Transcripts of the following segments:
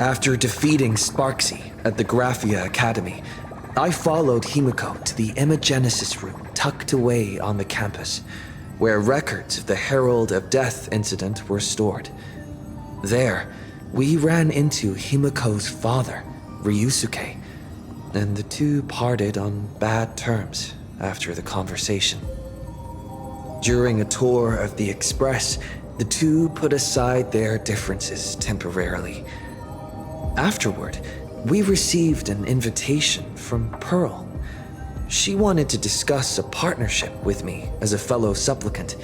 After defeating Sparksy at the Graphia Academy, I followed Himiko to the Imagenesis room tucked away on the campus, where records of the Herald of Death incident were stored. There, we ran into Himiko's father, Ryusuke, and the two parted on bad terms after the conversation. During a tour of the Express, the two put aside their differences temporarily. Afterward, we received an invitation from Pearl. She wanted to discuss a partnership with me as a fellow supplicant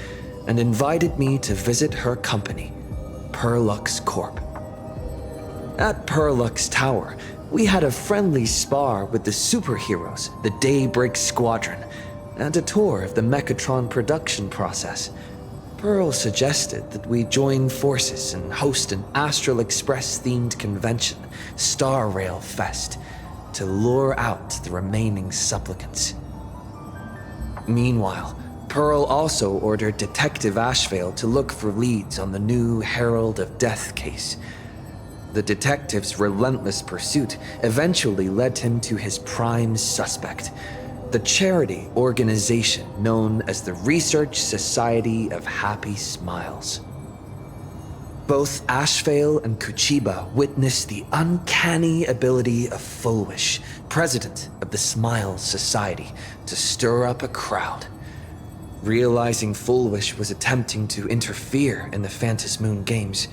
and invited me to visit her company, Perlux Corp. At Perlux Tower, we had a friendly spar with the superheroes, the Daybreak Squadron, and a tour of the Mechatron production process. Pearl suggested that we join forces and host an Astral Express-themed convention, Star Rail Fest, to lure out the remaining supplicants. Meanwhile, Pearl also ordered Detective Ashvale to look for leads on the new Herald of Death case. The detective's relentless pursuit eventually led him to his prime suspect, the charity organization known as the Research Society of Happy Smiles. Both Ashvale and Kuchiba witnessed the uncanny ability of Fulwish, president of the Smiles Society, to stir up a crowd. Realizing Fulwish was attempting to interfere in the Phantasmoon Games,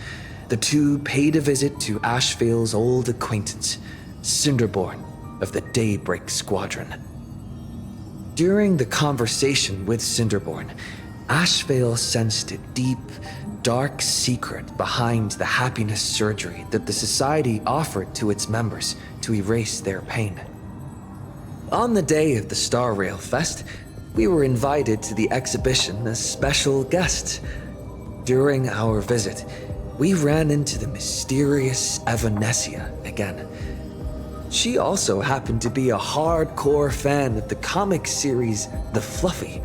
the two paid a visit to Ashvale's old acquaintance, Cinderborn of the Daybreak Squadron. During the conversation with Cinderborn, Ashvale sensed a deep, dark secret behind the happiness surgery that the Society offered to its members to erase their pain. On the day of the Star Rail Fest, we were invited to the exhibition as special guests. During our visit, we ran into the mysterious Evanessia again. She also happened to be a hardcore fan of the comic series The Fluffy,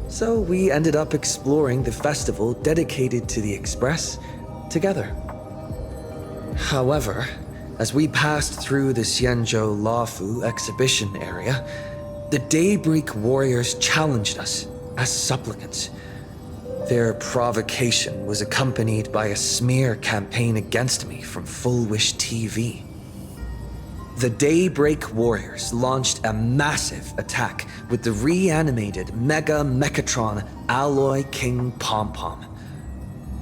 so we ended up exploring the festival dedicated to the Express together. However, as we passed through the Xianzhou Laofu exhibition area, the Daybreak Warriors challenged us as supplicants. Their provocation was accompanied by a smear campaign against me from Fulwish TV. The Daybreak Warriors launched a massive attack with the reanimated Mega Mechatron Alloy King Pom-Pom.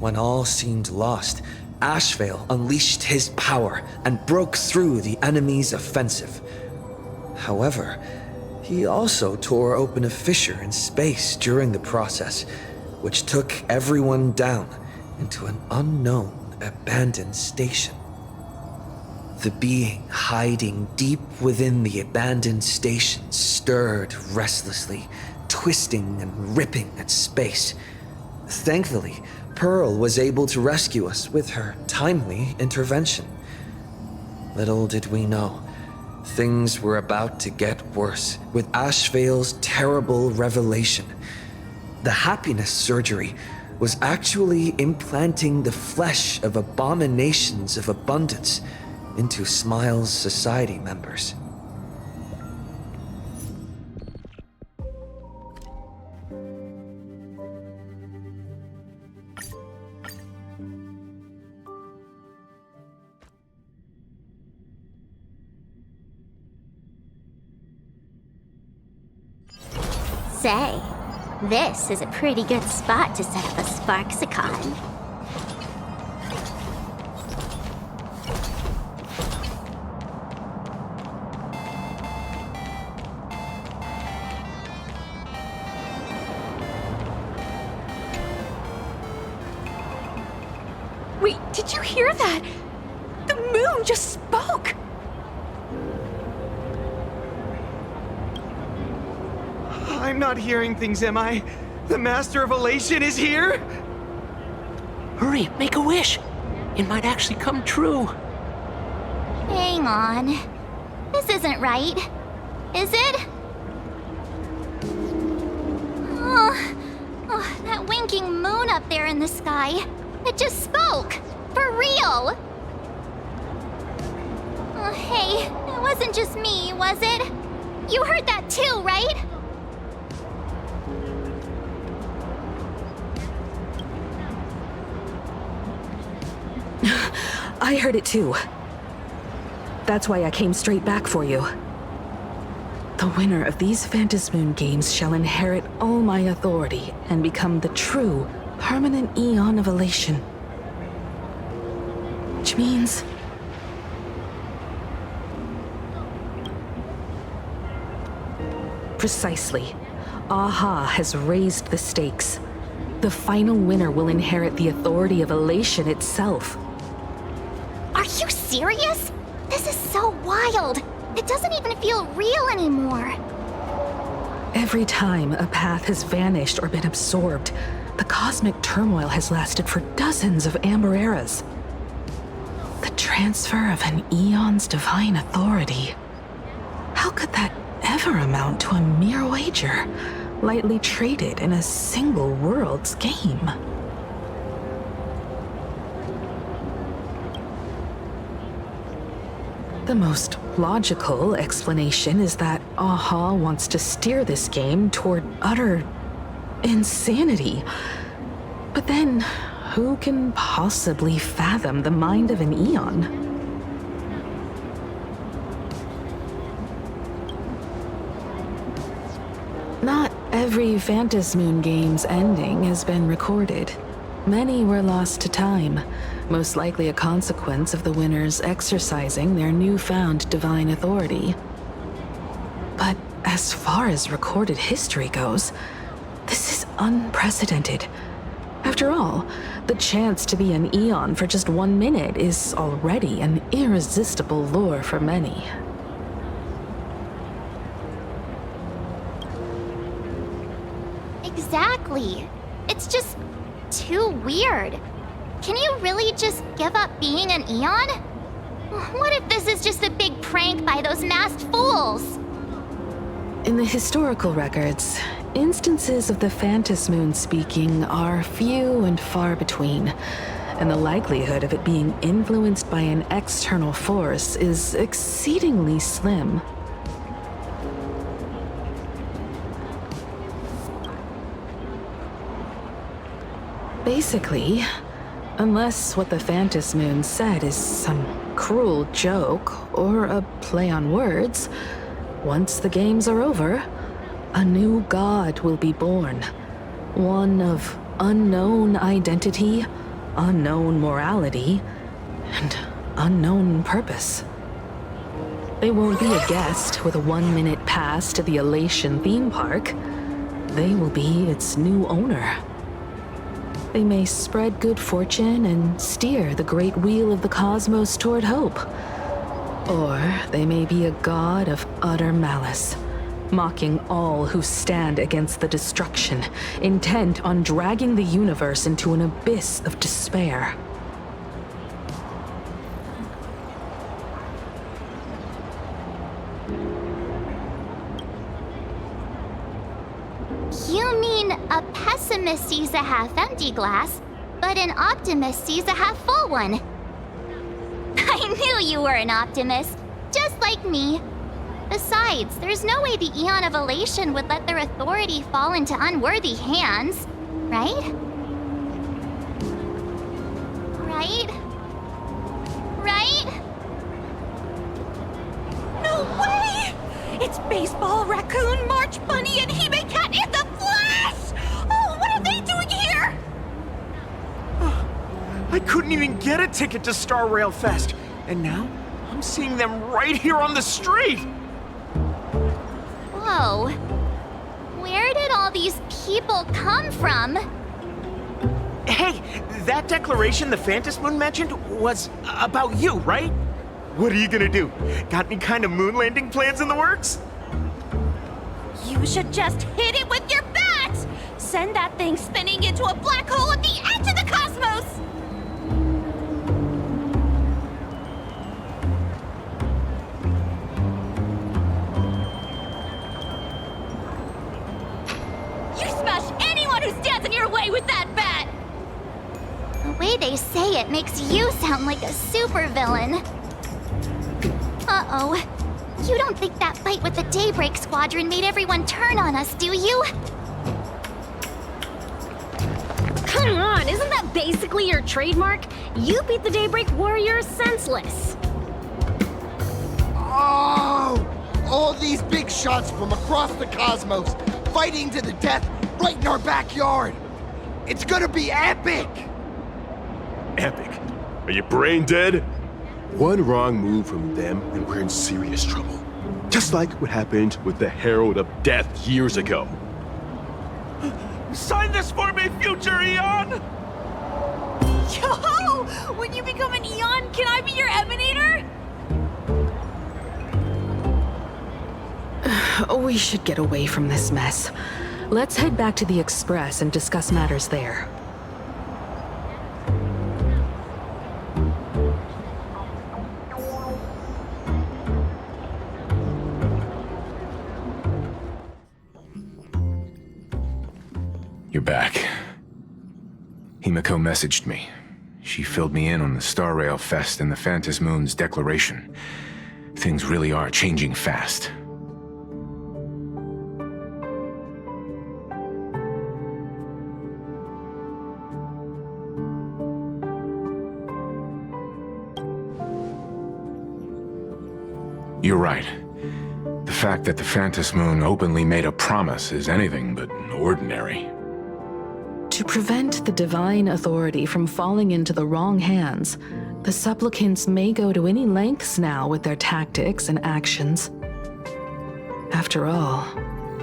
When all seemed lost, Ashvale unleashed his power and broke through the enemy's offensive. However, he also tore open a fissure in space during the process, which took everyone down into an unknown abandoned station. The being hiding deep within the abandoned station stirred restlessly, twisting and ripping at space. Thankfully, Pearl was able to rescue us with her timely intervention. Little did we know, things were about to get worse with Ashvale's terrible revelation. The happiness surgery was actually implanting the flesh of abominations of abundance into Smiles Society members. Say, this is a pretty good spot to set up a Sparksicon. Wait, did you hear that? The moon just spoke! I'm not hearing things, am I? The Master of Elation is here? Hurry, make a wish. It might actually come true. Hang on. This isn't right. Is it? Oh, that winking moon up there in the sky. It just spoke. For real. Oh, hey, it wasn't just me, was it? You heard that too, right? I heard it too. That's why I came straight back for you. The winner of these Phantasmoon games shall inherit all my authority and become the true, permanent Eon of Elation. Which means... Precisely. Aha has raised the stakes. The final winner will inherit the authority of Elation itself. Are you serious? This is so wild. It doesn't even feel real anymore. Every time a path has vanished or been absorbed, the cosmic turmoil has lasted for dozens of Amber Eras. The transfer of an Eon's divine authority. How could that ever amount to a mere wager, lightly traded in a single world's game? The most logical explanation is that Aha wants to steer this game toward utter insanity. But then, who can possibly fathom the mind of an Eon? Not every Phantasmoon game's ending has been recorded. Many were lost to time, most likely a consequence of the winners exercising their newfound divine authority. But as far as recorded history goes, this is unprecedented. After all, the chance to be an Eon for just 1 minute is already an irresistible lure for many. Exactly. It's just too weird. Can you really just give up being an Eon? What if this is just a big prank by those masked fools? In the historical records, instances of the Phantasmoon speaking are few and far between, and the likelihood of it being influenced by an external force is exceedingly slim. Basically, unless what the Phantasmoon said is some cruel joke or a play on words, once the games are over, a new god will be born. One of unknown identity, unknown morality, and unknown purpose. They won't be a guest with a 1-minute pass to the Elation theme park. They will be its new owner. They may spread good fortune and steer the great wheel of the cosmos toward hope. Or they may be a god of utter malice, mocking all who stand against the destruction, intent on dragging the universe into an abyss of despair. You mean a pessimist sees a half-empty glass, but an optimist sees a half-full one. I knew you were an optimist, just like me. Besides, there's no way the Eon of Elation would let their authority fall into unworthy hands, right? Right? Right? No way! It's Baseball, Raccoon, March Bunny, and Hime Cat in the flesh! Oh, what are they doing here? I couldn't even get a ticket to Star Rail Fest, and now I'm seeing them right here on the street! Whoa. Where did all these people come from? Hey, that declaration the Phantasmoon mentioned was about you, right? What are you gonna do? Got any kind of moon landing plans in the works? You should just hit it with your bat! Send that thing spinning into a black hole at the edge of the cosmos! You smash anyone who stands in your way with that bat! The way they say it makes you sound like a supervillain. Oh, you don't think that fight with the Daybreak Squadron made everyone turn on us, do you? Come on, isn't that basically your trademark? You beat the Daybreak Warriors senseless. Oh! All these big shots from across the cosmos, fighting to the death right in our backyard. It's gonna be epic! Epic? Are you brain dead? One wrong move from them and we're in serious trouble. Just like what happened with the Herald of Death years ago. Sign this for me, future Eon! Yo! When you become an Eon, can I be your Emanator? We should get away from this mess. Let's head back to the Express and discuss matters there. You're back. MiHoYo Co messaged me. She filled me in on the Star Rail Fest and the Phantom Moon's declaration. Things really are changing fast. You're right. The fact that the Phantom Moon openly made a promise is anything but ordinary. To prevent the divine authority from falling into the wrong hands, the supplicants may go to any lengths now with their tactics and actions. After all,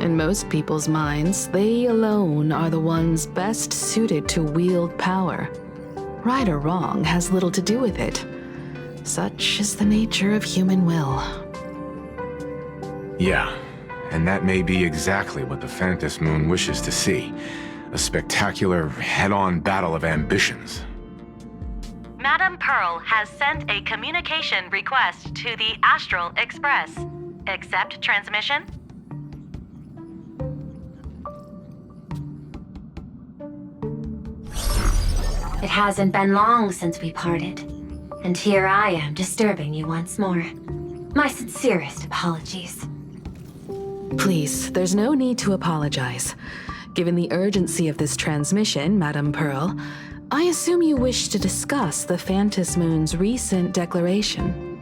in most people's minds, they alone are the ones best suited to wield power. Right or wrong has little to do with it. Such is the nature of human will. Yeah, and that may be exactly what the Phantom Moon wishes to see. A spectacular, head-on battle of ambitions. Madam Pearl has sent a communication request to the Astral Express. Accept transmission? It hasn't been long since we parted, and here I am disturbing you once more. My sincerest apologies. Please, there's no need to apologize. Given the urgency of this transmission, Madam Pearl, I assume you wish to discuss the Phantom Moon's recent declaration.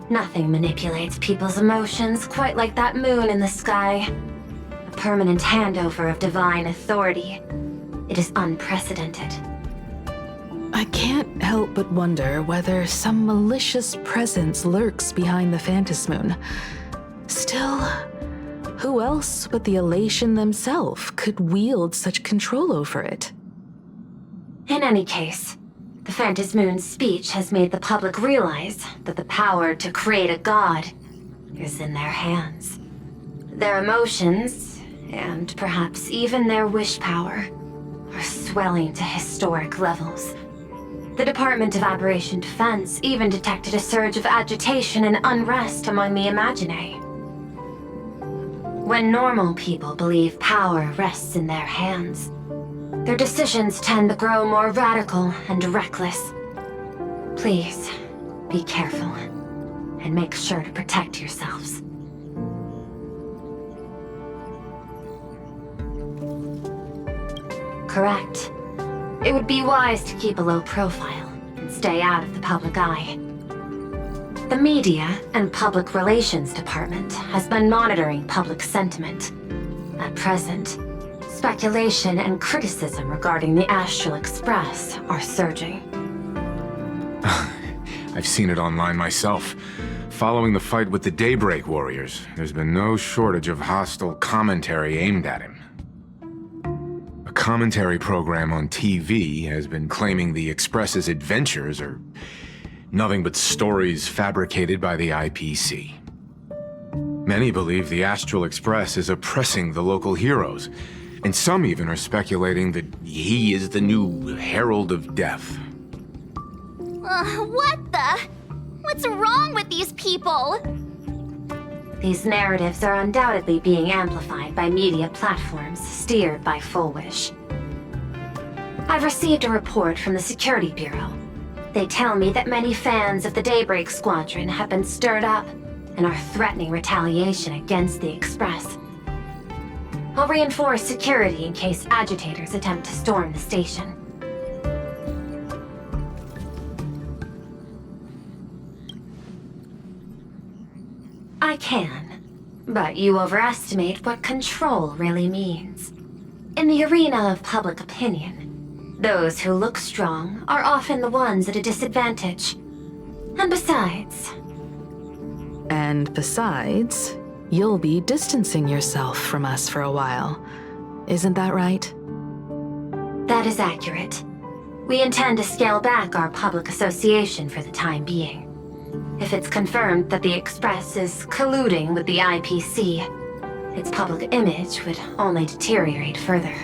Nothing manipulates people's emotions quite like that moon in the sky. A permanent handover of divine authority. It is unprecedented. I can't help but wonder whether some malicious presence lurks behind the Phantom Moon. Still, who else but the Elation themselves could wield such control over it? In any case, the Phantom Moon's speech has made the public realize that the power to create a god is in their hands. Their emotions, and perhaps even their wish power, are swelling to historic levels. The Department of Aberration Defense even detected a surge of agitation and unrest among the Imaginae. When normal people believe power rests in their hands, their decisions tend to grow more radical and reckless. Please, be careful, and make sure to protect yourselves. Correct. It would be wise to keep a low profile and stay out of the public eye. The Media and Public Relations Department has been monitoring public sentiment. At present, speculation and criticism regarding the Astral Express are surging. I've seen it online myself. Following the fight with the Daybreak Warriors, there's been no shortage of hostile commentary aimed at him. A commentary program on TV has been claiming the Express's adventures are nothing but stories fabricated by the IPC. Many believe the Astral Express is oppressing the local heroes, and some even are speculating that he is the new Herald of Death. What the? What's wrong with these people? These narratives are undoubtedly being amplified by media platforms steered by Full Wish. I've received a report from the Security Bureau. They tell me that many fans of the Daybreak Squadron have been stirred up and are threatening retaliation against the Express. I'll reinforce security in case agitators attempt to storm the station. I can, but you overestimate what control really means. In the arena of public opinion, those who look strong are often the ones at a disadvantage. And besides... You'll be distancing yourself from us for a while. Isn't that right? That is accurate. We intend to scale back our public association for the time being. If it's confirmed that the Express is colluding with the IPC, its public image would only deteriorate further.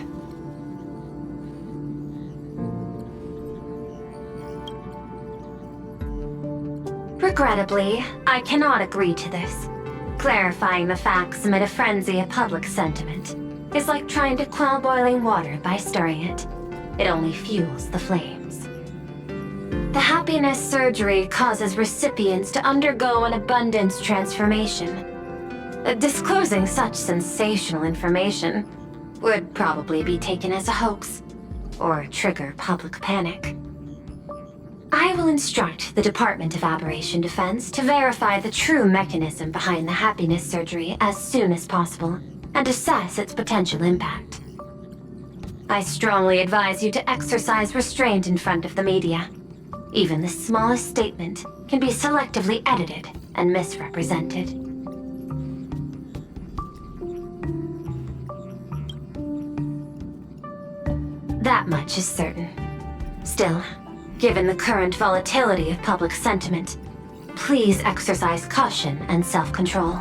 Regrettably, I cannot agree to this. Clarifying the facts amid a frenzy of public sentiment is like trying to quell boiling water by stirring it. It only fuels the flames. The happiness surgery causes recipients to undergo an abundance transformation. Disclosing such sensational information would probably be taken as a hoax, or trigger public panic. I will instruct the Department of Aberration Defense to verify the true mechanism behind the happiness surgery as soon as possible, and assess its potential impact. I strongly advise you to exercise restraint in front of the media. Even the smallest statement can be selectively edited and misrepresented. That much is certain. Still, given the current volatility of public sentiment, please exercise caution and self-control.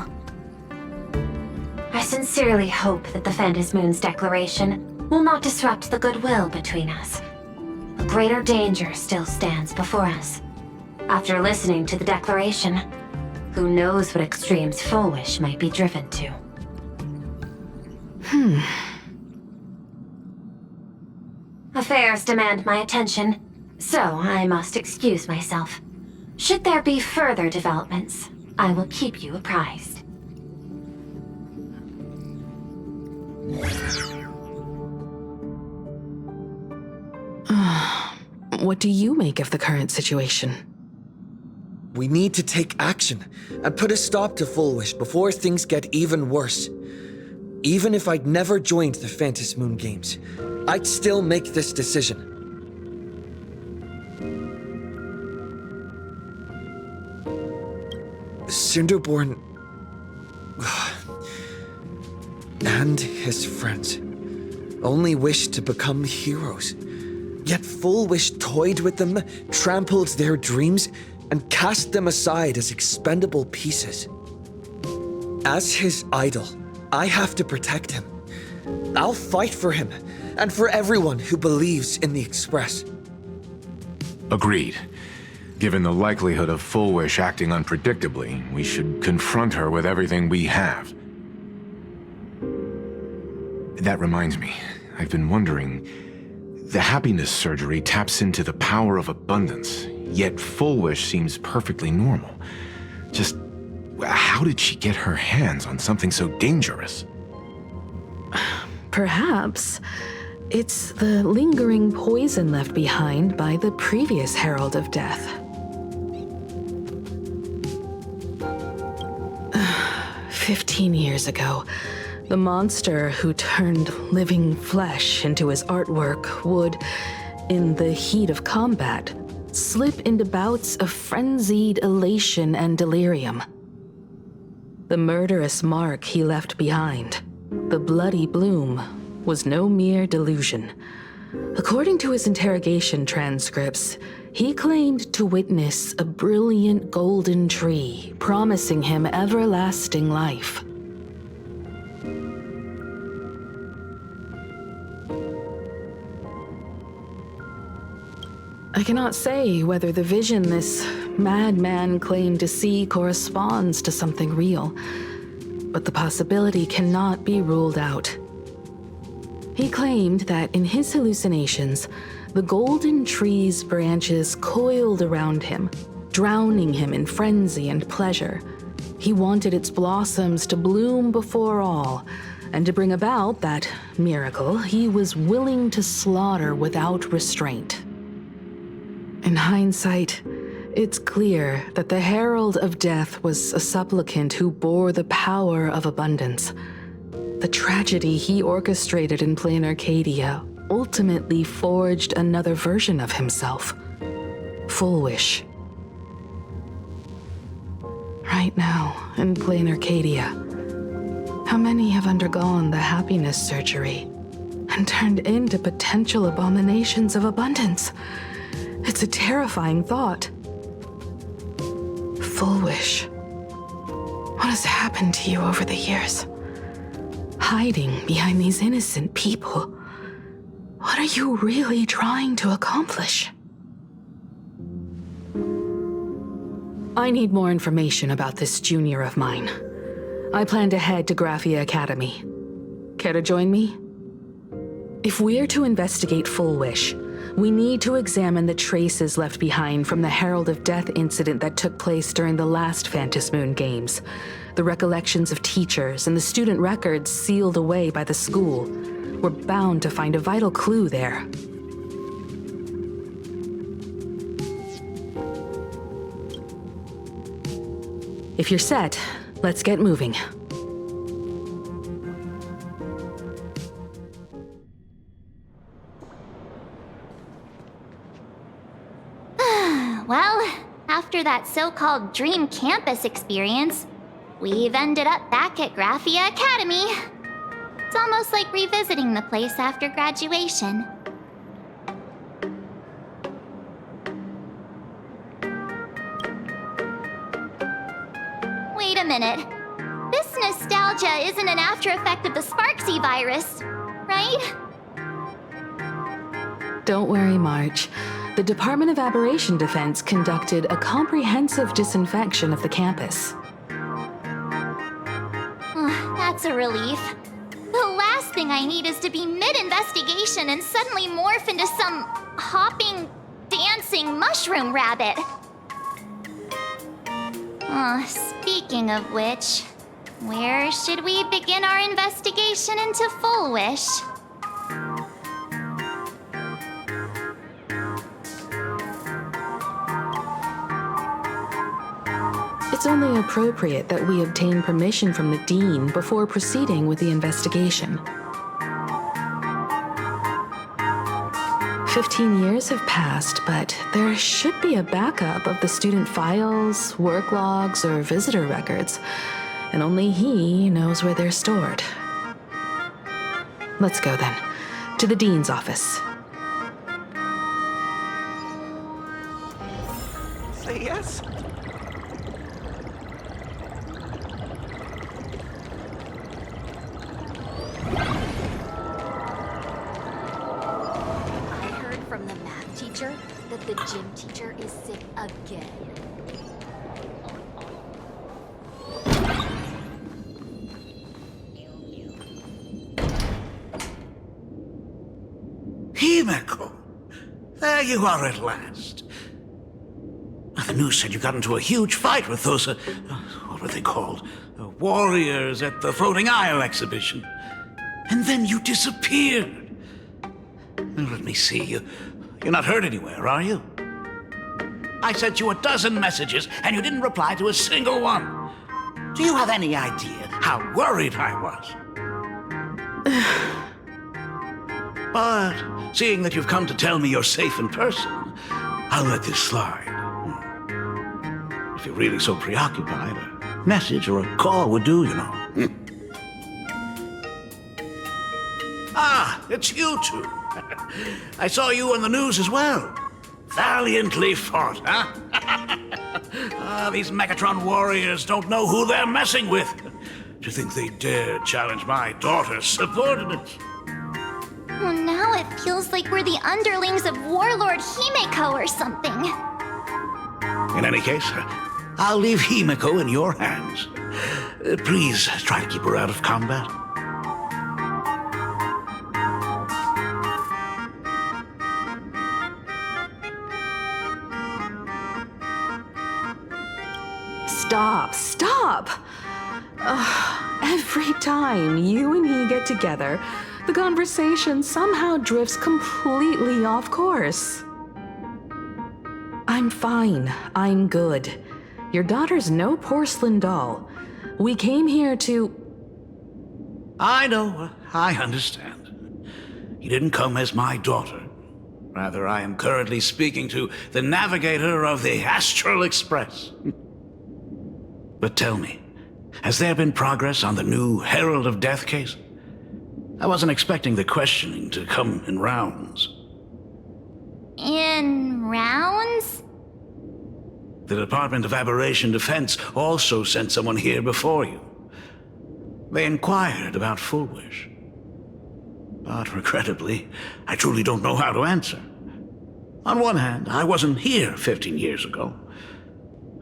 I sincerely hope that the Phantom Moon's declaration will not disrupt the goodwill between us. A greater danger still stands before us. After listening to the declaration, who knows what extremes Fullwish might be driven to. Affairs demand my attention, so I must excuse myself. Should there be further developments, I will keep you apprised. What do you make of the current situation? We need to take action and put a stop to Fullwish before things get even worse. Even if I'd never joined the Phantom Moon Games, I'd still make this decision. Cinderborn and his friends only wished to become heroes. Yet Fullwish toyed with them, trampled their dreams, and cast them aside as expendable pieces. As his idol, I have to protect him. I'll fight for him, and for everyone who believes in the Express. Agreed. Given the likelihood of Fullwish acting unpredictably, we should confront her with everything we have. That reminds me, I've been wondering, the happiness surgery taps into the power of abundance, yet Fullwish seems perfectly normal. Just, how did she get her hands on something so dangerous? Perhaps it's the lingering poison left behind by the previous Herald of Death. 15 years ago, the monster who turned living flesh into his artwork would, in the heat of combat, slip into bouts of frenzied elation and delirium. The murderous mark he left behind, the bloody bloom, was no mere delusion. According to his interrogation transcripts, he claimed to witness a brilliant golden tree promising him everlasting life. I cannot say whether the vision this madman claimed to see corresponds to something real, but the possibility cannot be ruled out. He claimed that in his hallucinations, The golden tree's branches coiled around him, drowning him in frenzy and pleasure. He wanted its blossoms to bloom before all, and to bring about that miracle, he was willing to slaughter without restraint. In hindsight, it's clear that the Herald of Death was a supplicant who bore the power of abundance. The tragedy he orchestrated in plain Arcadia ultimately forged another version of himself. Full Wish. Right now, in plain Arcadia, how many have undergone the happiness surgery and turned into potential abominations of abundance? It's a terrifying thought. Full Wish. What has happened to you over the years? Hiding behind these innocent people. What are you really trying to accomplish? I need more information about this junior of mine. I plan to head to Graphia Academy. Care to join me? If we're to investigate Full Wish, we need to examine the traces left behind from the Herald of Death incident that took place during the last Phantom Moon Games. The recollections of teachers and the student records sealed away by the school. We're bound to find a vital clue there. If you're set, let's get moving. Well, after that so-called dream campus experience, we've ended up back at Graphia Academy. It's almost like revisiting the place after graduation. Wait a minute. This nostalgia isn't an after effect of the Sparksy virus, right? Don't worry, March. The Department of Aberration Defense conducted a comprehensive disinfection of the campus. That's a relief. The last thing I need is to be mid-investigation and suddenly morph into some hopping, dancing mushroom rabbit. Speaking of which, where should we begin our investigation into Full Wish? It's only appropriate that we obtain permission from the Dean before proceeding with the investigation. 15 years have passed, but there should be a backup of the student files, work logs, or visitor records, and only he knows where they're stored. Let's go then, to the Dean's office. Say yes? From the math teacher that the gym teacher is sick again. Himeko! There you are at last. The news said you got into a huge fight with those, what were they called? Warriors at the Floating Isle exhibition. And then you disappeared. Let me see. You're not hurt anywhere, are you? I sent you a dozen messages, and you didn't reply to a single one. Do you have any idea how worried I was? But seeing that you've come to tell me you're safe in person, I'll let this slide. If you're really so preoccupied, a message or a call would do, you know. Ah, it's you two. I saw you on the news as well. Valiantly fought, huh? These Megatron warriors don't know who they're messing with. To think they dare challenge my daughter's subordinates. Well, now it feels like we're the underlings of Warlord Himeko or something. In any case, I'll leave Himeko in your hands. Please try to keep her out of combat. Stop! Every time you and he get together, the conversation somehow drifts completely off course. I'm fine. I'm good. Your daughter's no porcelain doll. We came here to... I know. I understand. You didn't come as my daughter. Rather, I am currently speaking to the navigator of the Astral Express. But tell me, has there been progress on the new Herald of Death case? I wasn't expecting the questioning to come in rounds. In rounds? The Department of Aberration Defense also sent someone here before you. They inquired about Full Wish. But regrettably, I truly don't know how to answer. On one hand, I wasn't here 15 years ago.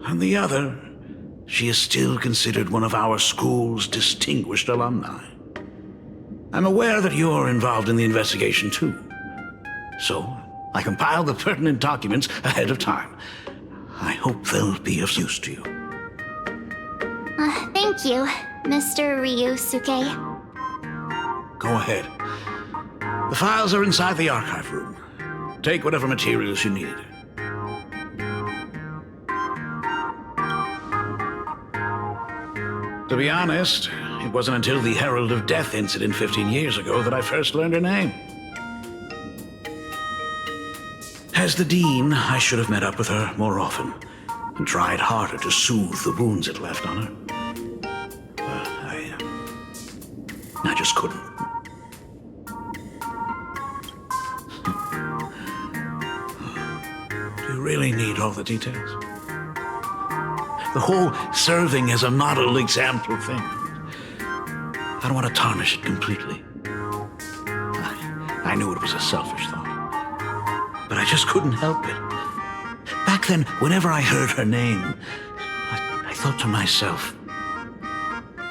On the other, she is still considered one of our school's distinguished alumni. I'm aware that you're involved in the investigation too. So, I compiled the pertinent documents ahead of time. I hope they'll be of use to you. Thank you, Mr. Ryusuke. Go ahead. The files are inside the archive room. Take whatever materials you need. To be honest, it wasn't until the Herald of Death incident 15 years ago that I first learned her name. As the Dean, I should have met up with her more often and tried harder to soothe the wounds it left on her. But I just couldn't. Do you really need all the details? The whole serving as a model example thing. I don't want to tarnish it completely. I knew it was a selfish thought. But I just couldn't help it. Back then, whenever I heard her name, I thought to myself,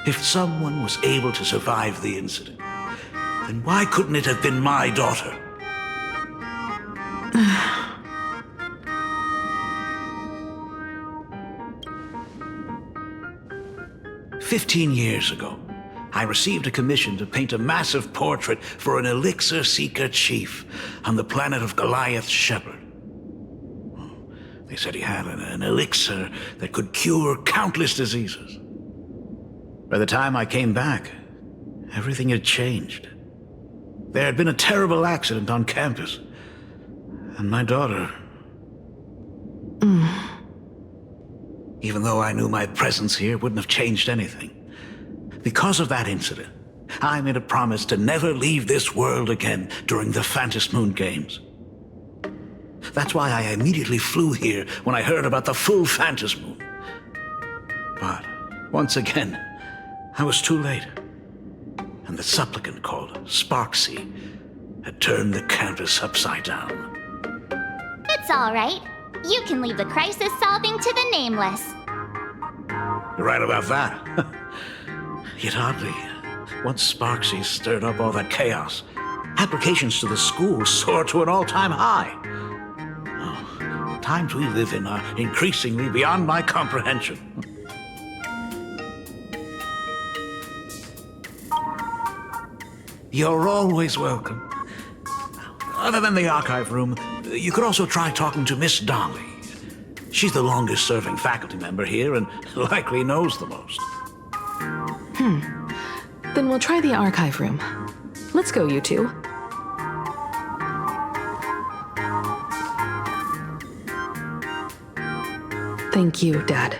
if someone was able to survive the incident, then why couldn't it have been my daughter? 15 years ago, I received a commission to paint a massive portrait for an elixir seeker chief on the planet of Goliath's Shepherd. They said he had an elixir that could cure countless diseases. By the time I came back, everything had changed. There had been a terrible accident on campus, and my daughter... Even though I knew my presence here wouldn't have changed anything. Because of that incident, I made a promise to never leave this world again during the Phantom Moon Games. That's why I immediately flew here when I heard about the full Phantom Moon. But, once again, I was too late. And the supplicant called Sparksy had turned the campus upside down. It's all right. You can leave the crisis solving to the Nameless. You're right about that. Yet oddly, once Sparksy stirred up all that chaos, applications to the school soared to an all-time high. Oh, the times we live in are increasingly beyond my comprehension. You're always welcome. Other than the archive room, you could also try talking to Miss Dolly. She's the longest-serving faculty member here and likely knows the most. Then we'll try the archive room. Let's go, you two. Thank you, Dad.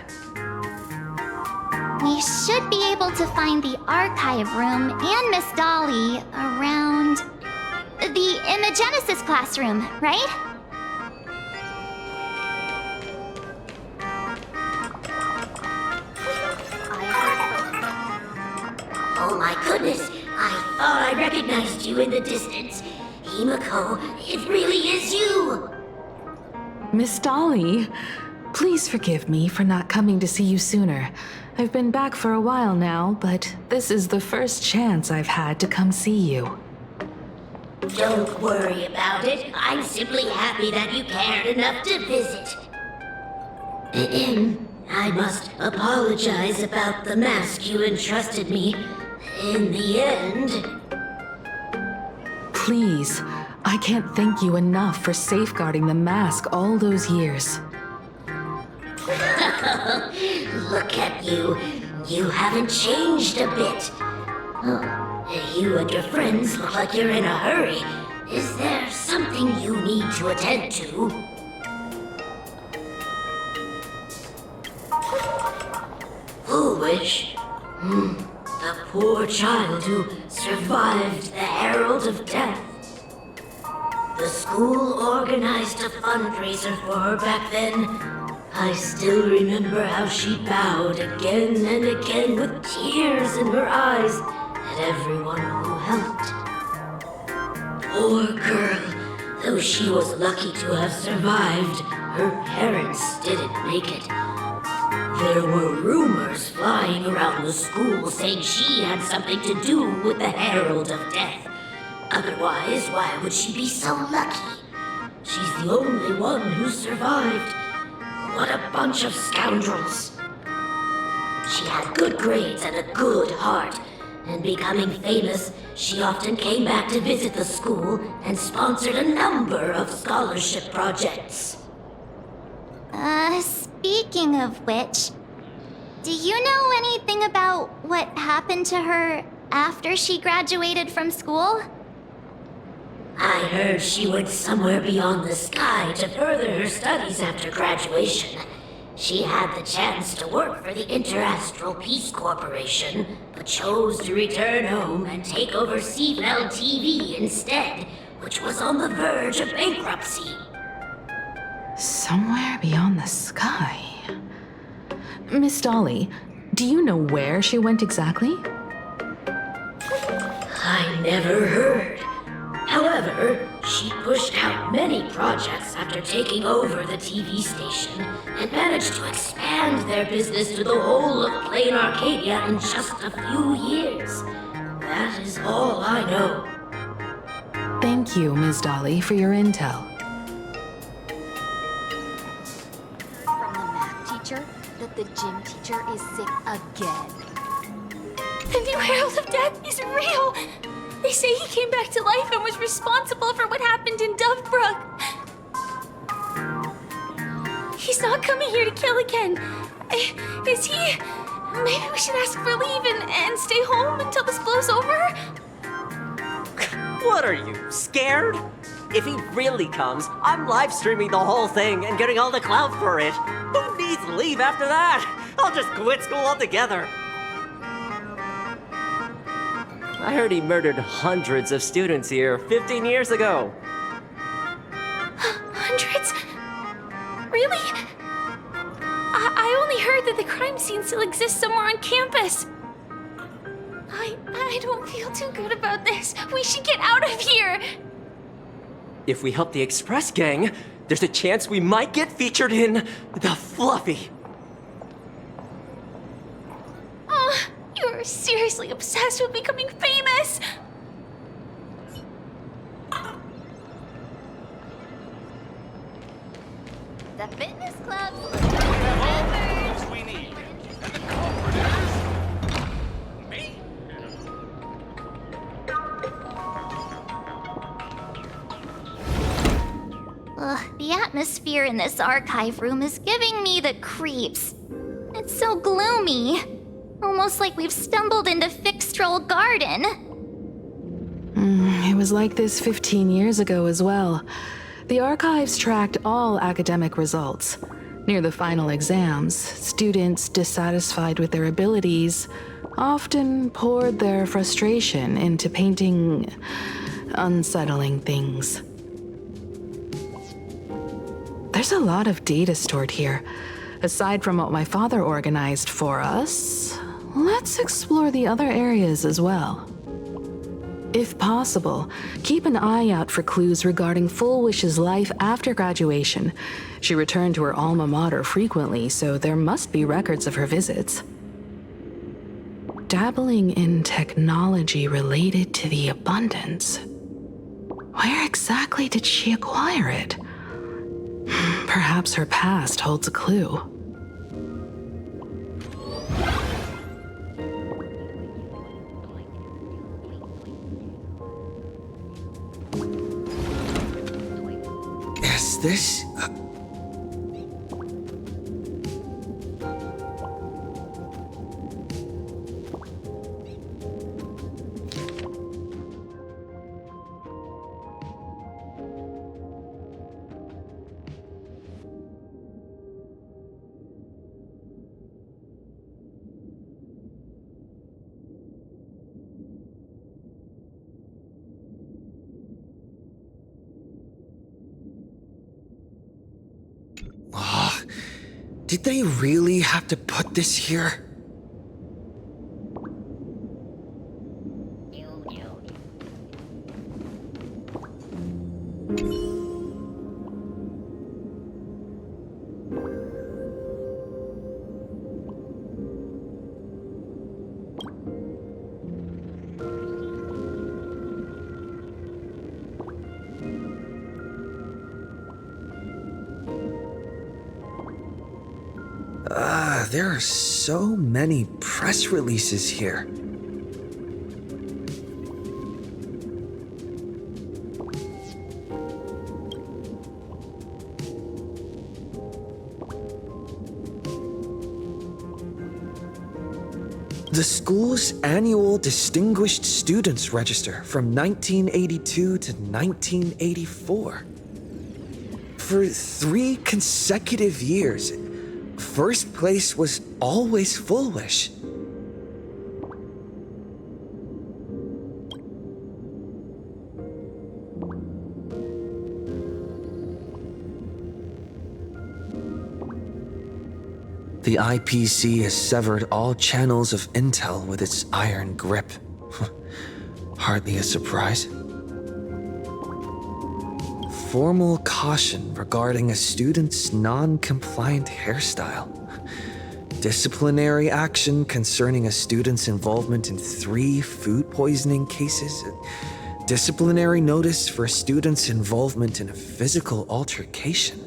We should be able to find the archive room and Miss Dolly around the Imagenesis classroom, right? Oh my goodness, I thought I recognized you in the distance. Himiko, it really is you! Miss Dolly, please forgive me for not coming to see you sooner. I've been back for a while now, but this is the first chance I've had to come see you. Don't worry about it. I'm simply happy that you cared enough to visit. I must apologize about the mask you entrusted me. In the end... Please, I can't thank you enough for safeguarding the mask all those years. Look at you. You haven't changed a bit. Oh, you and your friends look like you're in a hurry. Is there something you need to attend to? Foolish. The poor child who survived the Herald of Death. The school organized a fundraiser for her back then. I still remember how she bowed again and again with tears in her eyes at everyone who helped. Poor girl. Though she was lucky to have survived, her parents didn't make it. There were rumors flying around the school saying she had something to do with the Herald of Death. Otherwise, why would she be so lucky? She's the only one who survived. What a bunch of scoundrels. She had good grades and a good heart, and becoming famous, she often came back to visit the school and sponsored a number of scholarship projects. Speaking of which, do you know anything about what happened to her after she graduated from school? I heard she went somewhere beyond the sky to further her studies after graduation. She had the chance to work for the Interastral Peace Corporation, but chose to return home and take over Seafell TV instead, which was on the verge of bankruptcy. Somewhere beyond the sky. Miss Dolly, do you know where she went exactly? I never heard. However, she pushed out many projects after taking over the TV station and managed to expand their business to the whole of plain Arcadia in just a few years. That is all I know. Thank you, Ms. Dolly, for your intel. From the math teacher that the gym teacher is sick again. The new Herald of Death is real! They say he came back to life and was responsible for what happened in Dovebrook. He's not coming here to kill again. Is he? Maybe we should ask for leave and stay home until this blows over? What are you, scared? If he really comes, I'm live streaming the whole thing and getting all the clout for it. Who needs leave after that? I'll just quit school altogether. I heard he murdered hundreds of students here 15 years ago. Hundreds? Really? I only heard that the crime scene still exists somewhere on campus. I don't feel too good about this. We should get out of here. If we help the Express Gang, there's a chance we might get featured in The Fluffy. You're seriously obsessed with becoming famous! The fitness club's All the clues we need. And the culprit is... me. Ugh, the atmosphere in this archive room is giving me the creeps. It's so gloomy. Almost like we've stumbled into Fixtroll Garden. It was like this 15 years ago as well. The archives tracked all academic results. Near the final exams, students dissatisfied with their abilities often poured their frustration into painting unsettling things. There's a lot of data stored here. Aside from what my father organized for us, let's explore the other areas as well. If possible, keep an eye out for clues regarding Fullwish's life after graduation. She returned to her alma mater frequently, so there must be records of her visits. Dabbling in technology related to the abundance. Where exactly did she acquire it? Perhaps her past holds a clue. is this? Did they really have to put this here? There are so many press releases here. The school's annual Distinguished Students Register from 1982 to 1984. For 3 consecutive years, first place was always foolish. The IPC has severed all channels of intel with its iron grip. Hardly a surprise. Formal caution regarding a student's non-compliant hairstyle. Disciplinary action concerning a student's involvement in 3 food poisoning cases. Disciplinary notice for a student's involvement in a physical altercation.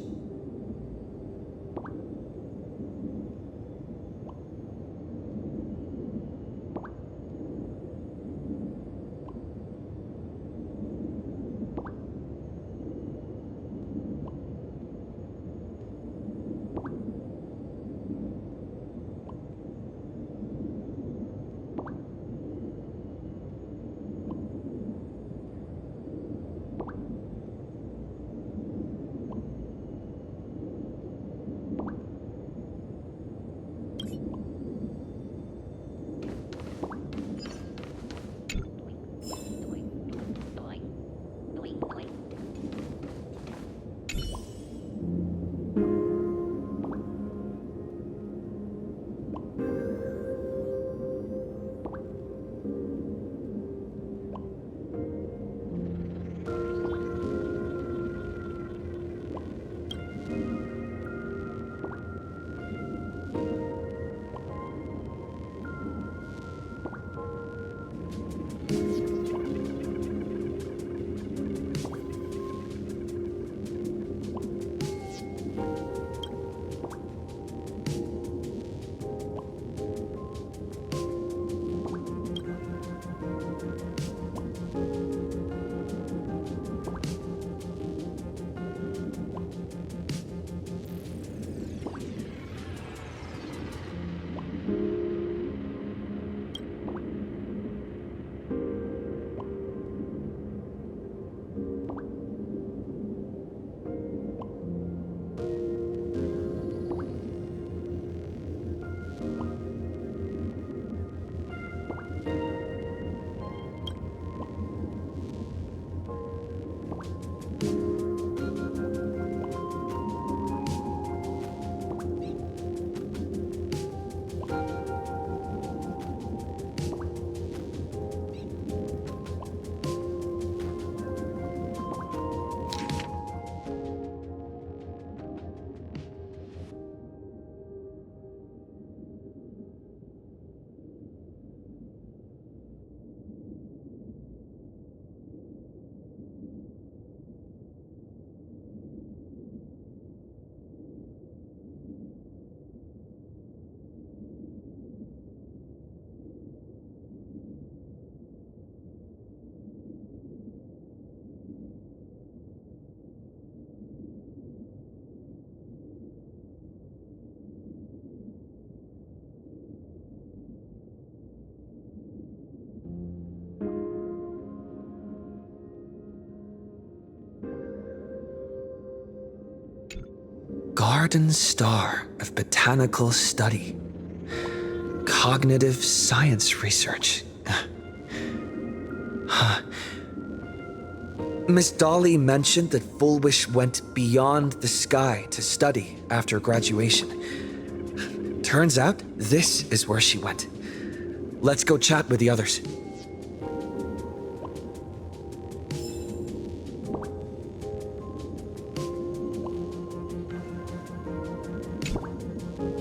Garden Star of Botanical Study. Cognitive Science Research. Huh. Miss Dolly mentioned that Fullwish went beyond the sky to study after graduation. Turns out, this is where she went. Let's go chat with the others.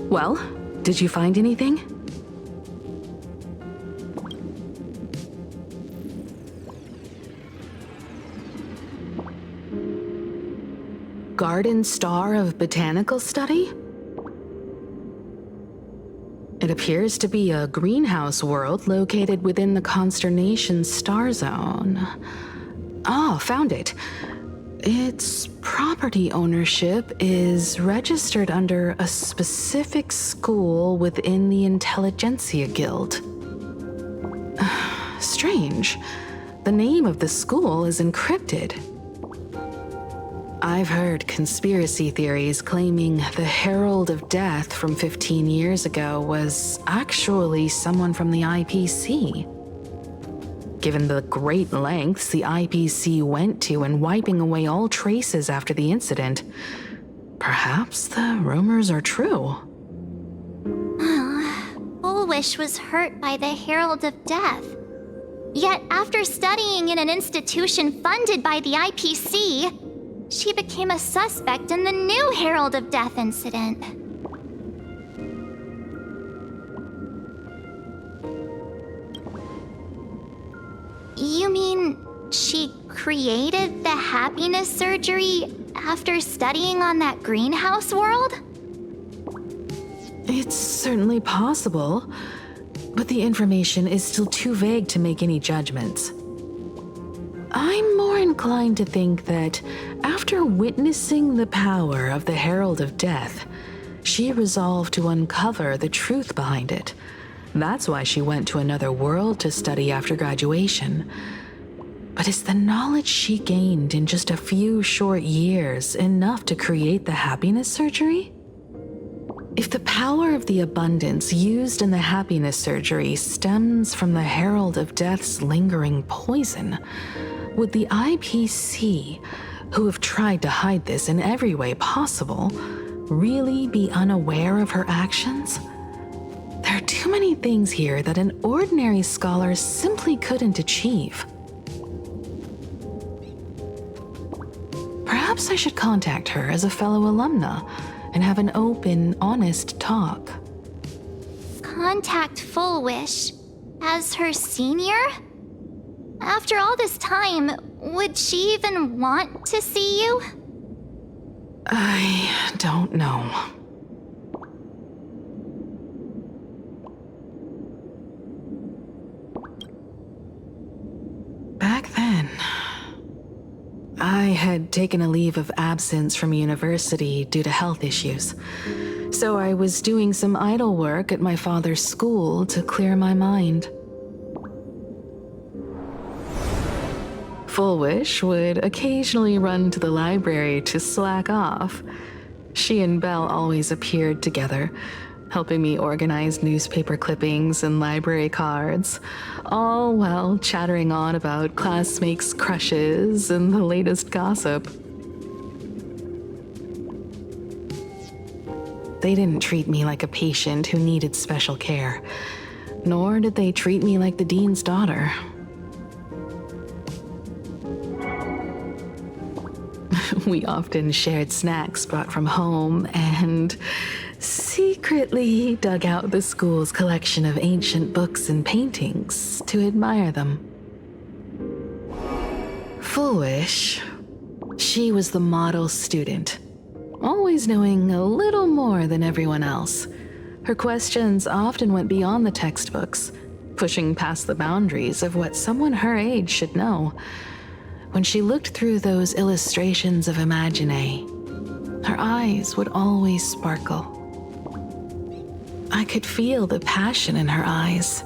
Well, did you find anything? Garden Star of Botanical Study? It appears to be a greenhouse world located within the constellation star zone. Ah, found it. Its property ownership is registered under a specific school within the Intelligentsia Guild. Strange. The name of the school is encrypted. I've heard conspiracy theories claiming the Herald of Death from 15 years ago was actually someone from the IPC. Given the great lengths the IPC went to in wiping away all traces after the incident, perhaps the rumors are true. Fullwish was hurt by the Herald of Death. Yet after studying in an institution funded by the IPC, she became a suspect in the new Herald of Death incident. You mean she created the happiness surgery after studying on that greenhouse world? It's certainly possible, but the information is still too vague to make any judgments. I'm more inclined to think that after witnessing the power of the Herald of Death, she resolved to uncover the truth behind it. That's why she went to another world to study after graduation. But is the knowledge she gained in just a few short years enough to create the happiness surgery? If the power of the abundance used in the happiness surgery stems from the Herald of Death's lingering poison, would the IPC, who have tried to hide this in every way possible, really be unaware of her actions? There are too many things here that an ordinary scholar simply couldn't achieve. Perhaps I should contact her as a fellow alumna and have an open, honest talk. Contact Fullwish as her senior? After all this time, would she even want to see you? I don't know. Back then, I had taken a leave of absence from university due to health issues, so I was doing some idle work at my father's school to clear my mind. Fullwish would occasionally run to the library to slack off. She and Belle always appeared together, helping me organize newspaper clippings and library cards, all while chattering on about classmates' crushes and the latest gossip. They didn't treat me like a patient who needed special care, nor did they treat me like the dean's daughter. We often shared snacks brought from home and secretly dug out the school's collection of ancient books and paintings to admire them. Fullwish, she was the model student, always knowing a little more than everyone else. Her questions often went beyond the textbooks, pushing past the boundaries of what someone her age should know. When she looked through those illustrations of Imagine, her eyes would always sparkle. I could feel the passion in her eyes,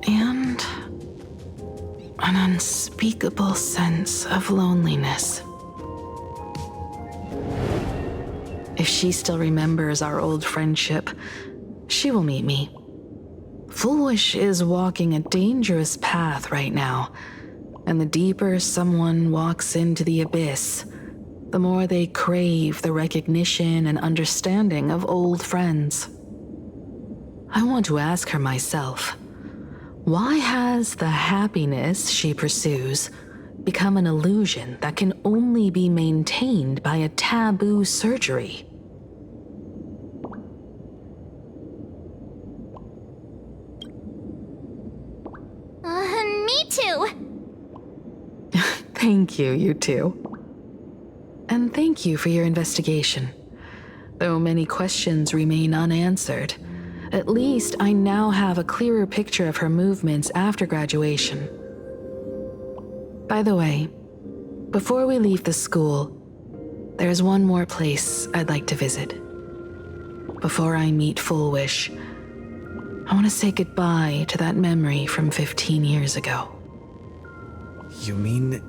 and an unspeakable sense of loneliness. If she still remembers our old friendship, she will meet me. Foolish is walking a dangerous path right now, and the deeper someone walks into the abyss, the more they crave the recognition and understanding of old friends. I want to ask her myself, why has the happiness she pursues become an illusion that can only be maintained by a taboo surgery? Me too. Thank you, you two. And thank you for your investigation. Though many questions remain unanswered, at least I now have a clearer picture of her movements after graduation. By the way, before we leave the school, there's one more place I'd like to visit. Before I meet Full Wish, I want to say goodbye to that memory from 15 years ago. You mean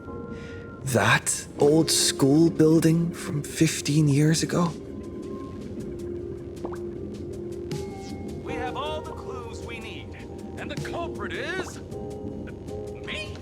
that old school building from 15 years ago? We have all the clues we need, and the culprit is... me?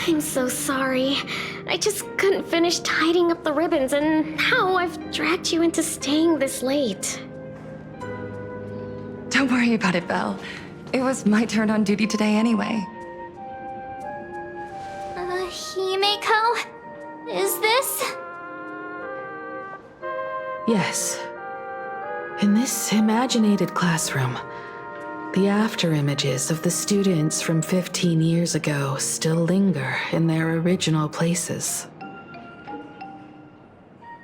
I'm so sorry. I just couldn't finish tidying up the ribbons, and now I've dragged you into staying this late. Don't worry about it, Belle. It was my turn on duty today anyway. Hime-ko? Is this? Yes. In this imaginated classroom, the after-images of the students from 15 years ago still linger in their original places.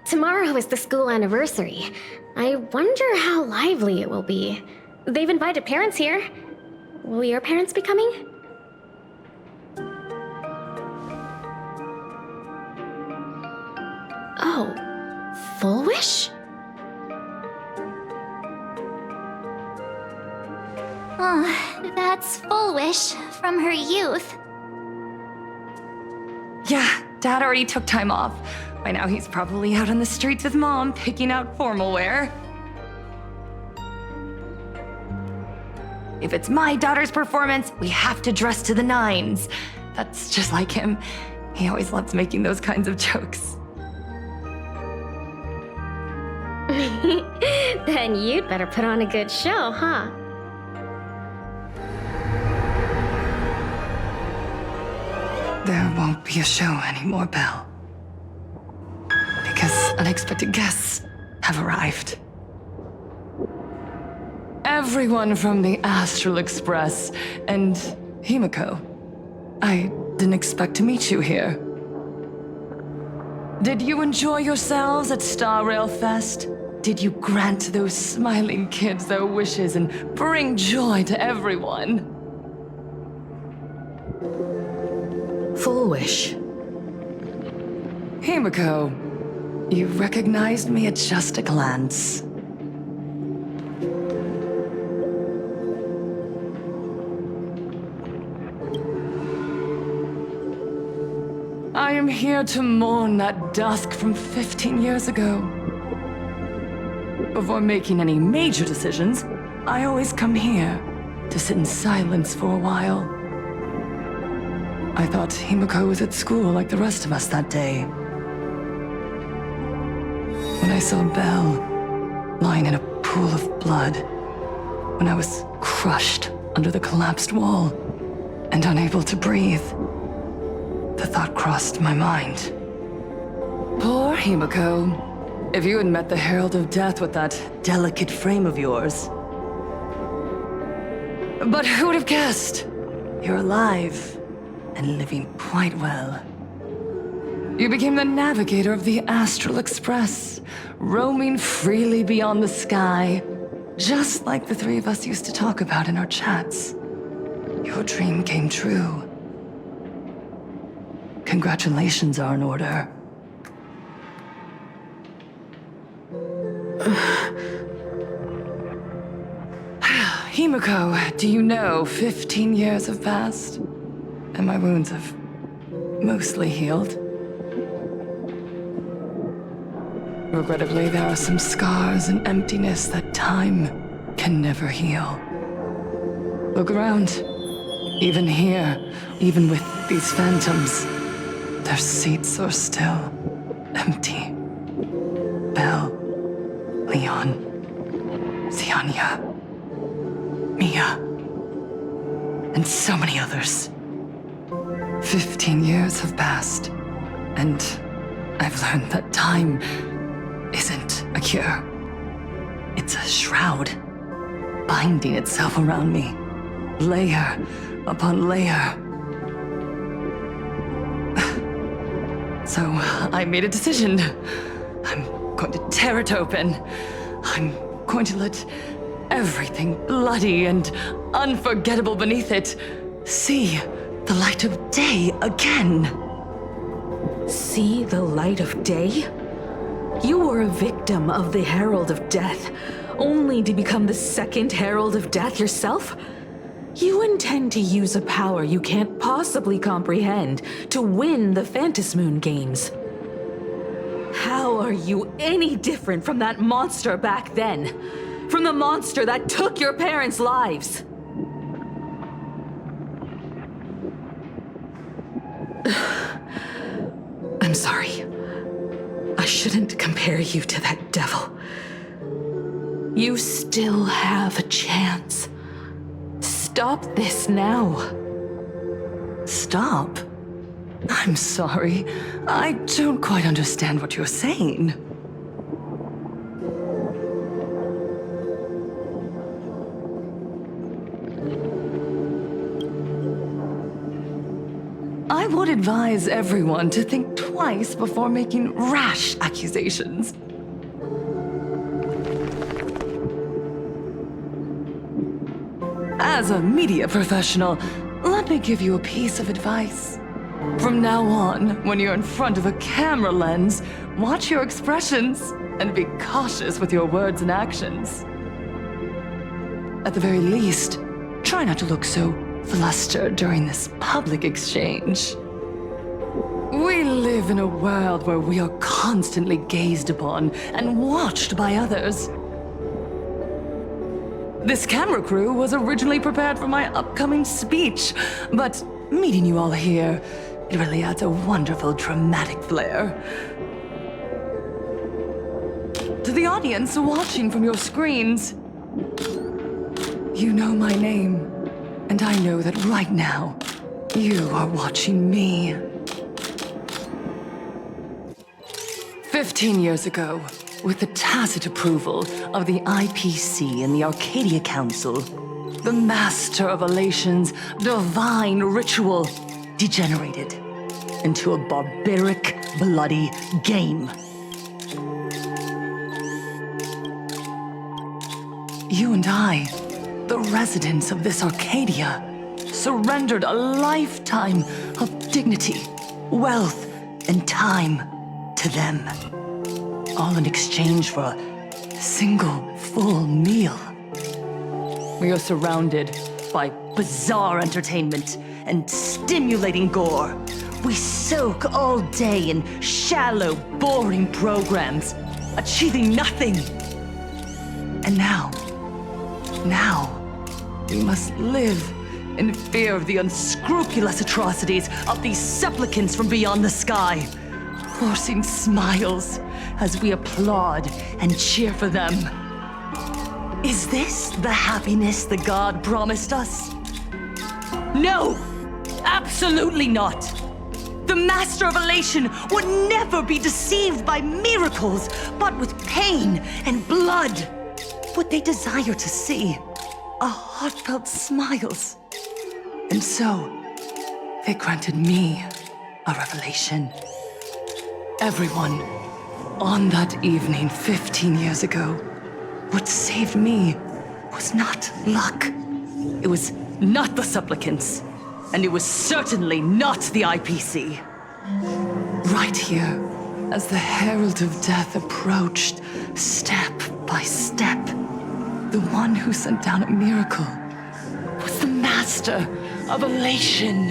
Tomorrow is the school anniversary. I wonder how lively it will be. They've invited parents here. Will your parents be coming? Oh, Full Wish? Oh, that's Full Wish from her youth. Yeah, Dad already took time off. By now he's probably out on the streets with Mom, picking out formal wear. If it's my daughter's performance, we have to dress to the nines. That's just like him. He always loves making those kinds of jokes. Then you'd better put on a good show, huh? There won't be a show anymore, Belle. Because unexpected guests have arrived. Everyone from the Astral Express and MiHoYo Co. I didn't expect to meet you here. Did you enjoy yourselves at Star Rail Fest? Did you grant those smiling kids their wishes and bring joy to everyone? Full wish. MiHoYo Co, you recognized me at just a glance. I am here to mourn that dusk from 15 years ago. Before making any major decisions, I always come here to sit in silence for a while. I thought MiHoYo Co was at school like the rest of us that day. When I saw Belle lying in a pool of blood, when I was crushed under the collapsed wall and unable to breathe, the thought crossed my mind. Poor MiHoYo Co. If you had met the Herald of Death with that delicate frame of yours. But who would have guessed? You're alive and living quite well. You became the navigator of the Astral Express, roaming freely beyond the sky, just like the three of us used to talk about in our chats. Your dream came true. Congratulations are in order. MiHoYo Co, do you know 15 years have passed? And my wounds have mostly healed. Regrettably, there are some scars and emptiness that time can never heal. Look around. Even here, even with these phantoms, their seats are still empty. Belle, Leon, Ziania, Mia, and so many others. 15 years have passed, and I've learned that time isn't a cure. It's a shroud, binding itself around me, layer upon layer. So I made a decision. I'm going to tear it open. I'm going to let everything bloody and unforgettable beneath it see the light of day again. See the light of day? You were a victim of the Herald of Death, only to become the second Herald of Death yourself? You intend to use a power you can't possibly comprehend to win the Phantasmoon games. How are you any different from that monster back then? From the monster that took your parents' lives? I'm sorry. I shouldn't compare you to that devil. You still have a chance. Stop this now. Stop? I'm sorry. I don't quite understand what you're saying. I would advise everyone to think twice before making rash accusations. As a media professional, let me give you a piece of advice. From now on, when you're in front of a camera lens, watch your expressions and be cautious with your words and actions. At the very least, try not to look so flustered during this public exchange. We live in a world where we are constantly gazed upon and watched by others. This camera crew was originally prepared for my upcoming speech, but meeting you all here, it really adds a wonderful dramatic flair. To the audience watching from your screens, you know my name, and I know that right now, You are watching me. 15 years ago, with the tacit approval of the IPC and the Arcadia Council, the Master of Elation's divine ritual degenerated into a barbaric, bloody game. You and I, the residents of this Arcadia, surrendered a lifetime of dignity, wealth, and time to them, all in exchange for a single full meal. We are surrounded by bizarre entertainment and stimulating gore. We soak all day in shallow, boring programs, achieving nothing. And now, we must live in fear of the unscrupulous atrocities of these supplicants from beyond the sky, forcing smiles as we applaud and cheer for them. Is this the happiness the god promised us? No! Absolutely not! The Master of Elation would never be deceived by miracles, but with pain and blood. What they desire to see are heartfelt smiles. And so, they granted me a revelation. Everyone, on that evening 15 years ago, what saved me was not luck. It was not the supplicants, and it was certainly not the IPC. Right here, as the Herald of Death approached, step by step, the one who sent down a miracle was the Master of Elation.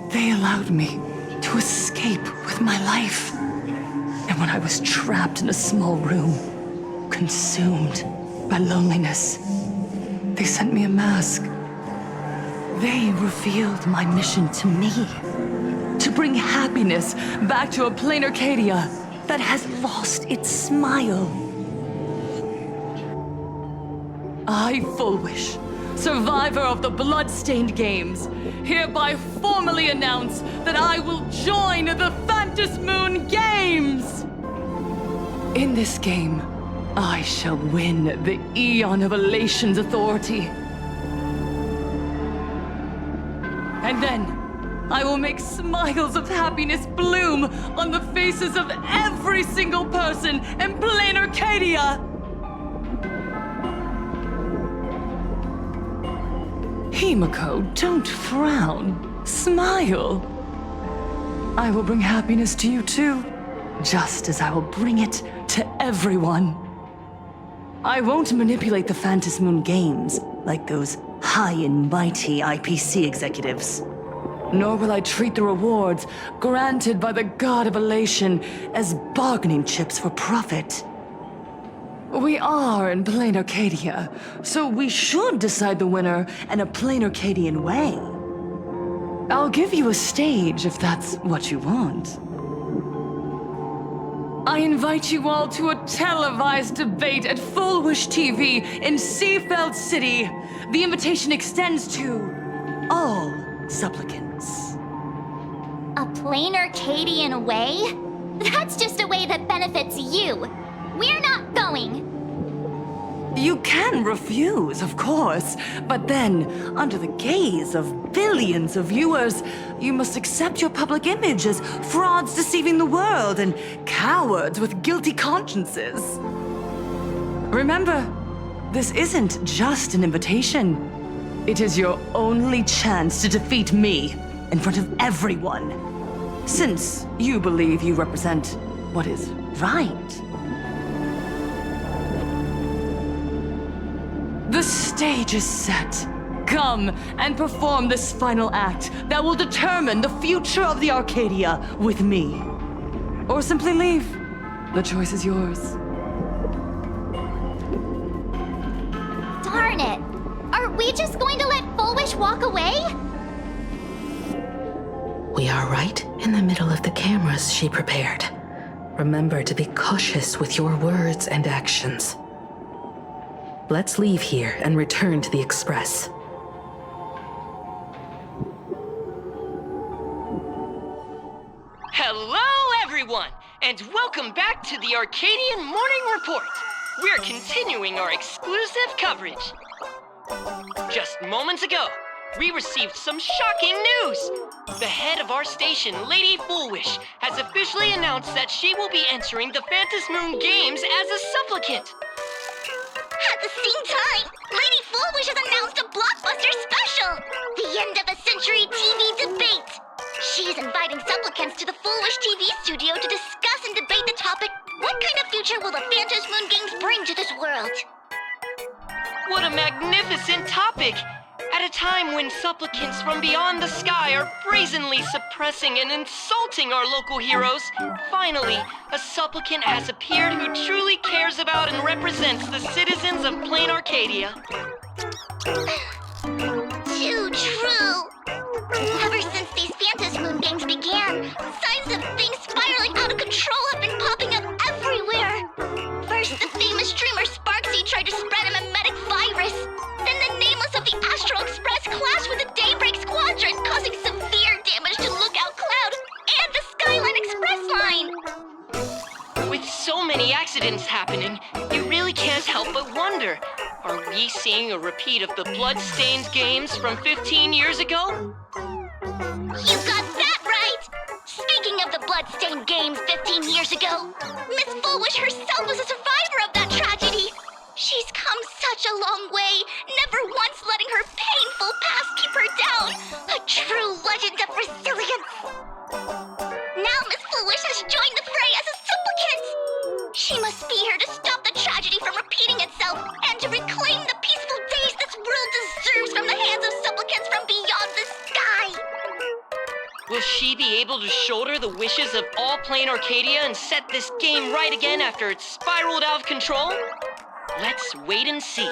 They allowed me to escape with my life. And when I was trapped in a small room, consumed by loneliness, they sent me a mask. They revealed my mission to me, to bring happiness back to a plain Arcadia that has lost its smile. I, Fullwish, survivor of the Bloodstained Games, hereby formally announce that I will join the Phantom Moon Games! In this game, I shall win the Eon of Elation's authority. And then, I will make smiles of happiness bloom on the faces of every single person in plain Arcadia! Himiko, don't frown. Smile. I will bring happiness to you too, just as I will bring it to everyone. I won't manipulate the Phantom Moon Games like those high and mighty IPC executives. Nor will I treat the rewards granted by the God of Elation as bargaining chips for profit. We are in plain Arcadia, so we should decide the winner in a plain Arcadian way. I'll give you a stage if that's what you want. I invite you all to a televised debate at Fullwish TV in Seafeld City. The invitation extends to all supplicants. A plain Arcadian way? That's just a way that benefits you. We're not going. You can refuse, of course, but then, under the gaze of billions of viewers, you must accept your public image as frauds deceiving the world and cowards with guilty consciences. Remember, this isn't just an invitation. It is your only chance to defeat me in front of everyone, since you believe you represent what is right. The stage is set. Come and perform this final act that will determine the future of the Arcadia with me. Or simply leave. The choice is yours. Darn it! Are we just going to let Fullwish walk away? We are right in the middle of the cameras she prepared. Remember to be cautious with your words and actions. Let's leave here and return to the Express. and welcome back to the Arcadian Morning Report. We're continuing our exclusive coverage. Just moments ago, we received some shocking news. The head of our station, Lady Foolwish, has officially announced that she will be entering the Phantom Moon Games as a supplicant. At the same time, Lady Foolwish has announced a blockbuster special! The end of a century TV debate! She is inviting supplicants to the Foolwish TV studio to discuss and debate the topic, what kind of future will the Phantom Moon Games bring to this world? What a magnificent topic! At a time when supplicants from beyond the sky are brazenly suppressing and insulting our local heroes, finally, a supplicant has appeared who truly cares about and represents the citizens of Plain Arcadia. Too true! Ever since these Phantom Moon Games began, signs of things spiraling out of control have been popping up everywhere! First, the famous streamer Sparksy tried to spread a mimetic virus. Then the nameless of the Astral Express clashed with the Daybreak Squadron, causing severe damage to Lookout Cloud and the Skyline Express line! With so many accidents happening, you really can't help but wonder, are we seeing a repeat of the Bloodstained games from 15 years ago? You got that right! Speaking of the Bloodstained games 15 years ago, Miss Foolwish herself was a survivor of that tragedy! She's come such a long way, never once letting her painful past keep her down. A true legend of resilience. Now Miss Foolwish has joined the fray as a supplicant. She must be here to stop the tragedy from repeating itself and to reclaim the peaceful days this world deserves from the hands of supplicants from beyond the sky. Will she be able to shoulder the wishes of all Plain Arcadia and set this game right again after it's spiraled out of control? Let's wait and see.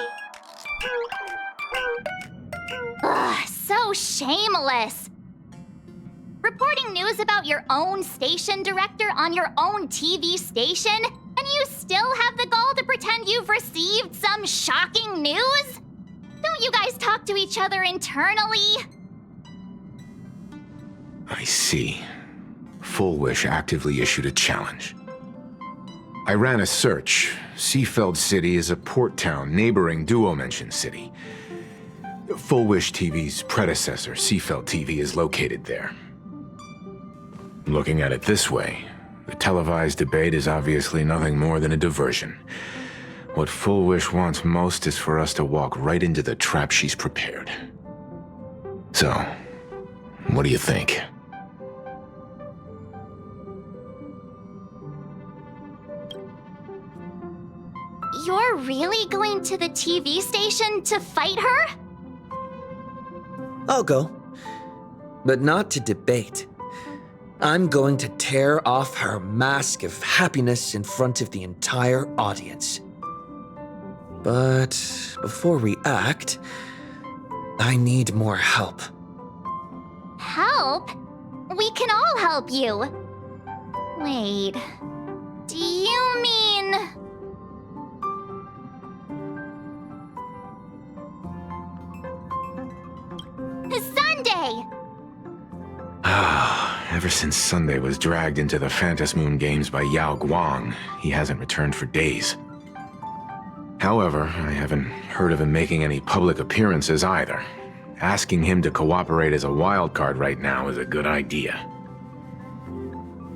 Ugh, so shameless. Reporting news about your own station director on your own TV station, and you still have the gall to pretend you've received some shocking news? Don't you guys talk to each other internally? I see. Foolwish actively issued a challenge. I ran a search. Seafeld City is a port town neighboring Duo-Mention City. Foolwish TV's predecessor, Seafeld TV, is located there. Looking at it this way, the televised debate is obviously nothing more than a diversion. What Foolwish wants most is for us to walk right into the trap she's prepared. So, what do you think? You're really going to the TV station to fight her? I'll go. But not to debate. I'm going to tear off her mask of happiness in front of the entire audience. But before we act, I need more help. Help? We can all help you. Wait, do you mean... Sunday! Ever since Sunday was dragged into the Phantom Moon Games by Yao Guang, he hasn't returned for days. However, I haven't heard of him making any public appearances either. Asking him to cooperate as a wildcard right now is a good idea.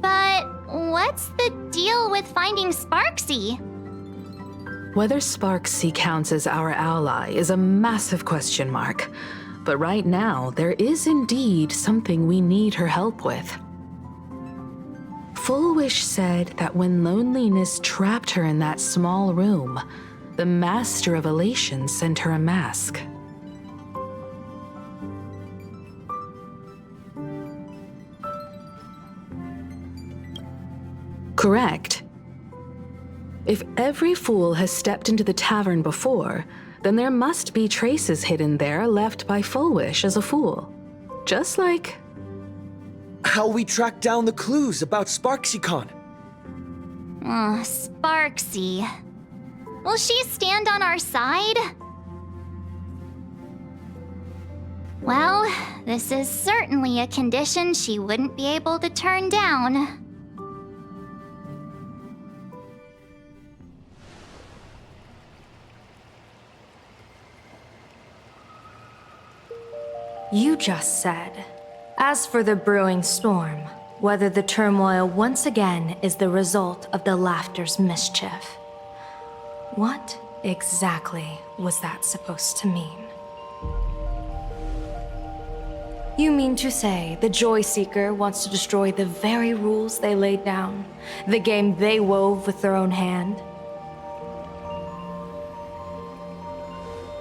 But what's the deal with finding Sparksy? Whether Sparksy counts as our ally is a massive question mark. But right now, there is indeed something we need her help with. Foolwish said that when loneliness trapped her in that small room, the Master of Elation sent her a mask. Correct. If every fool has stepped into the tavern before, then there must be traces hidden there left by Foolwish as a fool. Just like... how we tracked down the clues about SparksyCon. Sparksy. Will she stand on our side? Well, this is certainly a condition she wouldn't be able to turn down. You just said, as for the brewing storm, whether the turmoil once again is the result of the laughter's mischief. What exactly was that supposed to mean? You mean to say the Joy Seeker wants to destroy the very rules they laid down, the game they wove with their own hand?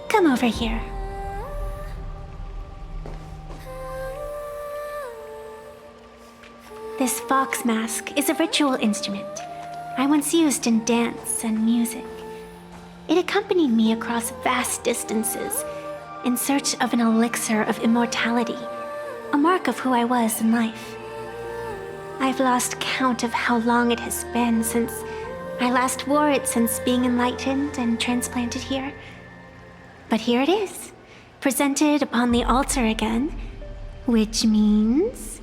Come over here. This fox mask is a ritual instrument I once used in dance and music. It accompanied me across vast distances in search of an elixir of immortality, a mark of who I was in life. I've lost count of how long it has been since I last wore it since being enlightened and transplanted here. But here it is, presented upon the altar again, which means...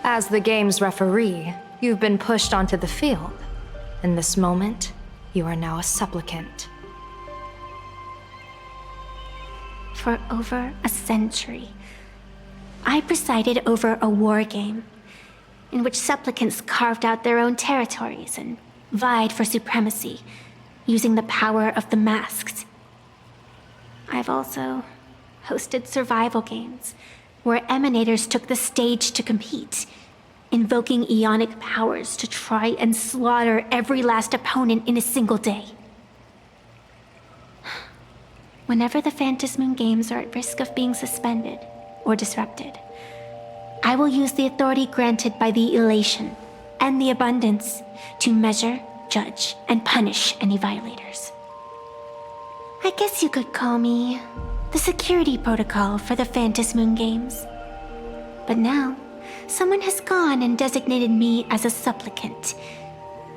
As the game's referee, you've been pushed onto the field. In this moment, you are now a supplicant. For over a century, I presided over a war game in which supplicants carved out their own territories and vied for supremacy, using the power of the masks. I've also hosted survival games where emanators took the stage to compete, invoking eonic powers to try and slaughter every last opponent in a single day. Whenever the Phantasmoon games are at risk of being suspended or disrupted, I will use the authority granted by the elation and the abundance to measure, judge, and punish any violators. I guess you could call me the security protocol for the Phantasmoon games. But now, someone has gone and designated me as a supplicant.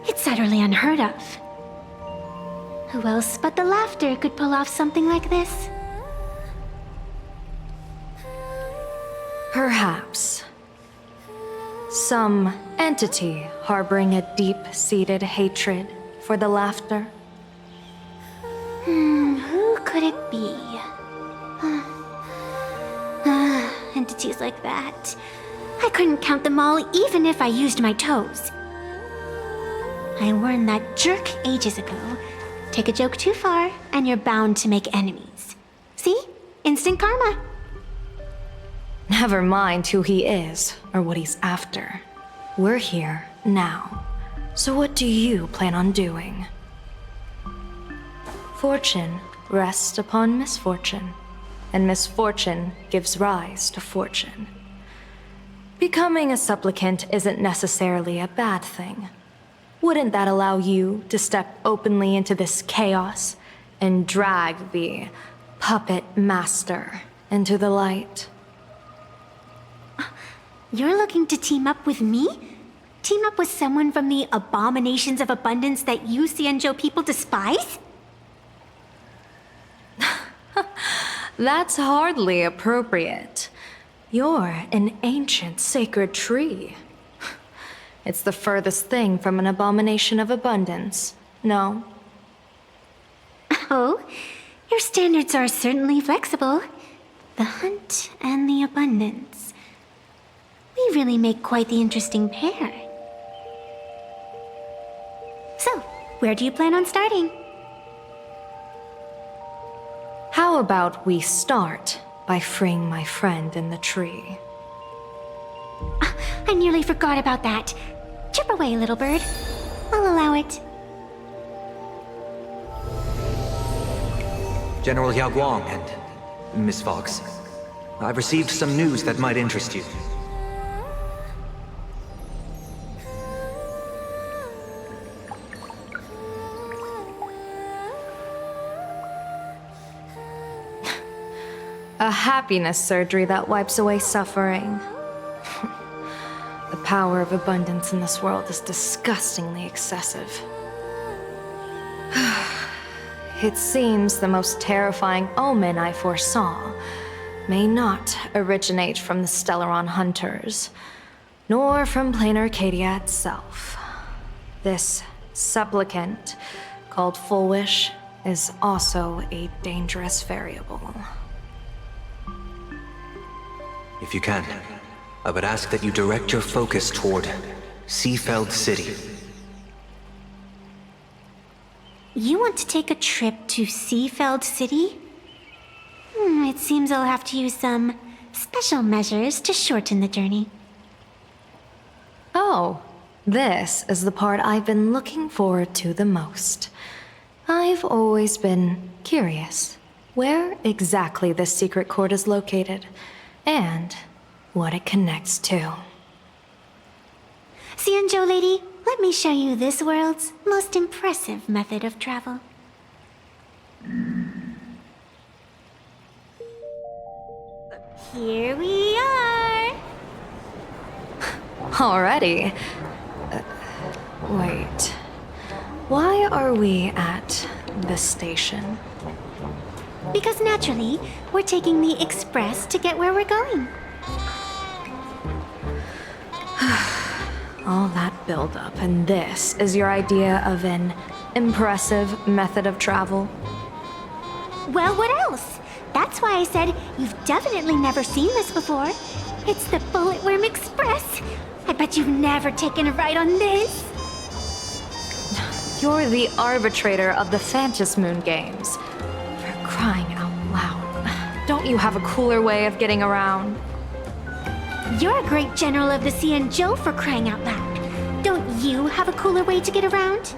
It's utterly unheard of. Who else but the laughter could pull off something like this? Perhaps. Some entity harboring a deep-seated hatred for the laughter. Who could it be? Entities like that. I couldn't count them all even if I used my toes. I warned that jerk ages ago. Take a joke too far, and you're bound to make enemies. See? Instant karma. Never mind who he is or what he's after. We're here now. So what do you plan on doing? Fortune rests upon misfortune, and misfortune gives rise to fortune. Becoming a supplicant isn't necessarily a bad thing. Wouldn't that allow you to step openly into this chaos and drag the puppet master into the light? You're looking to team up with me? Team up with someone from the abominations of abundance that you Xianzhou people despise? That's hardly appropriate. You're an ancient sacred tree. It's the furthest thing from an abomination of abundance, no? Oh, your standards are certainly flexible. The hunt and the abundance. We really make quite the interesting pair. So, where do you plan on starting? How about we start by freeing my friend in the tree? I nearly forgot about that. Chip away, little bird. I'll allow it. General Yao Guang and Miss Fox, I've received some news that might interest you. A happiness surgery that wipes away suffering. The power of abundance in this world is disgustingly excessive. It seems the most terrifying omen I foresaw may not originate from the Stellaron hunters, nor from plain Arcadia itself. This supplicant, called Full Wish, is also a dangerous variable. If you can, I would ask that you direct your focus toward Seafeld City. You want to take a trip to Seafeld City? It seems I'll have to use some special measures to shorten the journey. Oh, this is the part I've been looking forward to the most. I've always been curious where exactly this secret court is located, and what it connects to. Xianzhou lady, let me show you this world's most impressive method of travel. Here we are! Already? Wait. Why are we at this station? Because naturally, we're taking the express to get where we're going. All that buildup, and this is your idea of an impressive method of travel? Well, what else? That's why I said you've definitely never seen this before. It's the Bulletworm Express. I bet you've never taken a ride on this. You're the arbitrator of the Phantom Moon games. For crying out loud. Don't you have a cooler way of getting around? You're a great general of the Xianzhou, for crying out loud. Don't you have a cooler way to get around?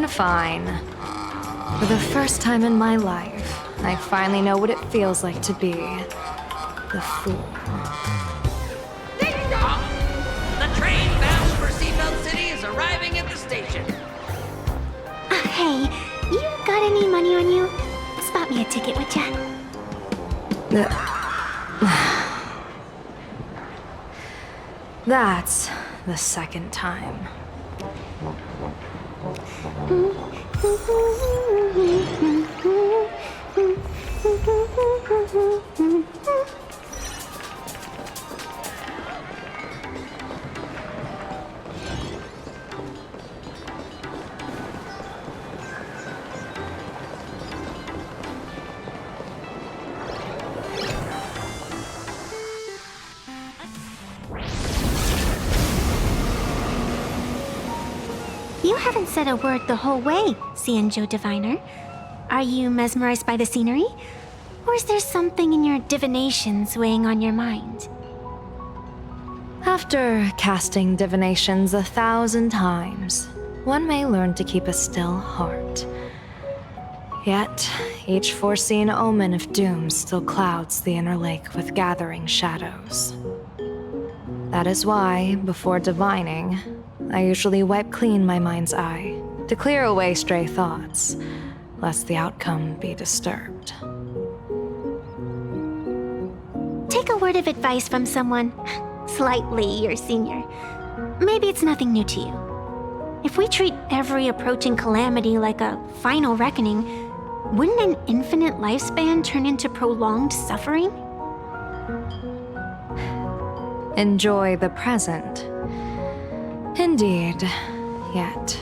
Fine. For the first time in my life, I finally know what it feels like to be the fool. Ding dong! The train bound for Seafeld City is arriving at the station. Hey, you got any money on you? Spot me a ticket, would ya? That's the second time. You haven't said a word the whole way, Xianzhou Diviner. Are you mesmerized by the scenery? Or is there something in your divinations weighing on your mind? After casting divinations 1,000 times, one may learn to keep a still heart. Yet, each foreseen omen of doom still clouds the inner lake with gathering shadows. That is why, before divining, I usually wipe clean my mind's eye to clear away stray thoughts, lest the outcome be disturbed. Take a word of advice from someone slightly your senior. Maybe it's nothing new to you. If we treat every approaching calamity like a final reckoning, wouldn't an infinite lifespan turn into prolonged suffering? Enjoy the present. Indeed, yet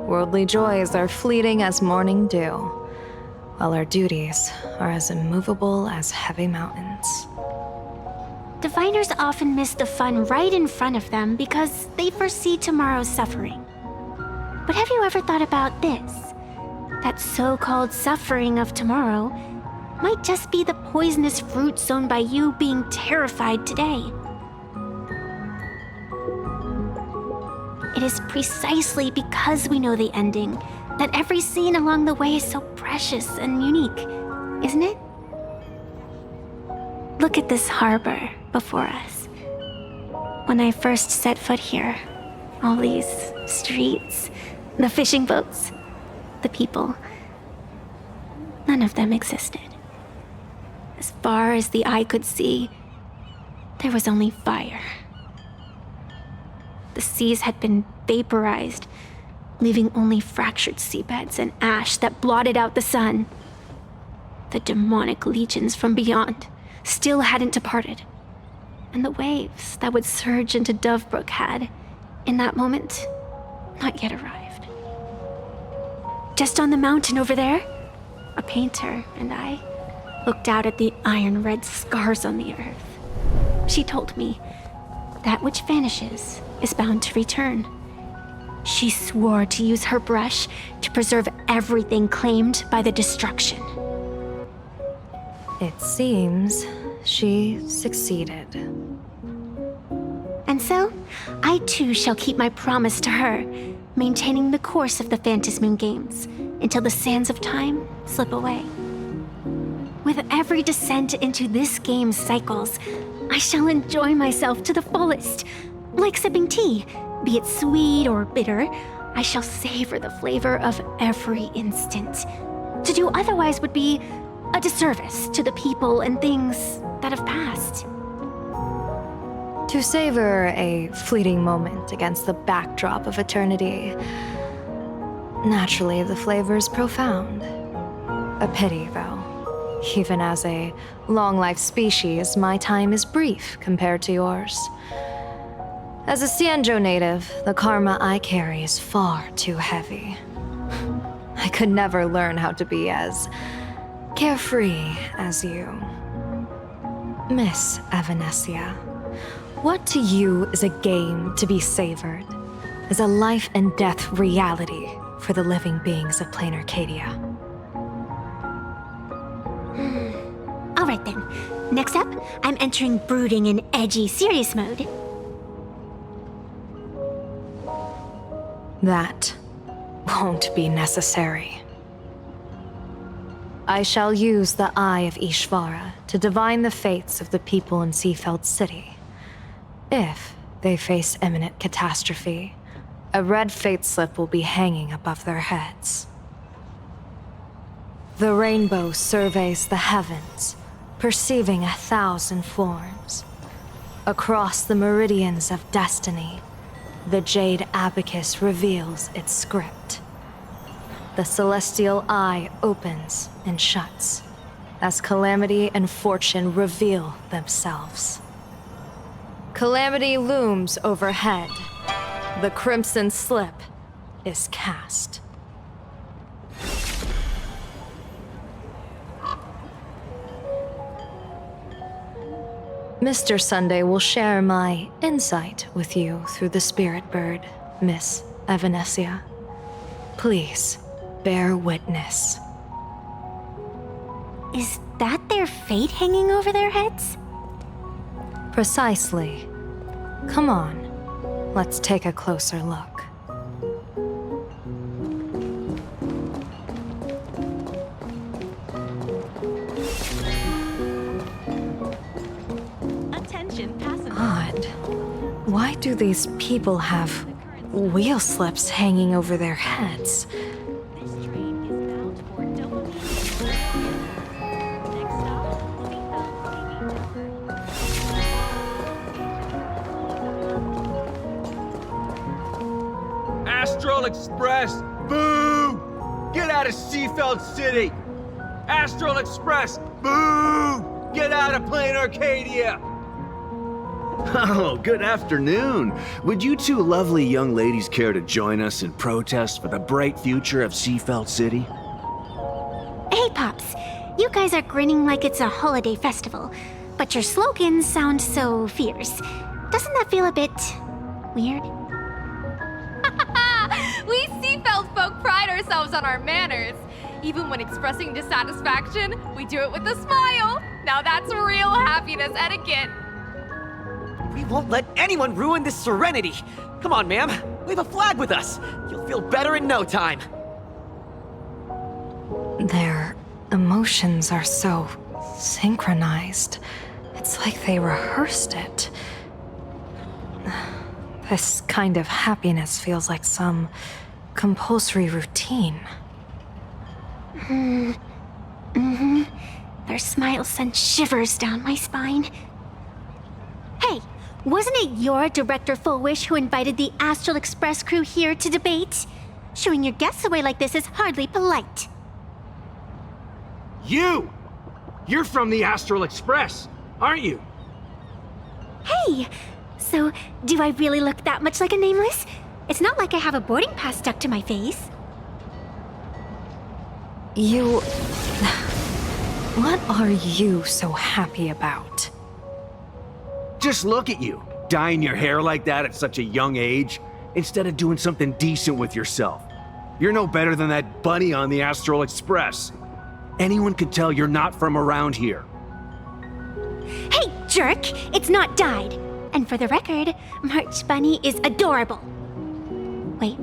worldly joys are fleeting as morning dew, while our duties are as immovable as heavy mountains. Diviners often miss the fun right in front of them because they foresee tomorrow's suffering. But have you ever thought about this? That so-called suffering of tomorrow might just be the poisonous fruit sown by you being terrified today. It is precisely because we know the ending that every scene along the way is so precious and unique, isn't it? Look at this harbor before us. When I first set foot here, all these streets, the fishing boats, the people, none of them existed. As far as the eye could see, there was only fire. The seas had been vaporized, leaving only fractured seabeds and ash that blotted out the sun. The demonic legions from beyond still hadn't departed, and the waves that would surge into Dovebrook had, in that moment, not yet arrived. Just on the mountain over there, a painter and I looked out at the iron red scars on the earth. She told me, that which vanishes is bound to return. She swore to use her brush to preserve everything claimed by the destruction. It seems she succeeded. And so, I too shall keep my promise to her, maintaining the course of the Phantasmoon Games until the sands of time slip away. With every descent into this game's cycles, I shall enjoy myself to the fullest. Like sipping tea, be it sweet or bitter, I shall savor the flavor of every instant. To do otherwise would be a disservice to the people and things that have passed. To savor a fleeting moment against the backdrop of eternity, naturally the flavor is profound. A pity, though. Even as a long-life species, my time is brief compared to yours. As a Xianzhou native, the karma I carry is far too heavy. I could never learn how to be as carefree as you. Miss Evanesia, what to you is a game to be savored, is a life and death reality for the living beings of plain Arcadia? Alright then. Next up, I'm entering brooding and edgy serious mode. That won't be necessary. I shall use the Eye of Ishvara to divine the fates of the people in Seafeld City. If they face imminent catastrophe, a red fate slip will be hanging above their heads. The rainbow surveys the heavens, perceiving 1,000 forms. Across the meridians of destiny, the jade abacus reveals its script. The celestial eye opens and shuts as calamity and fortune reveal themselves. Calamity looms overhead. The crimson slip is cast. Mr. Sunday will share my insight with you through the spirit bird, Miss Evanesia. Please, bear witness. Is that their fate hanging over their heads? Precisely. Come on, let's take a closer look. Odd. Why do these people have wheel slips hanging over their heads? Astral Express! Boo! Get out of Seafeld City! Astral Express! Boo! Get out of plain Arcadia! Oh, good afternoon. Would you two lovely young ladies care to join us in protest for the bright future of Seafeld City? Hey, Pops. You guys are grinning like it's a holiday festival, but your slogans sound so fierce. Doesn't that feel a bit weird? We Seafeld folk pride ourselves on our manners. Even when expressing dissatisfaction, we do it with a smile. Now that's real happiness etiquette. We won't let anyone ruin this serenity. Come on, ma'am. Wave a flag with us. You'll feel better in no time. Their emotions are so synchronized. It's like they rehearsed it. This kind of happiness feels like some compulsory routine. Their smiles send shivers down my spine. Hey, wasn't it your Director Fullwish who invited the Astral Express crew here to debate? Shooing your guests away like this is hardly polite. You! You're from the Astral Express, aren't you? Hey, So, do I really look that much like a nameless? It's not like I have a boarding pass stuck to my face. You... What are you so happy about? Just look at you, dyeing your hair like that at such a young age, instead of doing something decent with yourself. You're no better than that bunny on the Astral Express. Anyone could tell you're not from around here. Hey, jerk! It's not dyed! And for the record, March Bunny is adorable. Wait,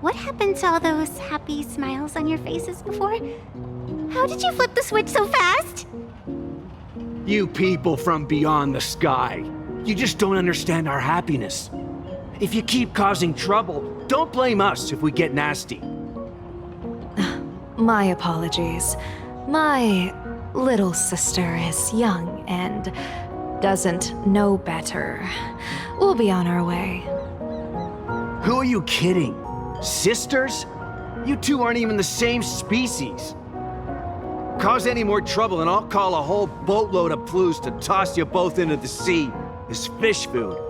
what happened to all those happy smiles on your faces before? How did you flip the switch so fast? You people from beyond the sky, you just don't understand our happiness. If you keep causing trouble, don't blame us if we get nasty. My apologies. My little sister is young and doesn't know better. We'll be on our way. Who are you kidding? Sisters? You two aren't even the same species. Cause any more trouble and I'll call a whole boatload of Ploos to toss you both into the sea as fish food.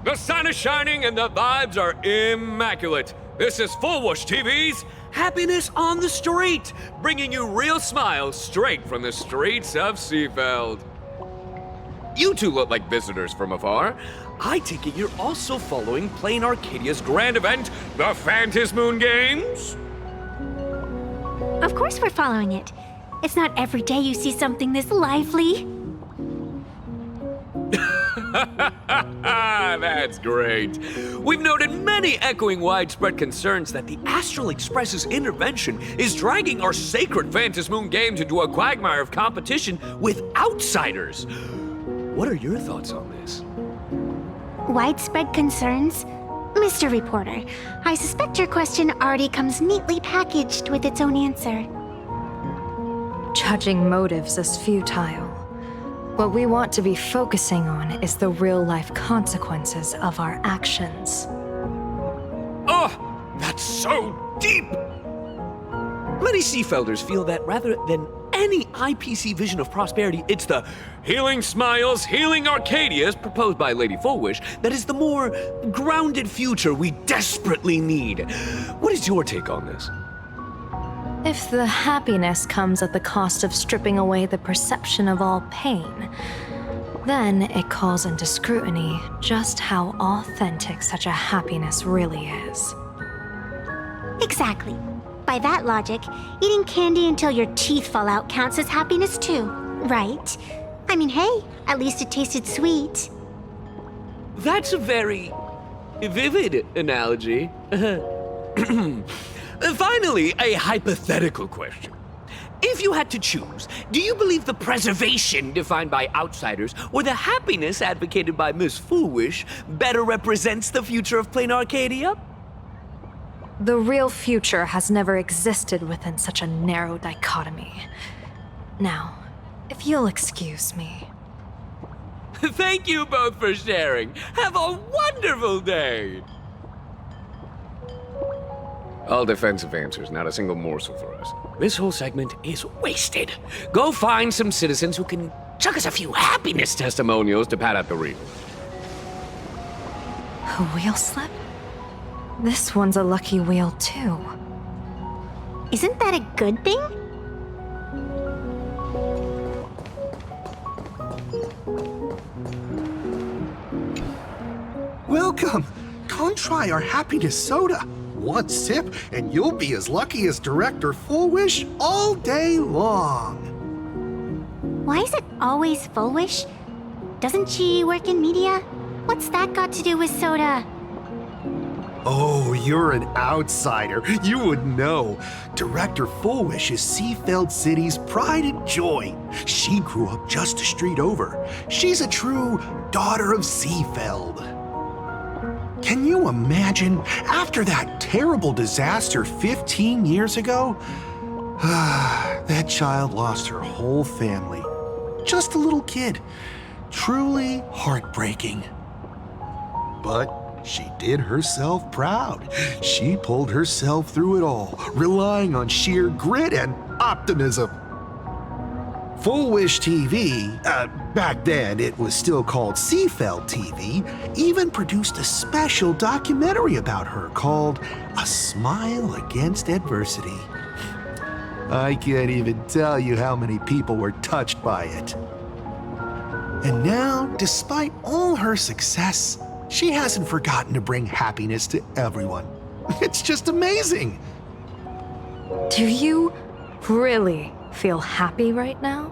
The sun is shining and the vibes are immaculate. This is Fullwush TV's Happiness on the Street, bringing you real smiles straight from the streets of Seafeld. You two look like visitors from afar. I take it you're also following Plain Arcadia's grand event, the Phantasmoon Games? Of course we're following it. It's not every day you see something this lively. That's great. We've noted many echoing widespread concerns that the Astral Express's intervention is dragging our sacred Phantasmoon Games into a quagmire of competition with outsiders. What are your thoughts on this? Widespread concerns? Mr. Reporter, I suspect your question already comes neatly packaged with its own answer. Judging motives is futile. What we want to be focusing on is the real-life consequences of our actions. Oh, that's so deep! Many Seafelders feel that rather than any IPC vision of prosperity, it's the healing smiles, healing Arcadias proposed by Lady Fullwish that is the more grounded future we desperately need. What is your take on this? If the happiness comes at the cost of stripping away the perception of all pain, then it calls into scrutiny just how authentic such a happiness really is. Exactly. By that logic, eating candy until your teeth fall out counts as happiness too, right? I mean, hey, at least it tasted sweet. That's a very vivid analogy. Finally, a hypothetical question. If you had to choose, do you believe the preservation defined by outsiders or the happiness advocated by Miss Foolish better represents the future of Plain Arcadia? The real future has never existed within such a narrow dichotomy. Now, if you'll excuse me. Thank you both for sharing. Have a wonderful day! All defensive answers, not a single morsel for us. This whole segment is wasted. Go find some citizens who can chuck us a few happiness testimonials to pad out the reel. A wheel slip? This one's a lucky wheel too. Isn't that a good thing? Welcome! Come try our happiness soda. one sip, and you'll be as lucky as Director Fullwish all day long. Why is it always Fullwish? Doesn't she work in media? What's that got to do with soda? Oh, you're an outsider. You would know. Director Fullwish is Seafeld City's pride and joy. She grew up just a street over. She's a true daughter of Seafeld. Can you imagine, after that terrible disaster 15 years ago? That child lost her whole family. Just a little kid. Truly heartbreaking. But she did herself proud. She pulled herself through it all, relying on sheer grit and optimism. Fullwish TV, back then it was still called Seafeld TV, even produced a special documentary about her called A Smile Against Adversity. I can't even tell you how many people were touched by it. And now, despite all her success, she hasn't forgotten to bring happiness to everyone. It's just amazing. Do you really feel happy right now?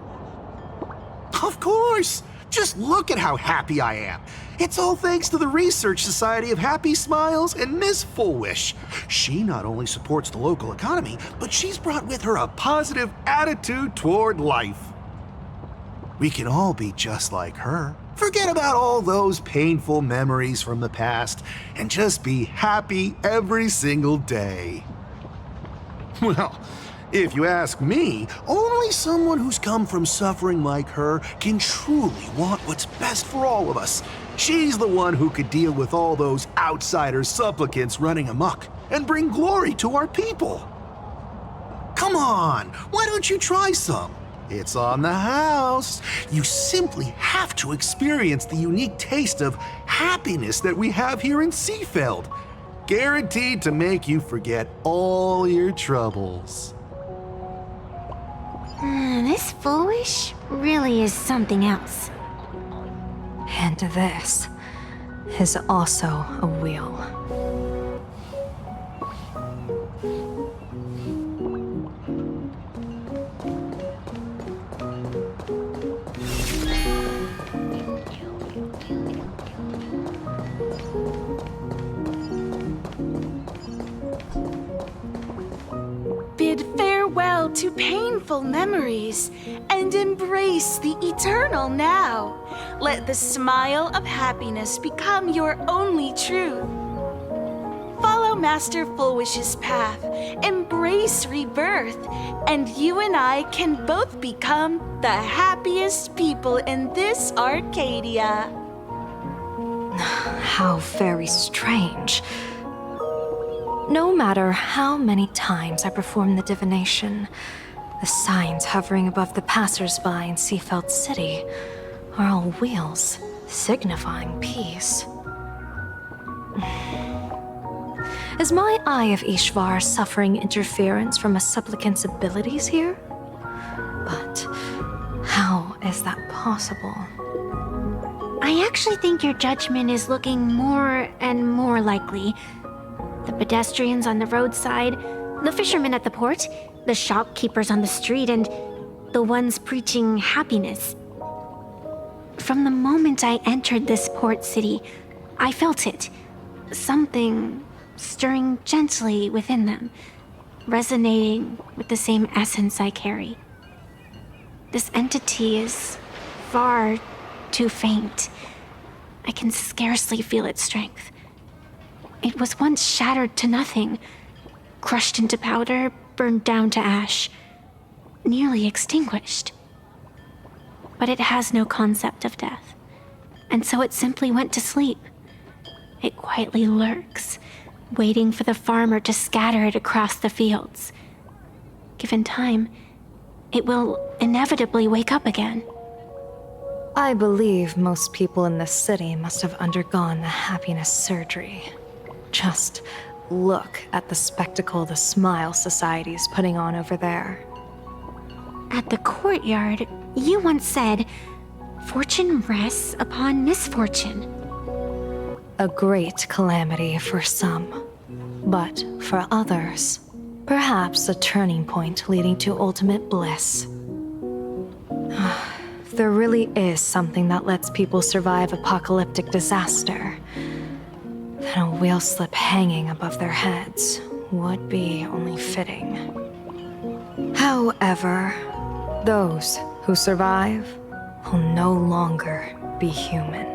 Of course! Just look at how happy I am. It's all thanks to the Research Society of Happy Smiles and Miss Fullwish. She not only supports the local economy, but she's brought with her a positive attitude toward life. We can all be just like her. Forget about all those painful memories from the past and just be happy every single day. Well, if you ask me, only someone who's come from suffering like her can truly want what's best for all of us. She's the one who could deal with all those outsider supplicants running amok and bring glory to our people. Come on, why don't you try some? It's on the house. You simply have to experience the unique taste of happiness that we have here in Seafeld. Guaranteed to make you forget all your troubles. This Fullwish really is something else. And this is also a wheel. Bid farewell to painful memories and embrace the eternal now. Let the smile of happiness become your only truth. Follow Master Fullwish's path, embrace rebirth, and you and I can both become the happiest people in this Arcadia. How very strange. No matter how many times I perform the divination, the signs hovering above the passers-by in Seafeld City are all wheels, signifying peace. Is my Eye of Ishvar suffering interference from a supplicant's abilities here? But how is that possible? I actually think your judgment is looking more and more likely. The pedestrians on the roadside, the fishermen at the port, the shopkeepers on the street, and the ones preaching happiness. From the moment I entered this port city, I felt it. Something stirring gently within them, resonating with the same essence I carry. This entity is far too faint. I can scarcely feel its strength. It was once shattered to nothing, crushed into powder, burned down to ash, nearly extinguished. But it has no concept of death, and so it simply went to sleep. It quietly lurks, waiting for the farmer to scatter it across the fields. Given time, it will inevitably wake up again. I believe most people in this city must have undergone the happiness surgery. Just look at the spectacle the Smile Society is putting on over there. At the courtyard, you once said, "Fortune rests upon misfortune." A great calamity for some. But for others, perhaps a turning point leading to ultimate bliss. If there really is something that lets people survive apocalyptic disaster, then a wheel slip hanging above their heads would be only fitting. However, those who survive will no longer be human.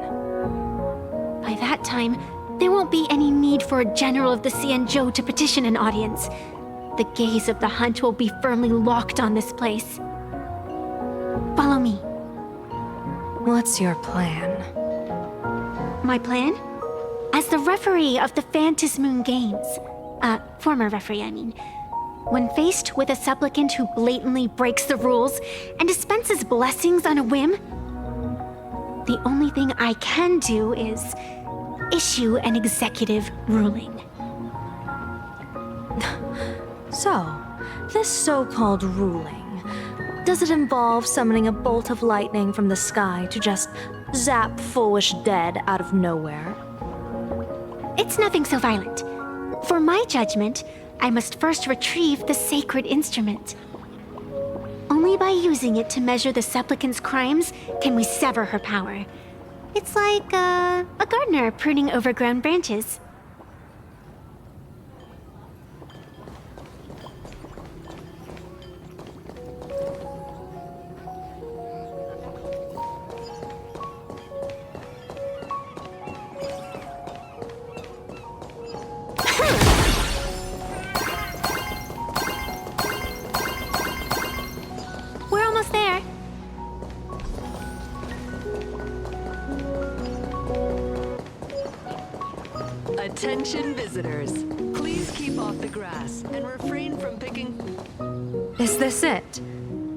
By that time, there won't be any need for a general of the Xianzhou to petition an audience. The gaze of the hunt will be firmly locked on this place. Follow me. What's your plan? My plan? As the referee of the Phantasmoon Games, former referee, I mean, when faced with a supplicant who blatantly breaks the rules and dispenses blessings on a whim, the only thing I can do is issue an executive ruling. So, this so-called ruling, does it involve summoning a bolt of lightning from the sky to just zap foolish dead out of nowhere? It's nothing so violent. For my judgment, I must first retrieve the sacred instrument. Only by using it to measure the supplicant's crimes can we sever her power. It's like a gardener pruning overgrown branches. We're almost there. Attention visitors. Please keep off the grass and refrain from picking... Is this it?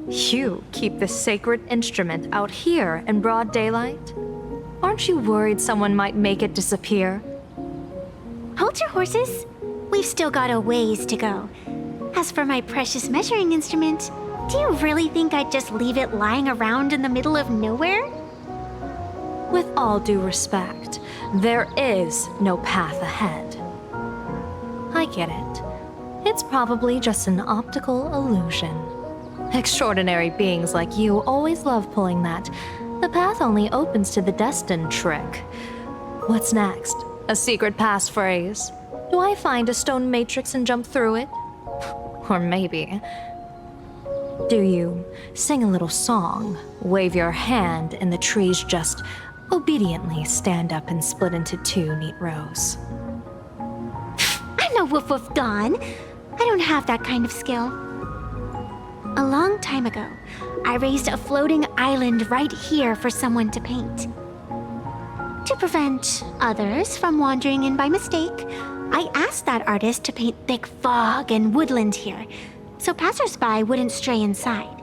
You keep this sacred instrument out here in broad daylight? Aren't you worried someone might make it disappear? Hold your horses. We've still got a ways to go. As for my precious measuring instrument, do you really think I'd just leave it lying around in the middle of nowhere? With all due respect, there is no path ahead. I get it. It's probably just an optical illusion. Extraordinary beings like you always love pulling that "the path only opens to the destined" trick. What's next? A secret passphrase? Do I find a stone matrix and jump through it? Or maybe... do you sing a little song, wave your hand, and the trees just obediently stand up and split into two neat rows? I'm no woof woof Dawn. I don't have that kind of skill. A long time ago, I raised a floating island right here for someone to paint. To prevent others from wandering in by mistake, I asked that artist to paint thick fog and woodland here, so passersby wouldn't stray inside.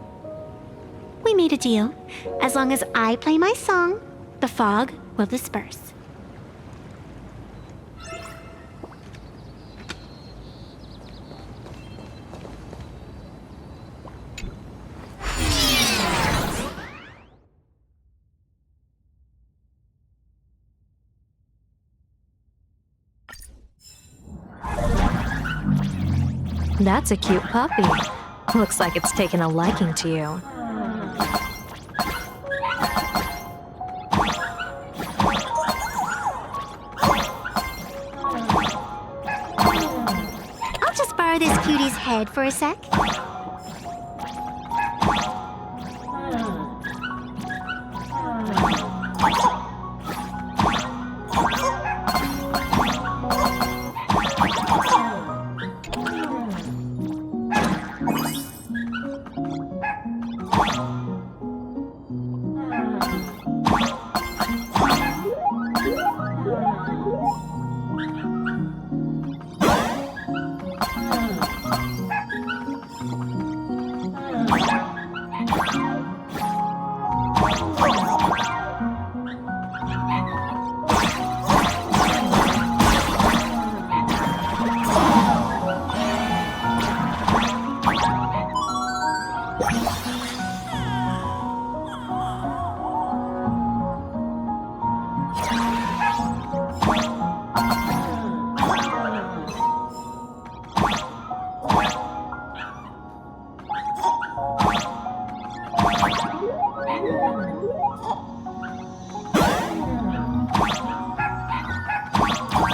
We made a deal. As long as I play my song, the fog will disperse. That's a cute puppy. Looks like it's taken a liking to you. I'll just borrow this cutie's head for a sec.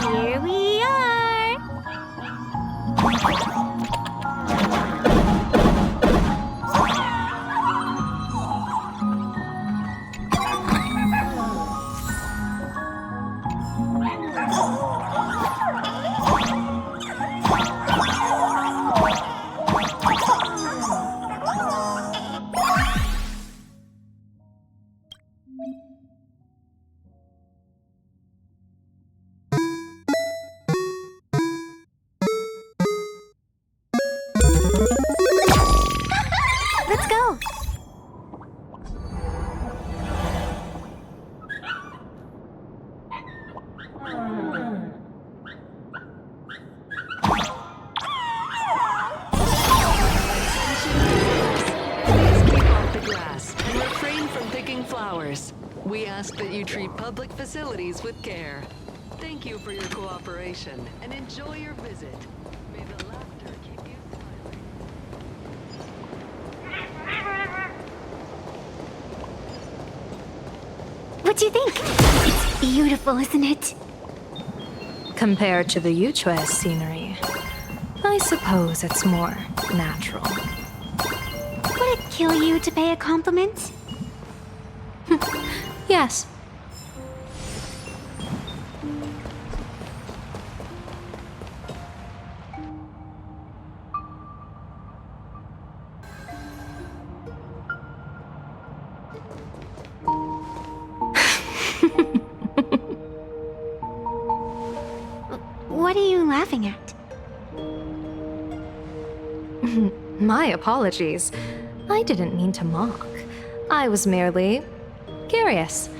Here we are! Let's go! Grass and refrain from picking flowers. We ask that you treat public facilities with care. Thank you for your cooperation and enjoy your visit. May the laughter keep you smiling. What do you think? It's beautiful, isn't it? Compared to the Yuchue scenery, I suppose it's more natural. Would it kill you to pay a compliment? Yes. What are you laughing at? My apologies. I didn't mean to mock. I was merely curious.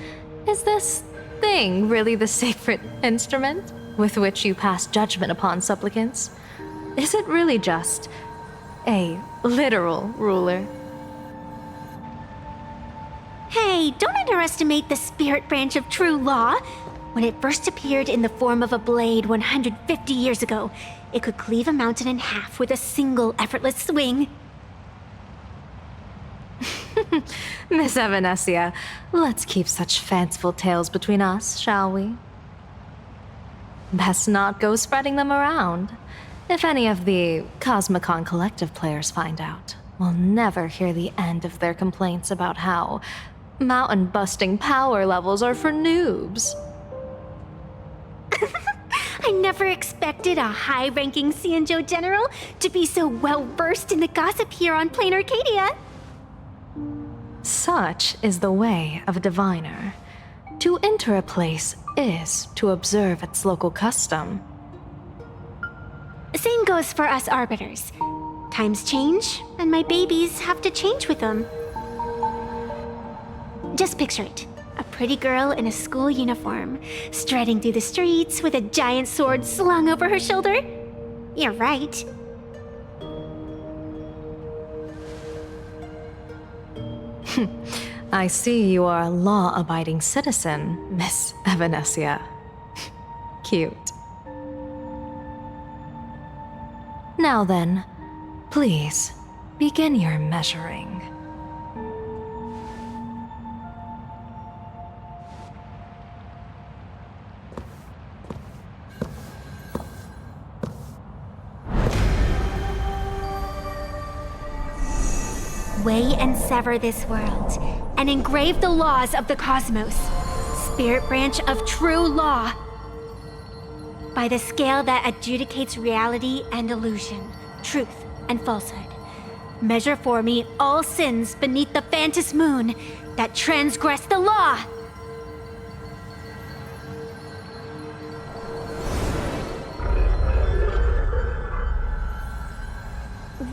Is this thing really the sacred instrument with which you pass judgment upon supplicants? Is it really just a literal ruler? Hey, don't underestimate the spirit branch of true law. When it first appeared in the form of a blade 150 years ago, it could cleave a mountain in half with a single effortless swing. Miss Evanesia, let's keep such fanciful tales between us, shall we? Best not go spreading them around. If any of the Cosmicon Collective players find out, we'll never hear the end of their complaints about how mountain-busting power levels are for noobs. I never expected a high-ranking Xianzhou general to be so well-versed in the gossip here on Plain Arcadia. Such is the way of a diviner. To enter a place is to observe its local custom. Same goes for us arbiters. Times change, and my babies have to change with them. Just picture it. A pretty girl in a school uniform, striding through the streets with a giant sword slung over her shoulder. You're right. I see you are a law-abiding citizen, Miss Evanesia. Cute. Now then, please, begin your measuring. Weigh and sever this world, and engrave the laws of the cosmos, spirit branch of true law. By the scale that adjudicates reality and illusion, truth and falsehood, measure for me all sins beneath the Phantom moon that transgress the law.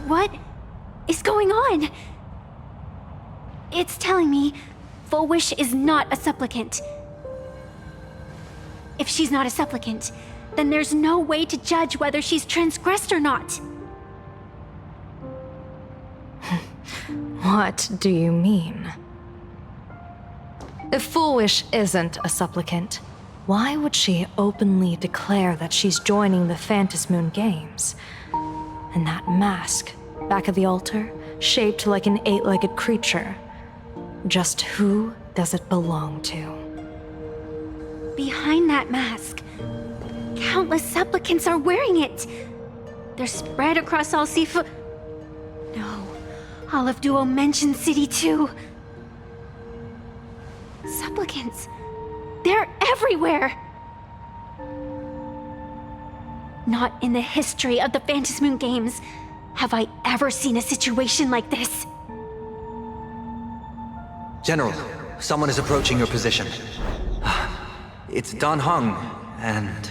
What is going on? It's telling me Full Wish is not a supplicant. If she's not a supplicant, then there's no way to judge whether she's transgressed or not. What do you mean? If Full Wish isn't a supplicant, why would she openly declare that she's joining the Phantom Moon Games? And that mask, back of the altar, shaped like an 8-legged creature. Just who does it belong to? Behind that mask, countless supplicants are wearing it. They're spread across all Sifu... No, all of Duo mentioned City too. Supplicants, they're everywhere. Not in the history of the Phantasmoon games have I ever seen a situation like this. General, someone is approaching your position. It's Dan Heng, and...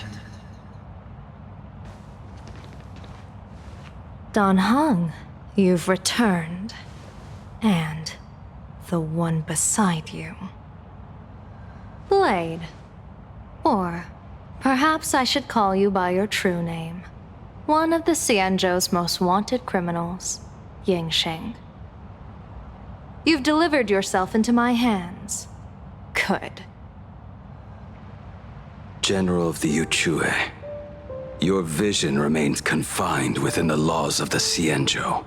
Dan Heng, you've returned. And the one beside you. Blade. Or perhaps I should call you by your true name. One of the Xianzhou's most wanted criminals, Yingxing. You've delivered yourself into my hands. Good. General of the Yuchue, your vision remains confined within the laws of the Xianzhou.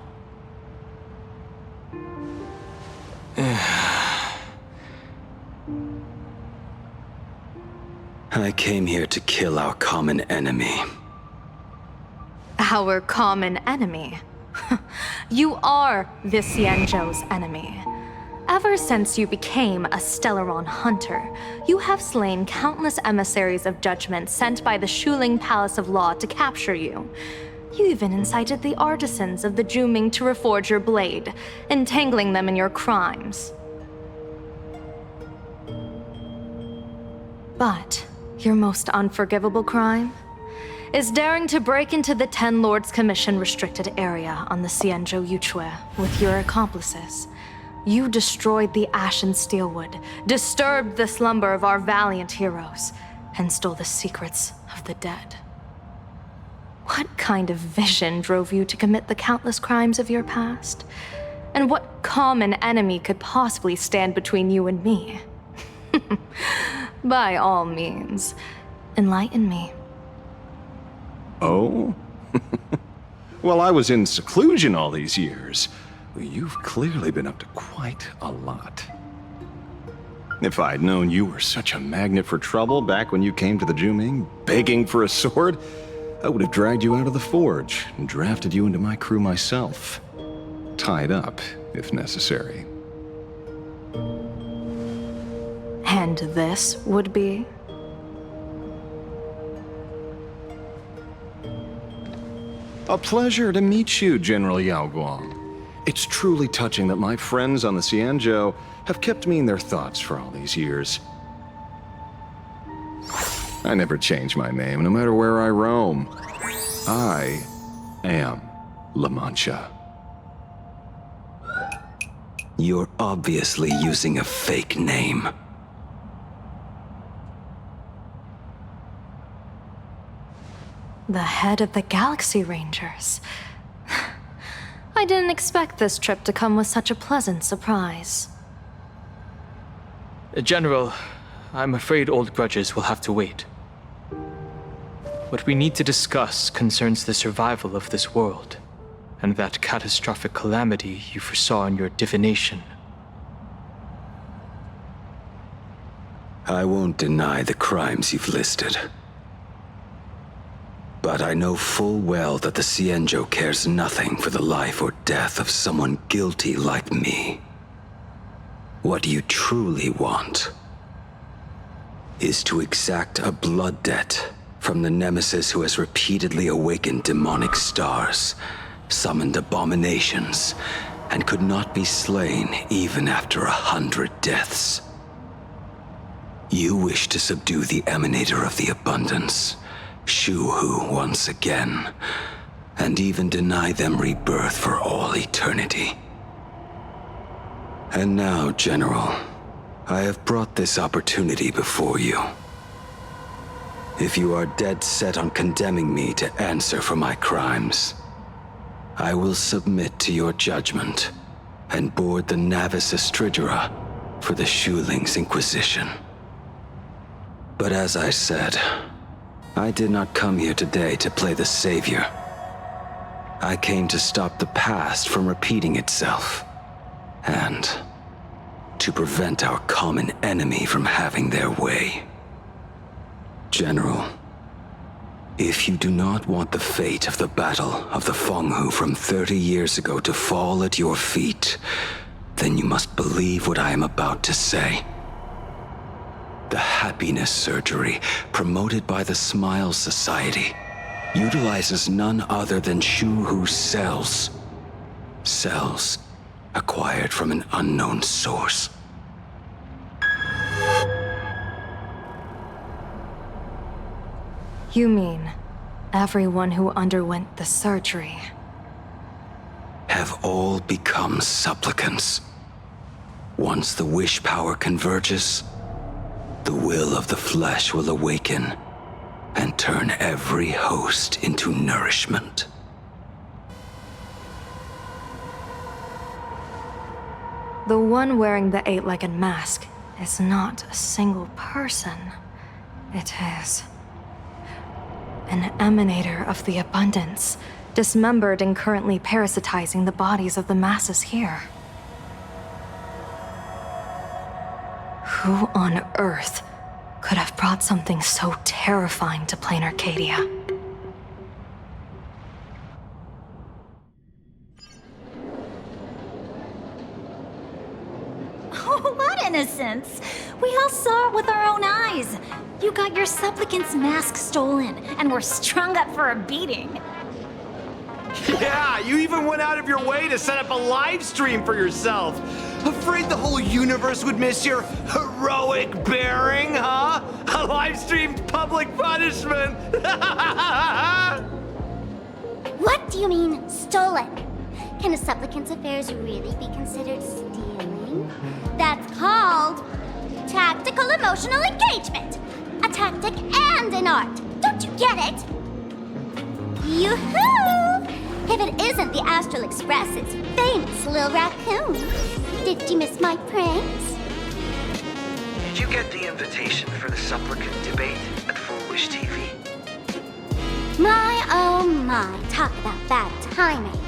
I came here to kill our common enemy. Our common enemy? You are the Xianzhou's enemy. Ever since you became a Stellaron hunter, you have slain countless emissaries of judgment sent by the Shuling Palace of Law to capture you. You even incited the artisans of the Juming to reforge your blade, entangling them in your crimes. But your most unforgivable crime is daring to break into the Ten Lords Commission restricted area on the Xianzhou Yuchue with your accomplices. You destroyed the Ashen Steelwood, disturbed the slumber of our valiant heroes, and stole the secrets of the dead. What kind of vision drove you to commit the countless crimes of your past? And what common enemy could possibly stand between you and me? By all means, enlighten me. Oh? Well, I was in seclusion all these years. You've clearly been up to quite a lot. If I'd known you were such a magnet for trouble back when you came to the Juming, begging for a sword, I would have dragged you out of the forge and drafted you into my crew myself. Tied up, if necessary. And this would be? A pleasure to meet you, General Yao Guang. It's truly touching that my friends on the Xianzhou have kept me in their thoughts for all these years. I never change my name, no matter where I roam. I am La Mancha. You're obviously using a fake name. The head of the Galaxy Rangers. I didn't expect this trip to come with such a pleasant surprise. General, I'm afraid old grudges will have to wait. What we need to discuss concerns the survival of this world, and that catastrophic calamity you foresaw in your divination. I won't deny the crimes you've listed. But I know full well that the Xianzhou cares nothing for the life or death of someone guilty like me. What you truly want is to exact a blood debt from the nemesis who has repeatedly awakened demonic stars, summoned abominations, and could not be slain even after 100 deaths. You wish to subdue the Emanator of the Abundance, Shu-Hu once again, and even deny them rebirth for all eternity. And now, General, I have brought this opportunity before you. If you are dead set on condemning me to answer for my crimes, I will submit to your judgment and board the Navis Astridura for the Shuling's Inquisition. But as I said, I did not come here today to play the savior. I came to stop the past from repeating itself, and to prevent our common enemy from having their way. General, if you do not want the fate of the Battle of the Fenghu from 30 years ago to fall at your feet, then you must believe what I am about to say. The happiness surgery, promoted by the Smile Society, utilizes none other than Shuhu's cells. Cells acquired from an unknown source. You mean everyone who underwent the surgery have all become supplicants. Once the wish power converges, the will of the flesh will awaken and turn every host into nourishment. the one wearing the eight-legged mask is not a single person. It is an emanator of the abundance, dismembered and currently parasitizing the bodies of the masses here. Who on earth could have brought something so terrifying to plain Arcadia? Oh, what innocence! We all saw it with our own eyes. You got your supplicant's mask stolen, and were strung up for a beating. Yeah, you even went out of your way to set up a live stream for yourself. Afraid the whole universe would miss your heroic bearing, huh? A live streamed public punishment. What do you mean, stolen? Can a supplicant's affairs really be considered stealing? That's called tactical emotional engagement. A tactic and an art. Don't you get it? Yoo-hoo! If it isn't the Astral Express's famous Lil Raccoon. Did you miss my pranks? Did you get the invitation for the supplicant debate at Foolish TV? My, oh my, talk about bad timing.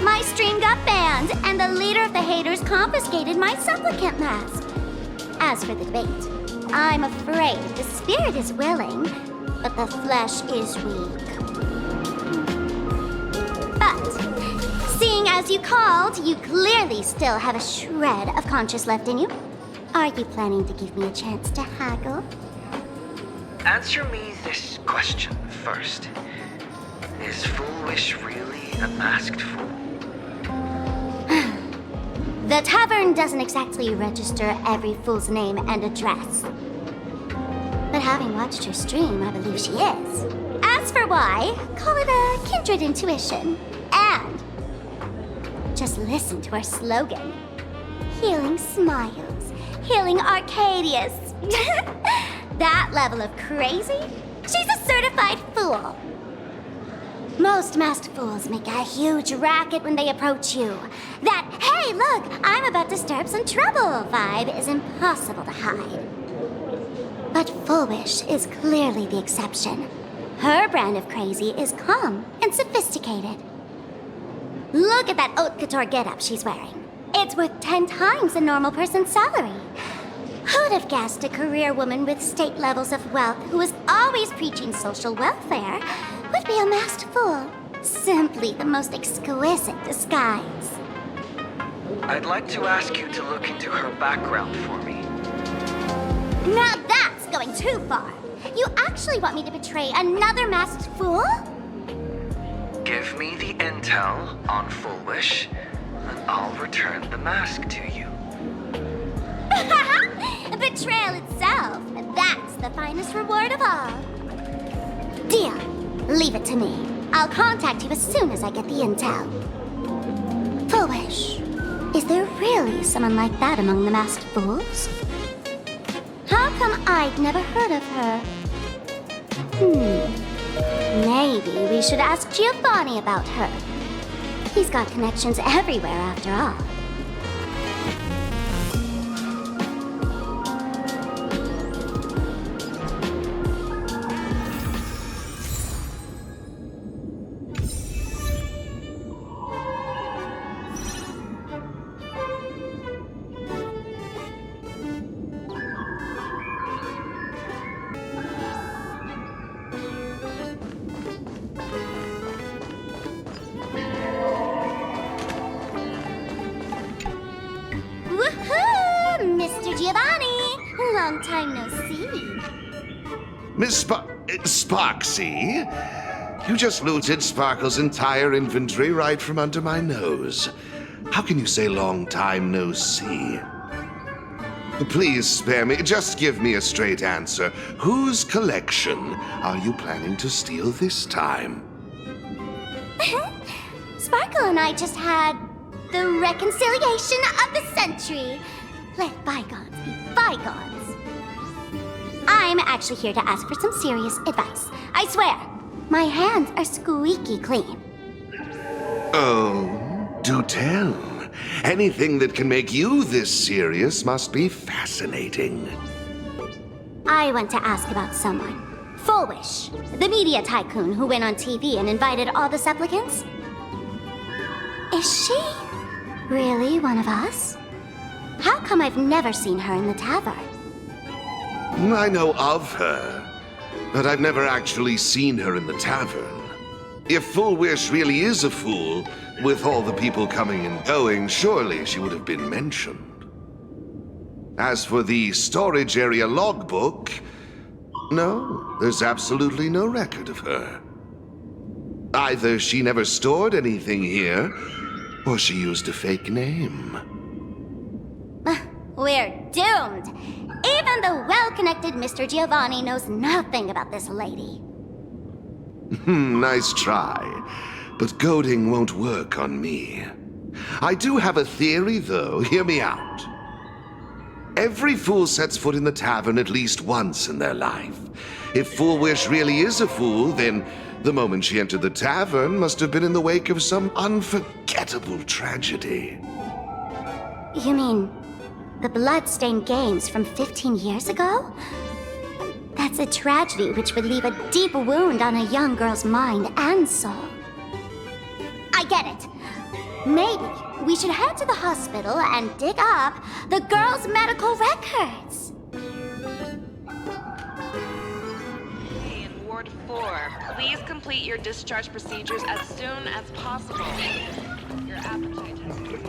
My stream got banned, and the leader of the haters confiscated my supplicant mask. As for the debate, I'm afraid the spirit is willing, but the flesh is weak. But, seeing as you called, you clearly still have a shred of conscience left in you. Are you planning to give me a chance to haggle? Answer me this question first. Is Foolish really a masked fool? The tavern doesn't exactly register every fool's name and address. But having watched her stream, I believe she is. As for why, call it a kindred intuition. And just listen to our slogan. Healing smiles, healing Arcadias. That level of crazy? She's a certified fool. Most masked fools make a huge racket when they approach you. That, hey, look, I'm about to stir up some trouble vibe is impossible to hide. But Foolish is clearly the exception. Her brand of crazy is calm and sophisticated. Look at that haute couture getup she's wearing. It's worth 10 times a normal person's salary. Who'd have guessed a career woman with state levels of wealth who was always preaching social welfare would be a masked fool? Simply the most exquisite disguise. I'd like to ask you to look into her background for me. Now that's going too far. You actually want me to betray another masked fool? Give me the intel on Foolish, and I'll return the mask to you. Betrayal itself. That's the finest reward of all. Deal. Leave it to me. I'll contact you as soon as I get the intel. Foolish. Is there really someone like that among the masked fools? How come I'd never heard of her? Maybe we should ask Giovanni about her. He's got connections everywhere after all. Long time no see. Miss Sparksy? You just looted Sparkle's entire inventory right from under my nose. How can you say long time no see? Please spare me. Just give me a straight answer. Whose collection are you planning to steal this time? Sparkle and I just had the reconciliation of the century. Let bygones be bygones. I'm actually here to ask for some serious advice. I swear, my hands are squeaky clean. Oh, do tell. Anything that can make you this serious must be fascinating. I want to ask about someone. Fullwish, the media tycoon who went on TV and invited all the supplicants. Is she really one of us? How come I've never seen her in the tavern? I know of her, but I've never actually seen her in the tavern. If Fullwish really is a fool, with all the people coming and going, surely she would have been mentioned. As for the storage area logbook, no, there's absolutely no record of her. Either she never stored anything here, or she used a fake name. We're doomed. Even the well-connected Mr. Giovanni knows nothing about this lady. Nice try, but goading won't work on me. I do have a theory, though. Hear me out. Every fool sets foot in the tavern at least once in their life. If Fullwish really is a fool, then the moment she entered the tavern must have been in the wake of some unforgettable tragedy. You mean the blood-stained games from 15 years ago? That's a tragedy which would leave a deep wound on a young girl's mind and soul. I get it. Maybe we should head to the hospital and dig up the girl's medical records. In Ward 4, please complete your discharge procedures as soon as possible. Your appetite has been...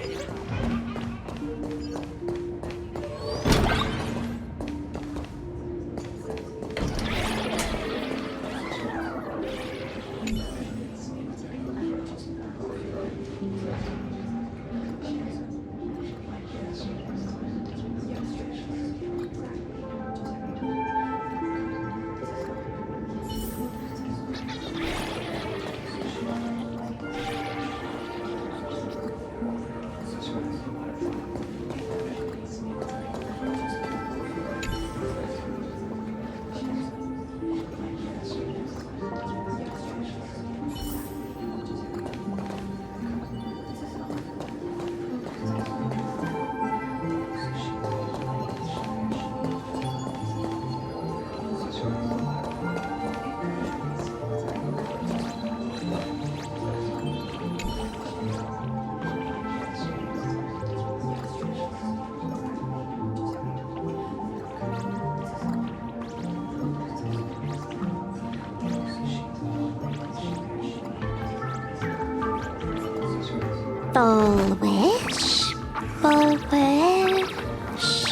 Fullwish. Fullwish.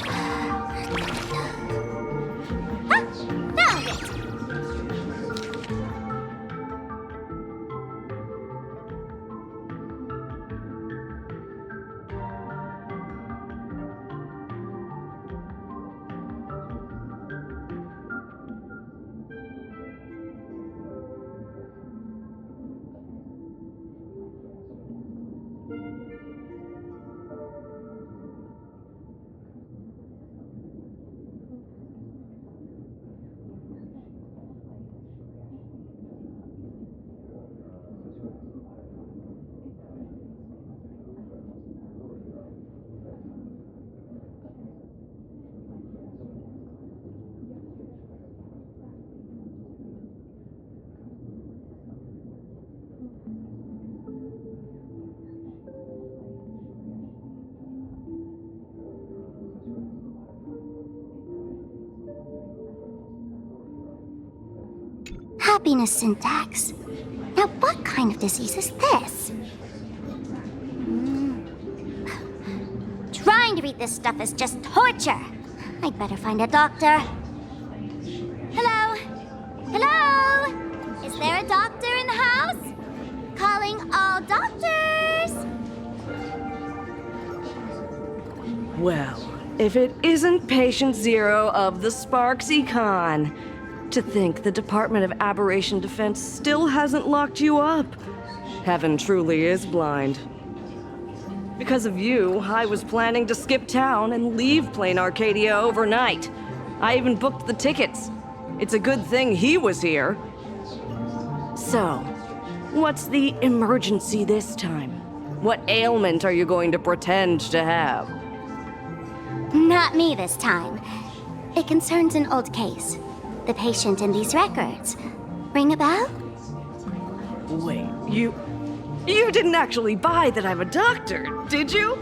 Ah, found it! Happiness syntax. Now, what kind of disease is this? Trying to read this stuff is just torture. I'd better find a doctor. Hello? Hello? Is there a doctor in the house? Calling all doctors! Well, if it isn't Patient Zero of the Sparks Econ. To think the Department of Aberration Defense still hasn't locked you up. Heaven truly is blind. Because of you, I was planning to skip town and leave plain Arcadia overnight. I even booked the tickets. It's a good thing he was here. So, what's the emergency this time? What ailment are you going to pretend to have? Not me this time. It concerns an old case. The patient in these records. Ring a bell? Wait, you didn't actually buy that I'm a doctor, did you?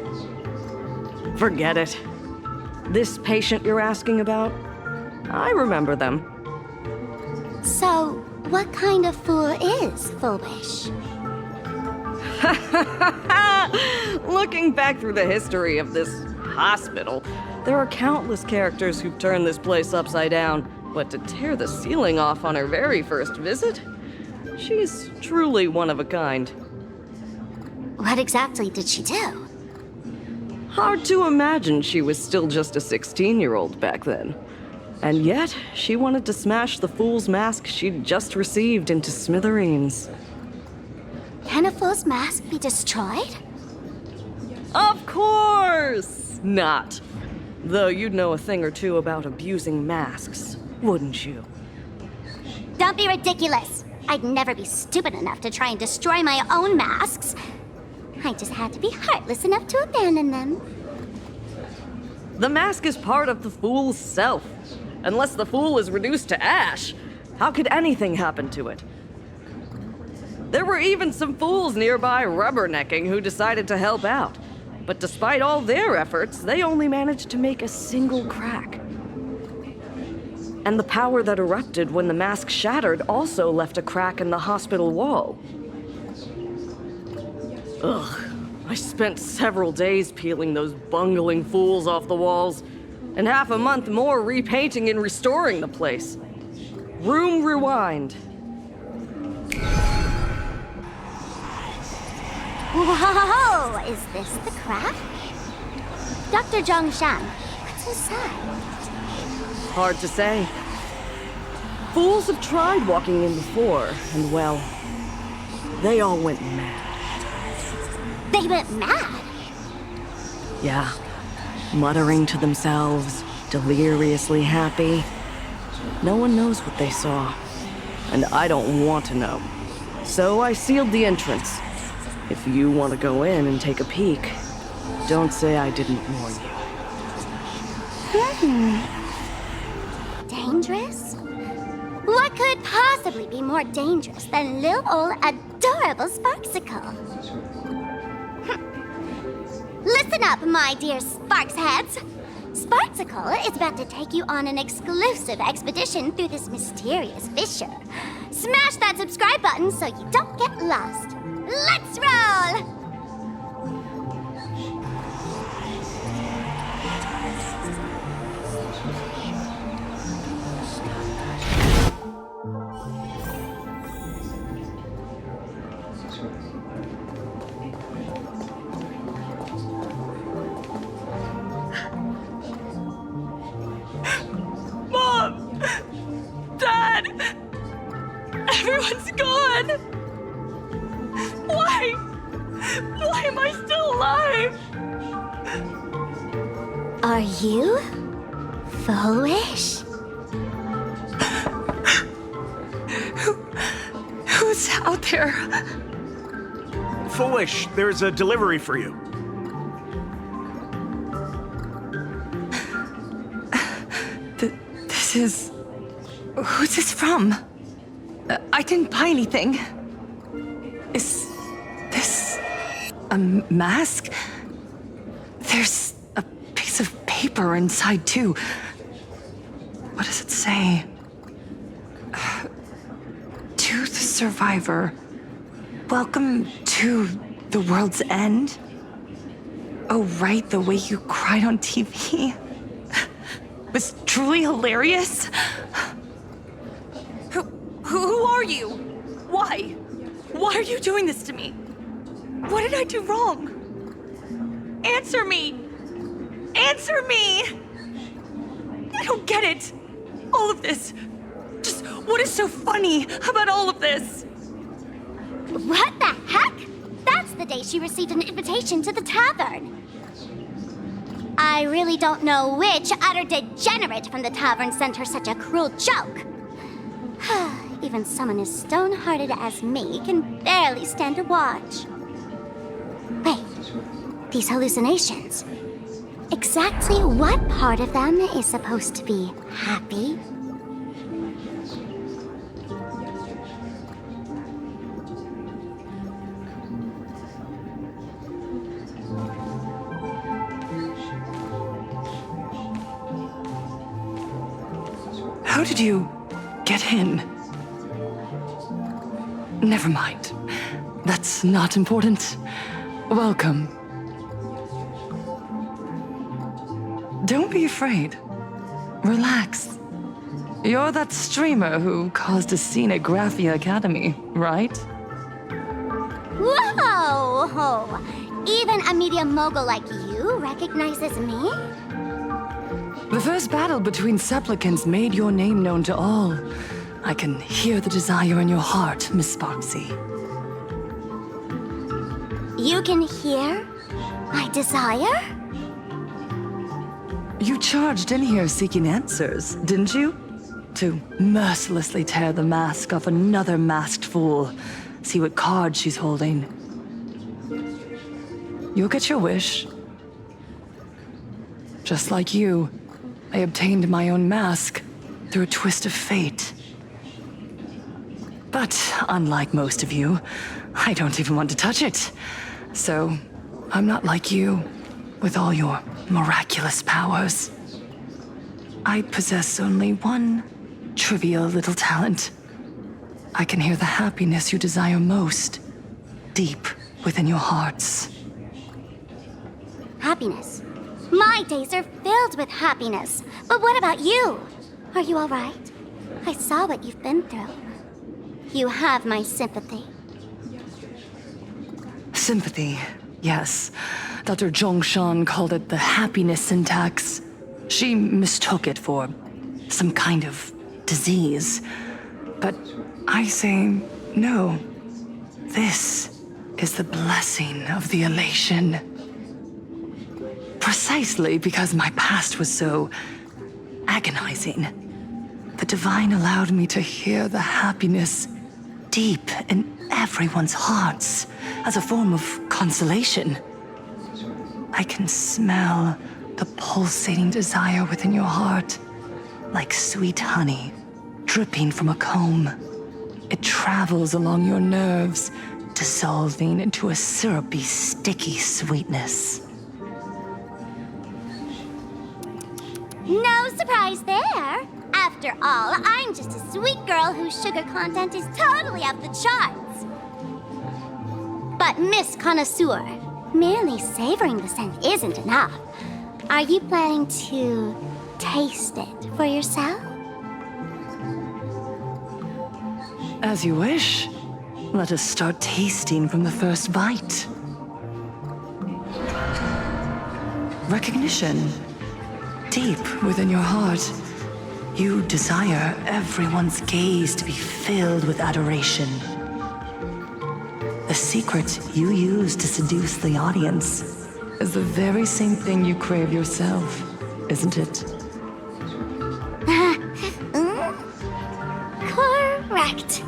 Forget it. This patient you're asking about? I remember them. So, what kind of fool is foolish? Looking back through the history of this hospital, there are countless characters who've turned this place upside down. But to tear the ceiling off on her very first visit? She's truly one of a kind. What exactly did she do? Hard to imagine she was still just a 16-year-old back then. And yet, she wanted to smash the fool's mask she'd just received into smithereens. Can a fool's mask be destroyed? Of course not! Though you'd know a thing or two about abusing masks, wouldn't you? Don't be ridiculous! I'd never be stupid enough to try and destroy my own masks. I just had to be heartless enough to abandon them. The mask is part of the fool's self. Unless the fool is reduced to ash, how could anything happen to it? There were even some fools nearby rubbernecking who decided to help out. But despite all their efforts, they only managed to make a single crack. And the power that erupted when the mask shattered also left a crack in the hospital wall. Ugh, I spent several days peeling those bungling fools off the walls, and half a month more repainting and restoring the place. Room rewind. Whoa! Is this the crack? Dr. Zhongshan, what's inside? Hard to say. Fools have tried walking in before, and well, they all went mad. They went mad? Yeah. Muttering to themselves, deliriously happy. No one knows what they saw, and I don't want to know. So I sealed the entrance. If you want to go in and take a peek, don't say I didn't warn you. Dangerous? What could possibly be more dangerous than little old adorable Sparksicle? Listen up, my dear Sparks heads. Sparksicle is about to take you on an exclusive expedition through this mysterious fissure. Smash that subscribe button so you don't get lost. Let's roll! Mom! Dad! Everyone's gone! Why? Why am I still alive? Are you foolish? Who's out there? Foolish, there's a delivery for you. This is... Who's this from? I didn't buy anything. Is this a mask? There's a piece of paper inside, too. What does it say? To the survivor, welcome to the world's end. Oh, right, the way you cried on TV. was truly hilarious? Who are you? Why? Why are you doing this to me? What did I do wrong? Answer me! Answer me! I don't get it. All of this. Just what is so funny about all of this? What the heck? That's the day she received an invitation to the tavern. I really don't know which utter degenerate from the tavern sent her such a cruel joke. Even someone as stone-hearted as me can barely stand to watch. Wait, these hallucinations. Exactly what part of them is supposed to be happy? How did you get in? Never mind. That's not important. Welcome. Don't be afraid. Relax. You're that streamer who caused a scene at Graphia Academy, right? Whoa! Even a media mogul like you recognizes me? The first battle between supplicants made your name known to all. I can hear the desire in your heart, Miss Sparksy. You can hear my desire? You charged in here seeking answers, didn't you? To mercilessly tear the mask off another masked fool. See what card she's holding. You'll get your wish. Just like you, I obtained my own mask through a twist of fate. But unlike most of you, I don't even want to touch it. So, I'm not like you, with all your miraculous powers. I possess only one trivial little talent. I can hear the happiness you desire most, deep within your hearts. Happiness. My days are filled with happiness. But what about you? Are you all right? I saw what you've been through. You have my sympathy. Sympathy, yes. Dr. Zhongshan called it the happiness syntax. She mistook it for some kind of disease. But I say no. This is the blessing of the elation. Precisely because my past was so agonizing. The Divine allowed me to hear the happiness deep in everyone's hearts as a form of consolation. I can smell the pulsating desire within your heart, like sweet honey dripping from a comb. It travels along your nerves, dissolving into a syrupy, sticky sweetness. No surprise there. After all, I'm just a sweet girl whose sugar content is totally off the charts. But Miss Connoisseur, merely savoring the scent isn't enough. Are you planning to taste it for yourself? As you wish. Let us start tasting from the first bite. Recognition. Deep within your heart, you desire everyone's gaze to be filled with adoration. The secret you use to seduce the audience is the very same thing you crave yourself, isn't it? Correct.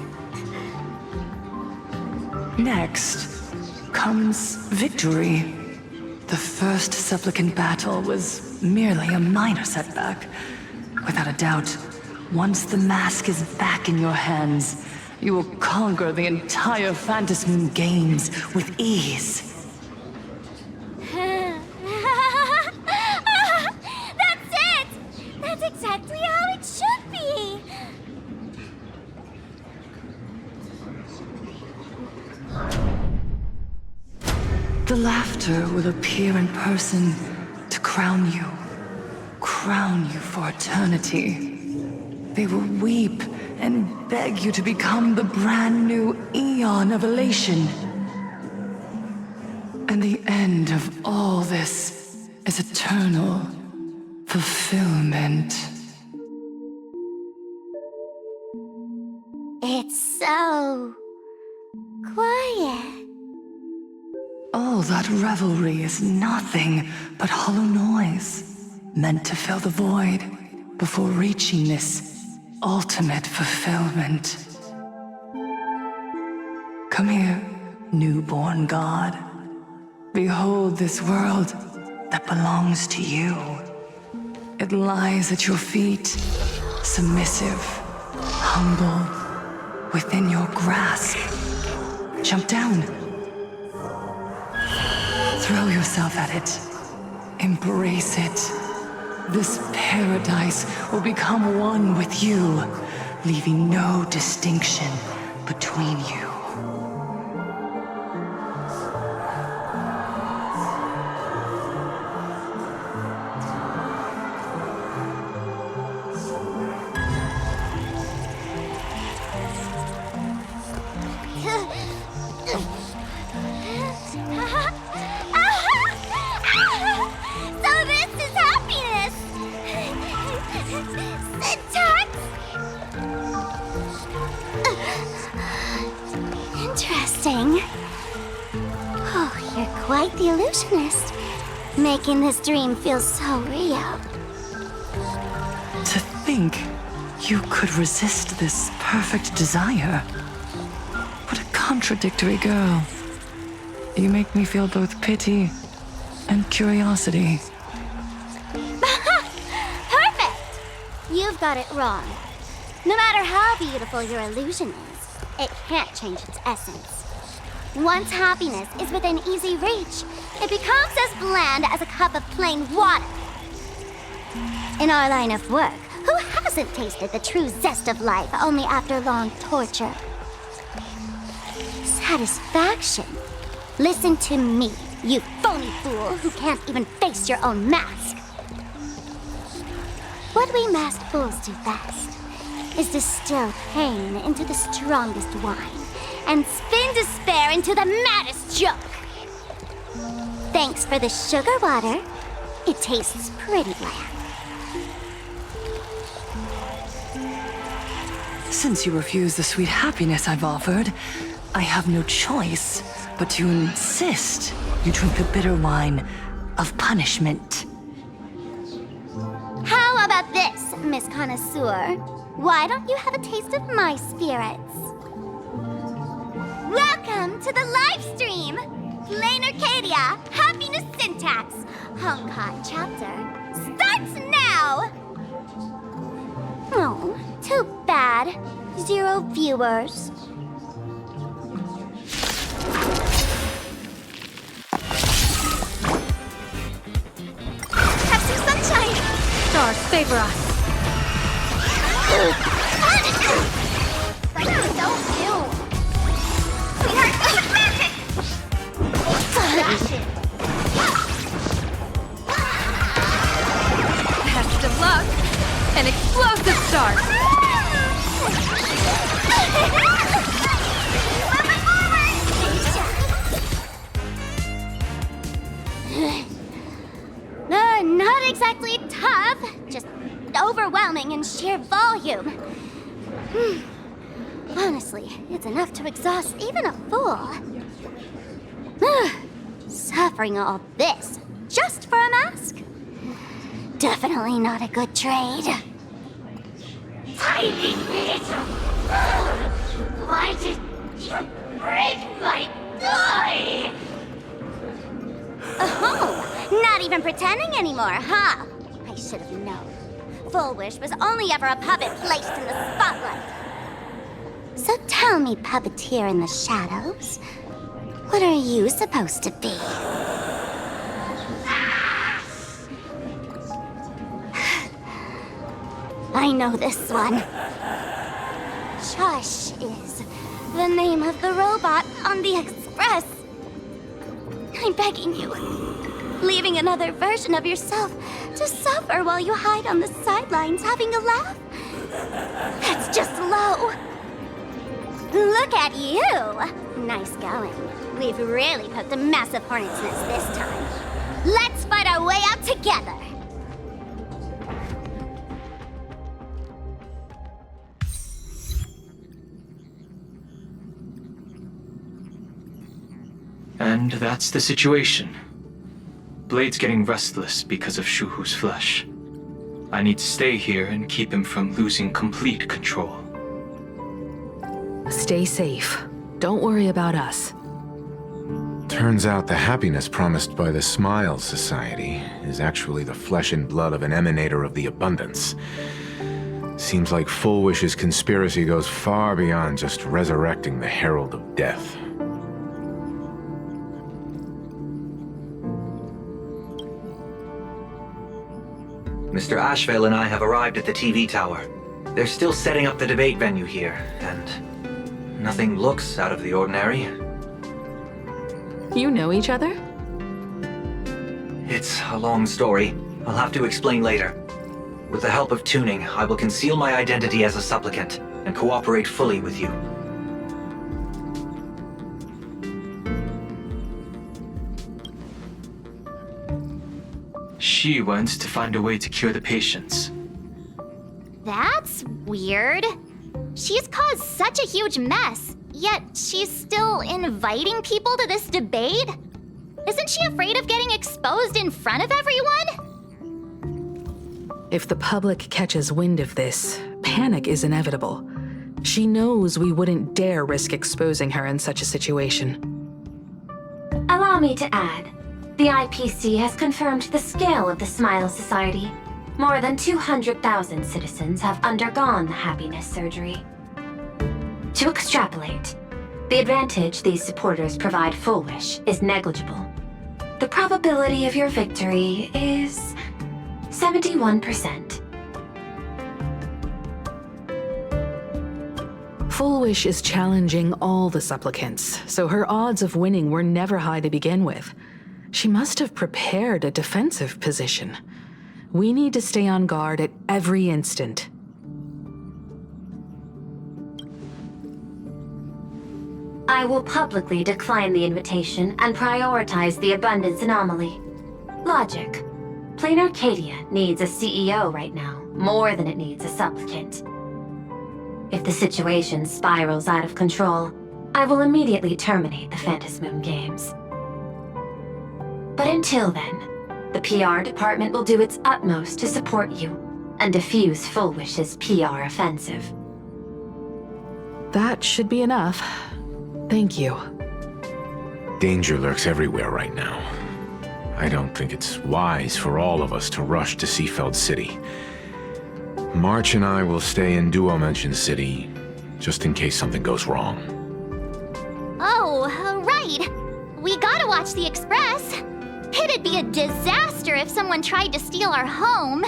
Next comes victory. The first supplicant battle was merely a minor setback. Without a doubt, once the mask is back in your hands, you will conquer the entire Phantasmoon games with ease. That's it! That's exactly how it should be! The laughter will appear in person to crown you. crown you for eternity. They will weep and beg you to become the brand new eon of elation. And the end of all this is eternal fulfillment. It's so quiet. All that revelry is nothing but hollow noise, meant to fill the void before reaching this ultimate fulfillment. Come here, newborn god. Behold this world that belongs to you. It lies at your feet, submissive, humble, within your grasp. Jump down. Throw yourself at it. Embrace it. This paradise will become one with you, leaving no distinction between you. Making this dream feel so real. To think you could resist this perfect desire. What a contradictory girl. You make me feel both pity and curiosity. Perfect! You've got it wrong. No matter how beautiful your illusion is, it can't change its essence. Once happiness is within easy reach, it becomes as bland as a cup of plain water. In our line of work, who hasn't tasted the true zest of life only after long torture? Satisfaction? Listen to me, you phony fool who can't even face your own mask. What we masked fools do best is distill pain into the strongest wine and spin despair into the maddest joke. Thanks for the sugar water. It tastes pretty bland. Since you refuse the sweet happiness I've offered, I have no choice but to insist you drink the bitter wine of punishment. How about this, Miss Connoisseur? Why don't you have a taste of my spirits? Welcome to the live stream! Plain Arcadia, Happiness Syntax, Honkai chapter, starts now! Oh, too bad. 0 viewers. Have some sunshine! Stars favor us. Don't you! Sweetheart, it's magic! Best of luck. An explosive start. Not exactly tough, just overwhelming in sheer volume. Honestly, it's enough to exhaust even a fool. Suffering all this just for a mask? Definitely not a good trade. Tiny little why did you break my toy? Oh, not even pretending anymore, huh? I should have known. Full Wish was only ever a puppet placed in the spotlight. So tell me, puppeteer in the shadows, what are you supposed to be? I know this one. Shush is the name of the robot on the Express. I'm begging you. Leaving another version of yourself to suffer while you hide on the sidelines having a laugh? That's just low. Look at you! Nice going. We've really poked a massive hornet's nest this time. Let's fight our way out together! And that's the situation. Blade's getting restless because of Shuhu's flesh. I need to stay here and keep him from losing complete control. Stay safe. Don't worry about us. Turns out the happiness promised by the Smile Society is actually the flesh and blood of an emanator of the abundance. Seems like Full Wish's conspiracy goes far beyond just resurrecting the Herald of Death. Mr. Ashvale and I have arrived at the TV tower. They're still setting up the debate venue here, and nothing looks out of the ordinary. You know each other? It's a long story. I'll have to explain later. With the help of tuning, I will conceal my identity as a supplicant and cooperate fully with you. She wants to find a way to cure the patients. That's weird. She's caused such a huge mess, yet she's still inviting people to this debate? Isn't she afraid of getting exposed in front of everyone? If the public catches wind of this, panic is inevitable. She knows we wouldn't dare risk exposing her in such a situation. Allow me to add, the IPC has confirmed the scale of the Smile Society. More than 200,000 citizens have undergone the happiness surgery. To extrapolate, the advantage these supporters provide Full Wish is negligible. The probability of your victory is 71%. Full Wish is challenging all the supplicants, so her odds of winning were never high to begin with. She must have prepared a defensive position. We need to stay on guard at every instant. I will publicly decline the invitation and prioritize the abundance anomaly. Logic. Plain Arcadia needs a CEO right now, more than it needs a supplicant. If the situation spirals out of control, I will immediately terminate the Phantasmoon Games. But until then, the PR department will do its utmost to support you and defuse Full Wish's PR offensive. That should be enough. Thank you. Danger lurks everywhere right now. I don't think it's wise for all of us to rush to Seafeld City. March and I will stay in Duo Mansion City, just in case something goes wrong. Oh, right. We gotta watch the Express. It'd be a disaster if someone tried to steal our home.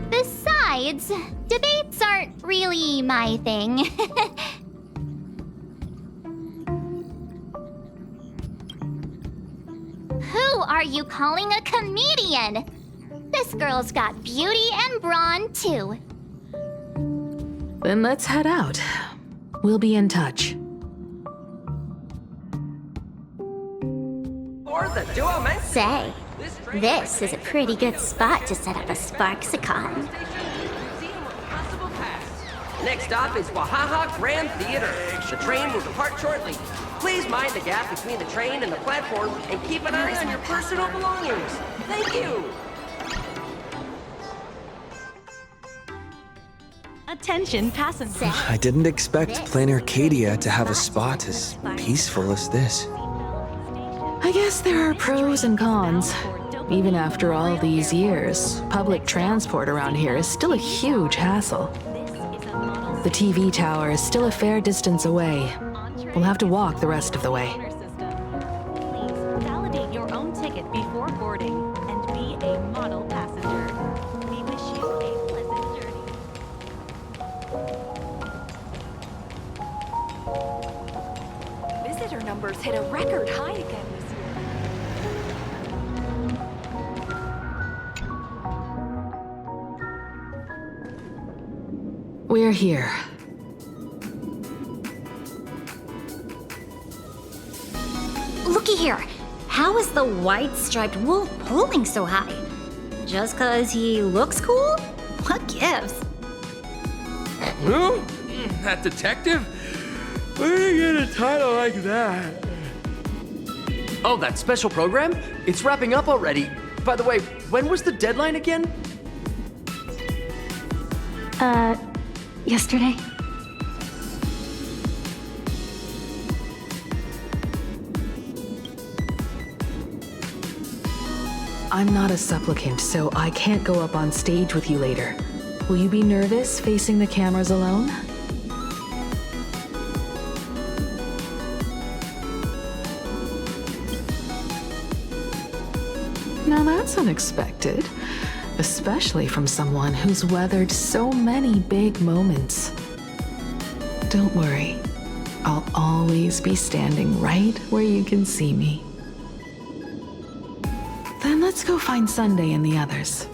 Besides, debates aren't really my thing. Who are you calling a comedian? This girl's got beauty and brawn, too. Then let's head out. We'll be in touch. Say, this is a pretty good spot to set up a Sparksicon. Next stop is Wahaha Grand Theater. The train will depart shortly. Please mind the gap between the train and the platform and keep an eye on your personal belongings. Thank you. Attention passengers. I didn't expect Plain Arcadia to have a spot as peaceful as this. I guess there are pros and cons. Even after all these years, public transport around here is still a huge hassle. The TV tower is still a fair distance away. We'll have to walk the rest of the way. Please validate your own ticket before boarding and be a model passenger. We wish you a pleasant journey. Visitor numbers hit a record high again this year. We're here. Looky here. How is the white-striped wolf pulling so high? Just 'cause he looks cool? What gives? Who? That detective? Where did you get a title like that? Oh, that special program? It's wrapping up already. By the way, when was the deadline again? Yesterday. I'm not a supplicant, so I can't go up on stage with you later. Will you be nervous facing the cameras alone? Now that's unexpected, especially from someone who's weathered so many big moments. Don't worry, I'll always be standing right where you can see me. Then let's go find Sunday and the others.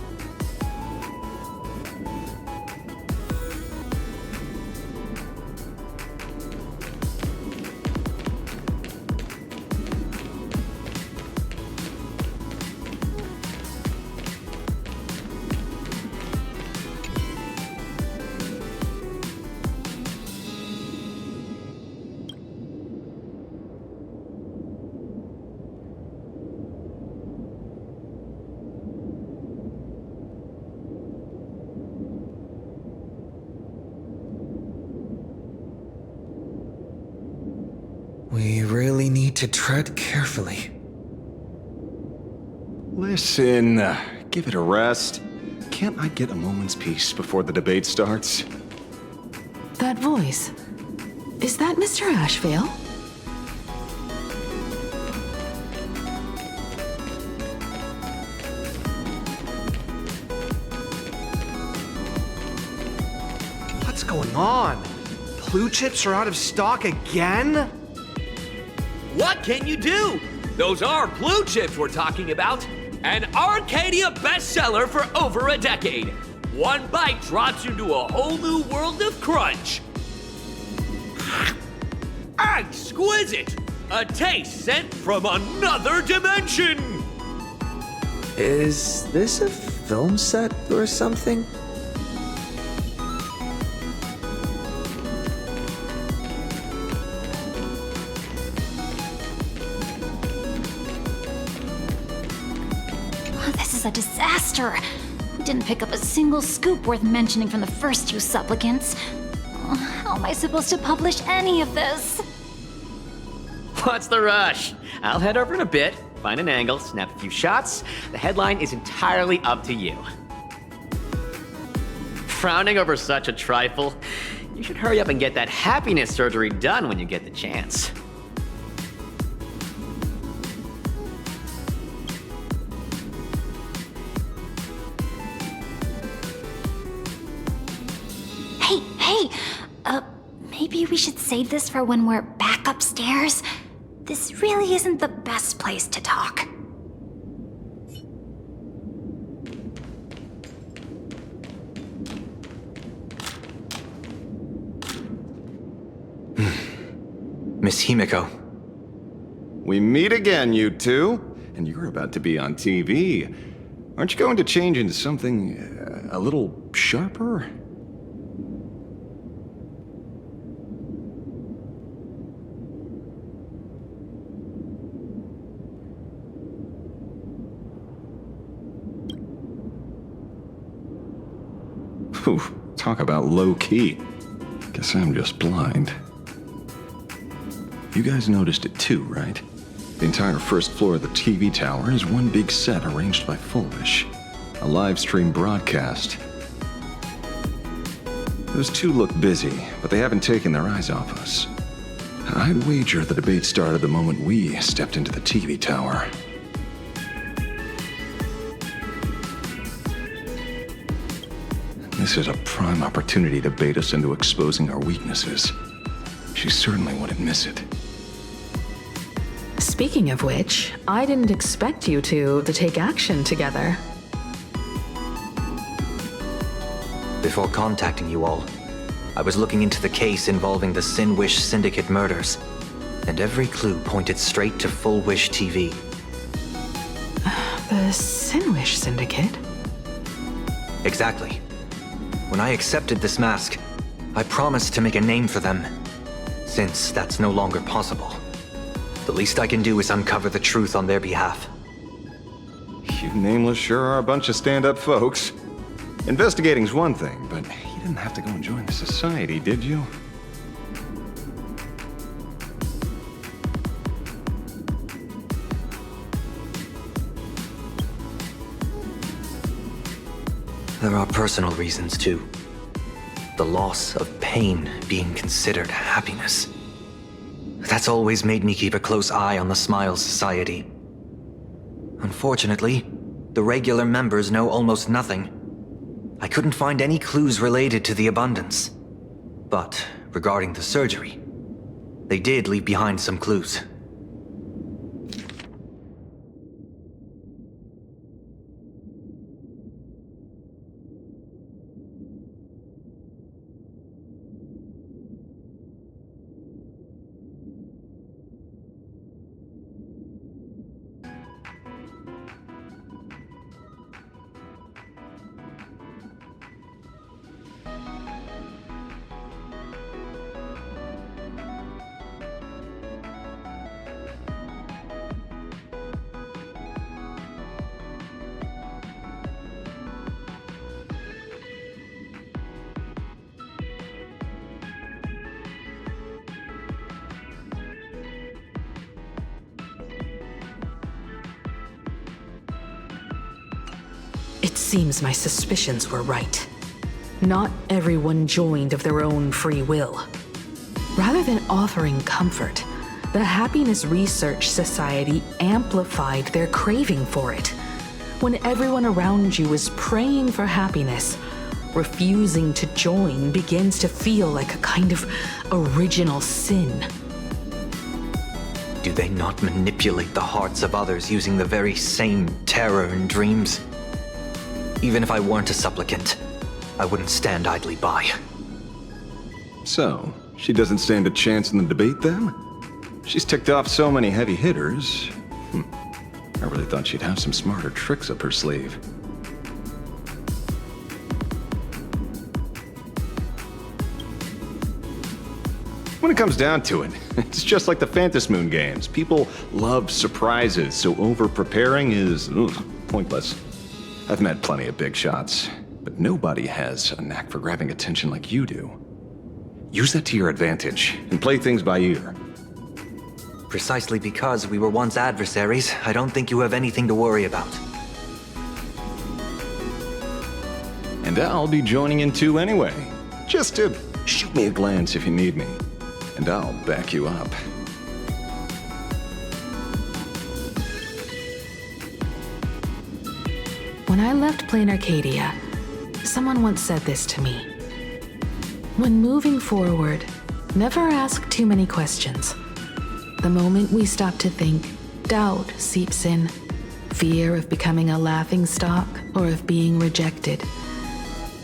We really need to tread carefully. Listen, give it a rest. Can't I get a moment's peace before the debate starts? That voice. Is that Mr. Ashvale? What's going on? Blue chips are out of stock again? What can you do? Those are blue chips we're talking about. An Arcadia bestseller for over a decade. One bite drops you into a whole new world of crunch. Exquisite! A taste sent from another dimension! Is this a film set or something? A disaster. We didn't pick up a single scoop worth mentioning from the first two supplicants. How am I supposed to publish any of this? What's the rush? I'll head over in a bit, find an angle, snap a few shots. The headline is entirely up to you. Frowning over such a trifle? You should hurry up and get that happiness surgery done when you get the chance. Hey, maybe we should save this for when we're back upstairs? This really isn't the best place to talk. Miss Himiko. We meet again, you two. And you're about to be on TV. Aren't you going to change into something a little sharper? Whew, talk about low-key. Guess I'm just blind. You guys noticed it too, right? The entire first floor of the TV tower is one big set arranged by Foolish. A live stream broadcast. Those two look busy, but they haven't taken their eyes off us. I'd wager the debate started the moment we stepped into the TV tower. This is a prime opportunity to bait us into exposing our weaknesses. She certainly wouldn't miss it. Speaking of which, I didn't expect you two to take action together. Before contacting you all, I was looking into the case involving the Sin Wish Syndicate murders, and every clue pointed straight to Full Wish TV. The Sin Wish Syndicate? Exactly. When I accepted this mask, I promised to make a name for them. Since that's no longer possible, the least I can do is uncover the truth on their behalf. You nameless sure are a bunch of stand-up folks. Investigating's one thing, but you didn't have to go and join the society, did you? There are personal reasons, too. The loss of pain being considered happiness. That's always made me keep a close eye on the Smile Society. Unfortunately, the regular members know almost nothing. I couldn't find any clues related to the abundance. But regarding the surgery, they did leave behind some clues. It seems my suspicions were right. Not everyone joined of their own free will. Rather than offering comfort, the Happiness Research Society amplified their craving for it. When everyone around you is praying for happiness, refusing to join begins to feel like a kind of original sin. Do they not manipulate the hearts of others using the very same terror and dreams? Even if I weren't a supplicant, I wouldn't stand idly by. So, she doesn't stand a chance in the debate then? She's ticked off so many heavy hitters. I really thought she'd have some smarter tricks up her sleeve. When it comes down to it, it's just like the Phantasmoon games. People love surprises, so over-preparing is pointless. I've met plenty of big shots, but nobody has a knack for grabbing attention like you do. Use that to your advantage, and play things by ear. Precisely because we were once adversaries, I don't think you have anything to worry about. And I'll be joining in too anyway. Just to shoot me a glance if you need me, and I'll back you up. When I left Plain Arcadia, someone once said this to me. When moving forward, never ask too many questions. The moment we stop to think, doubt seeps in. Fear of becoming a laughingstock or of being rejected.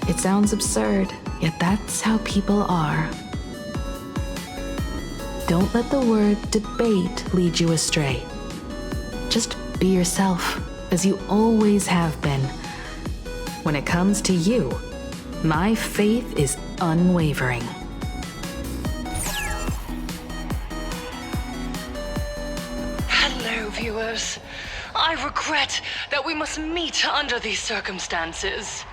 It sounds absurd, yet that's how people are. Don't let the word debate lead you astray. Just be yourself, as you always have been. When it comes to you, my faith is unwavering. Hello, viewers. I regret that we must meet under these circumstances.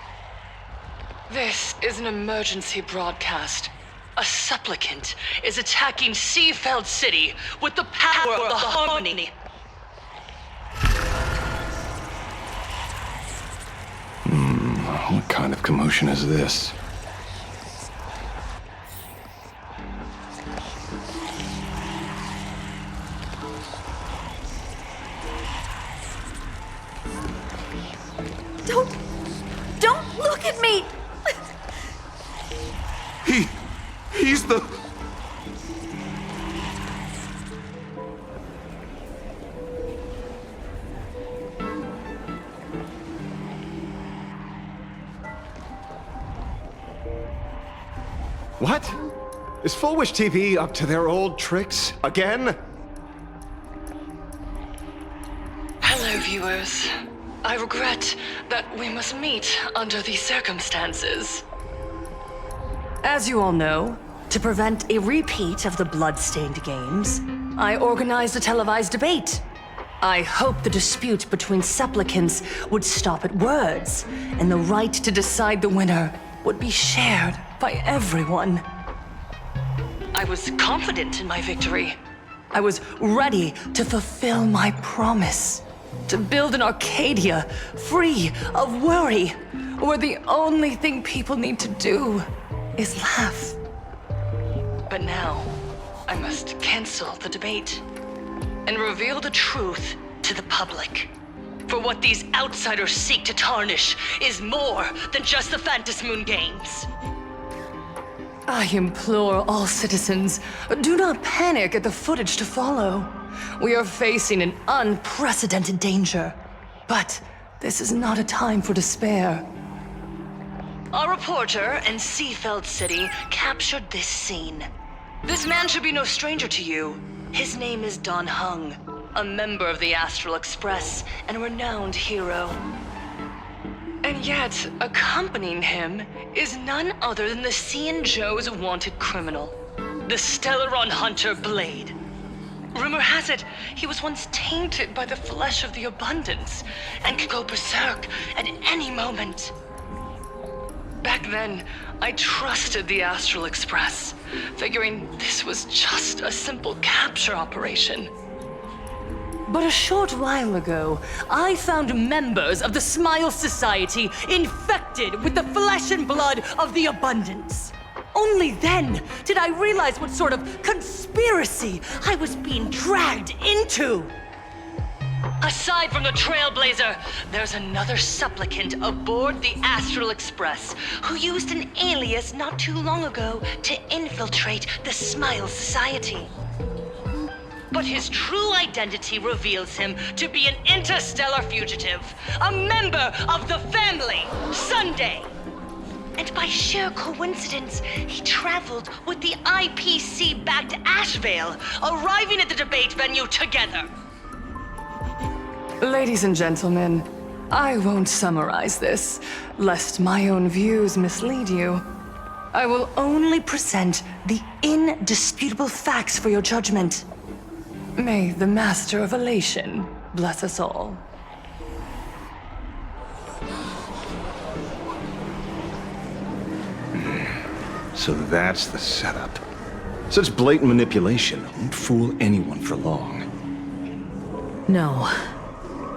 This is an emergency broadcast. A supplicant is attacking Seafeld City with the power of the harmony. What kind of commotion is this? Don't look at me! He's the... What? Is Full Wish TV up to their old tricks again? Hello, viewers. I regret that we must meet under these circumstances. As you all know, to prevent a repeat of the blood-stained games, I organized a televised debate. I hoped the dispute between supplicants would stop at words, and the right to decide the winner would be shared by everyone. I was confident in my victory. I was ready to fulfill my promise. To build an Arcadia free of worry, where the only thing people need to do is laugh. But now, I must cancel the debate and reveal the truth to the public. For what these outsiders seek to tarnish is more than just the Phantasmoon games. I implore all citizens, do not panic at the footage to follow. We are facing an unprecedented danger. But this is not a time for despair. Our reporter in Seafeld City captured this scene. This man should be no stranger to you. His name is Don Hung, a member of the Astral Express and a renowned hero. And yet, accompanying him is none other than the Cian Joe's wanted criminal, the Stellaron hunter Blade. Rumor has it, he was once tainted by the flesh of the Abundance and could go berserk at any moment. Back then, I trusted the Astral Express, figuring this was just a simple capture operation. But a short while ago, I found members of the Smile Society infected with the flesh and blood of the Abundance. Only then did I realize what sort of conspiracy I was being dragged into. Aside from the Trailblazer, there's another supplicant aboard the Astral Express who used an alias not too long ago to infiltrate the Smile Society. But his true identity reveals him to be an interstellar fugitive, a member of the family, Sunday. And by sheer coincidence, he traveled with the IPC back to Ashvale, arriving at the debate venue together. Ladies and gentlemen, I won't summarize this, lest my own views mislead you. I will only present the indisputable facts for your judgment. May the Master of Elation bless us all. So that's the setup. Such blatant manipulation won't fool anyone for long. No.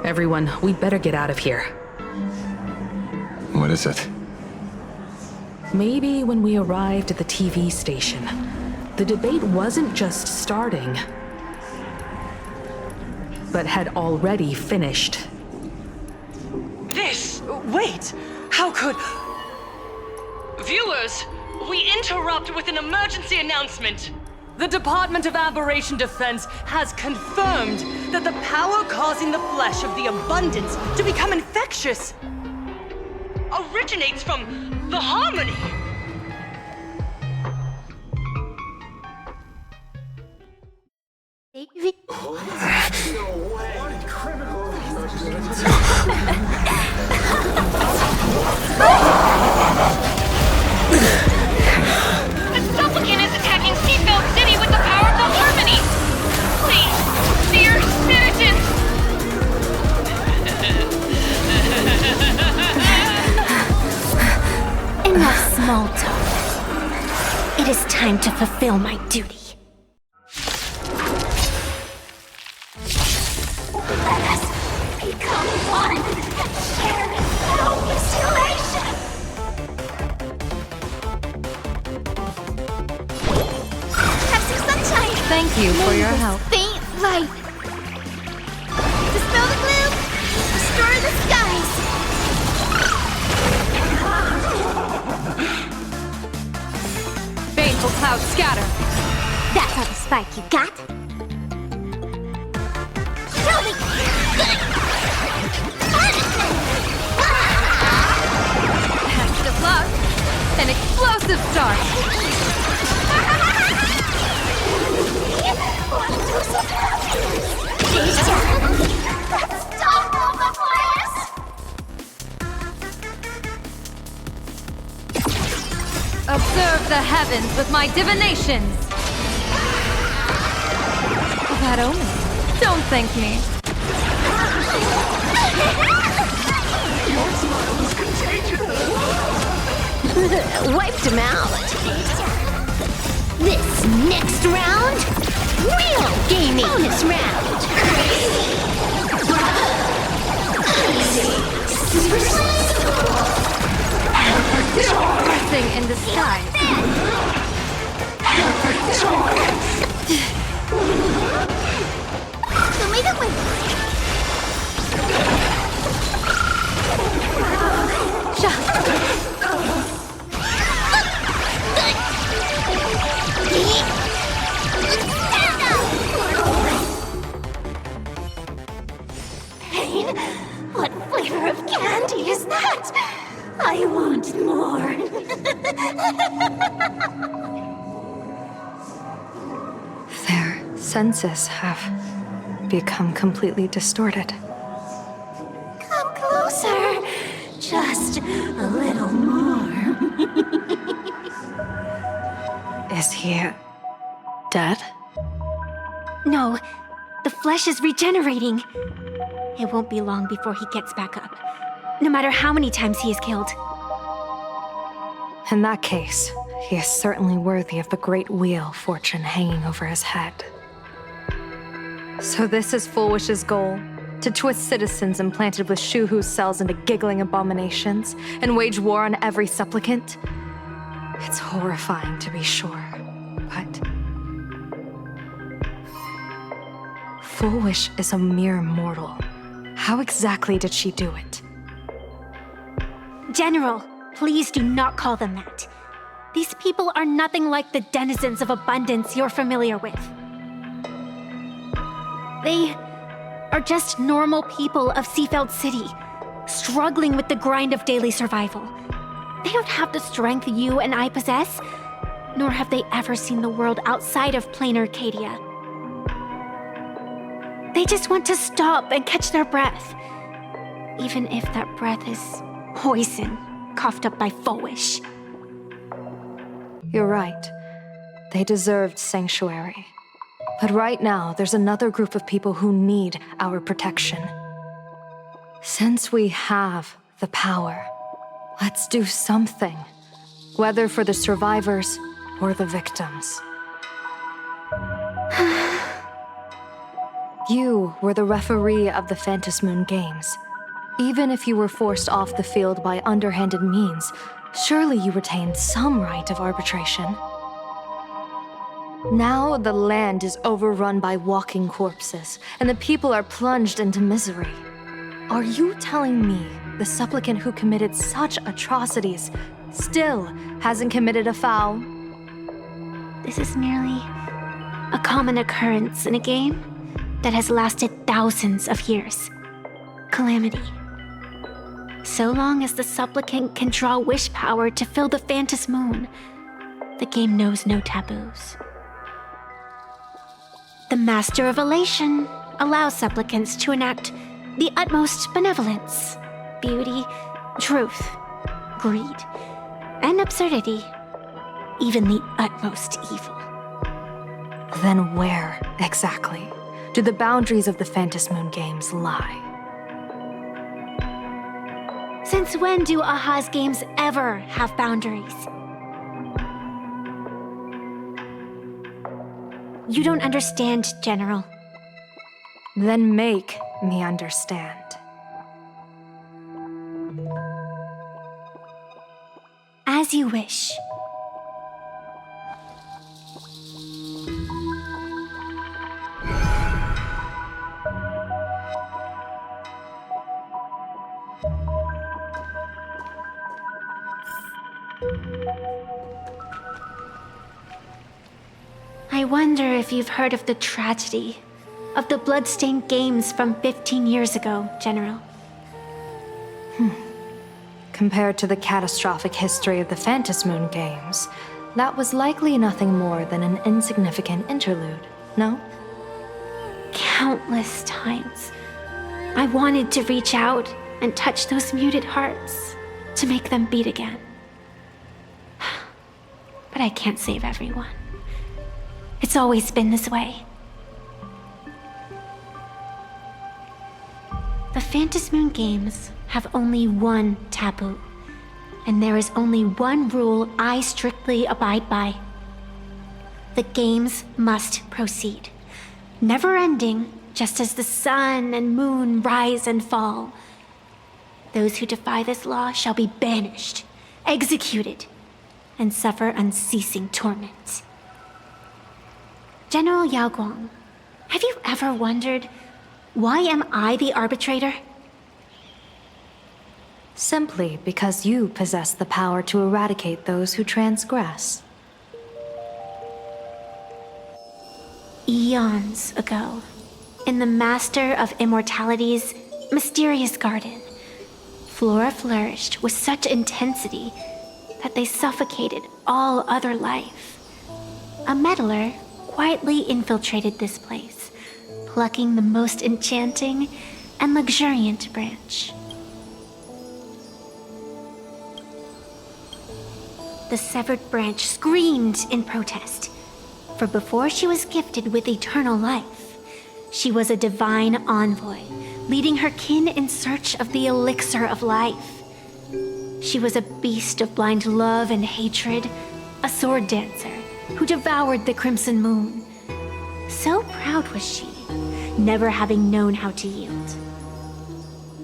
Everyone, we'd better get out of here. What is it? Maybe when we arrived at the TV station, the debate wasn't just starting, but had already finished. Wait! How could... Viewers, we interrupt with an emergency announcement. The Department of Aberration Defense has confirmed that the power causing the flesh of the Abundance to become infectious originates from the Harmony. The supplicant is attacking Seafeld City with the power of the Harmony! Please, dear citizens! Enough small talk. It is time to fulfill my duty. Let us become one and share boundless elation. Have some sunshine. Thank you for your help. Faint light. Dispel the gloom. Restore the skies. Baneful clouds scatter. That's all the spark you got. Show me. Act of love. An explosive start. Observe the heavens with my divinations! That omen. Don't thank me. Your smile is contagious! Wiped him out. This next round, real gaming. Bonus round. Blessing in disguise. Pain? What flavor of candy is that? I want more. Their senses have become completely distorted. Come closer. Just a little more. Is he dead? No, the flesh is regenerating. It won't be long before he gets back up, no matter how many times he is killed. In that case, he is certainly worthy of the great wheel fortune hanging over his head. So this is Fullwish's goal? To twist citizens implanted with Shuhu's cells into giggling abominations and wage war on every supplicant? It's horrifying to be sure, but Fullwish is a mere mortal. How exactly did she do it? General, please do not call them that. These people are nothing like the denizens of abundance you're familiar with. They are just normal people of Seafeld City, struggling with the grind of daily survival. They don't have the strength you and I possess, nor have they ever seen the world outside of plain Arcadia. They just want to stop and catch their breath, even if that breath is poison coughed up by Fullwish. You're right. They deserved sanctuary. But right now, there's another group of people who need our protection. Since we have the power, let's do something. Whether for the survivors or the victims. You were the referee of the Phantom Moon Games. Even if you were forced off the field by underhanded means, surely you retained some right of arbitration. Now the land is overrun by walking corpses, and the people are plunged into misery. Are you telling me the supplicant who committed such atrocities still hasn't committed a foul? This is merely a common occurrence in a game that has lasted thousands of years. Calamity. So long as the supplicant can draw wish power to fill the Phantom Moon, the game knows no taboos. The Master of Elation allows supplicants to enact the utmost benevolence, beauty, truth, greed, and absurdity, even the utmost evil. Then where, exactly, do the boundaries of the Phantom Moon Games lie? Since when do Aha's games ever have boundaries? You don't understand, General. Then make me understand. As you wish. I wonder if you've heard of the tragedy of the bloodstained games from 15 years ago, General. Compared to the catastrophic history of the Phantom Moon Games, that was likely nothing more than an insignificant interlude, no? Countless times, I wanted to reach out and touch those muted hearts to make them beat again. but I can't save everyone. It's always been this way. The Phantasmoon Games have only one taboo, and there is only one rule I strictly abide by. The games must proceed, never ending, just as the sun and moon rise and fall. Those who defy this law shall be banished, executed, and suffer unceasing torment. General Yao Guang, have you ever wondered, why am I the arbitrator? Simply because you possess the power to eradicate those who transgress. Eons ago, in the Master of Immortality's mysterious garden, flora flourished with such intensity that they suffocated all other life. A meddler quietly infiltrated this place, plucking the most enchanting and luxuriant branch. The severed branch screamed in protest, for before she was gifted with eternal life, she was a divine envoy, leading her kin in search of the elixir of life. She was a beast of blind love and hatred, a sword dancer who devoured the crimson moon. So proud was she, never having known how to yield.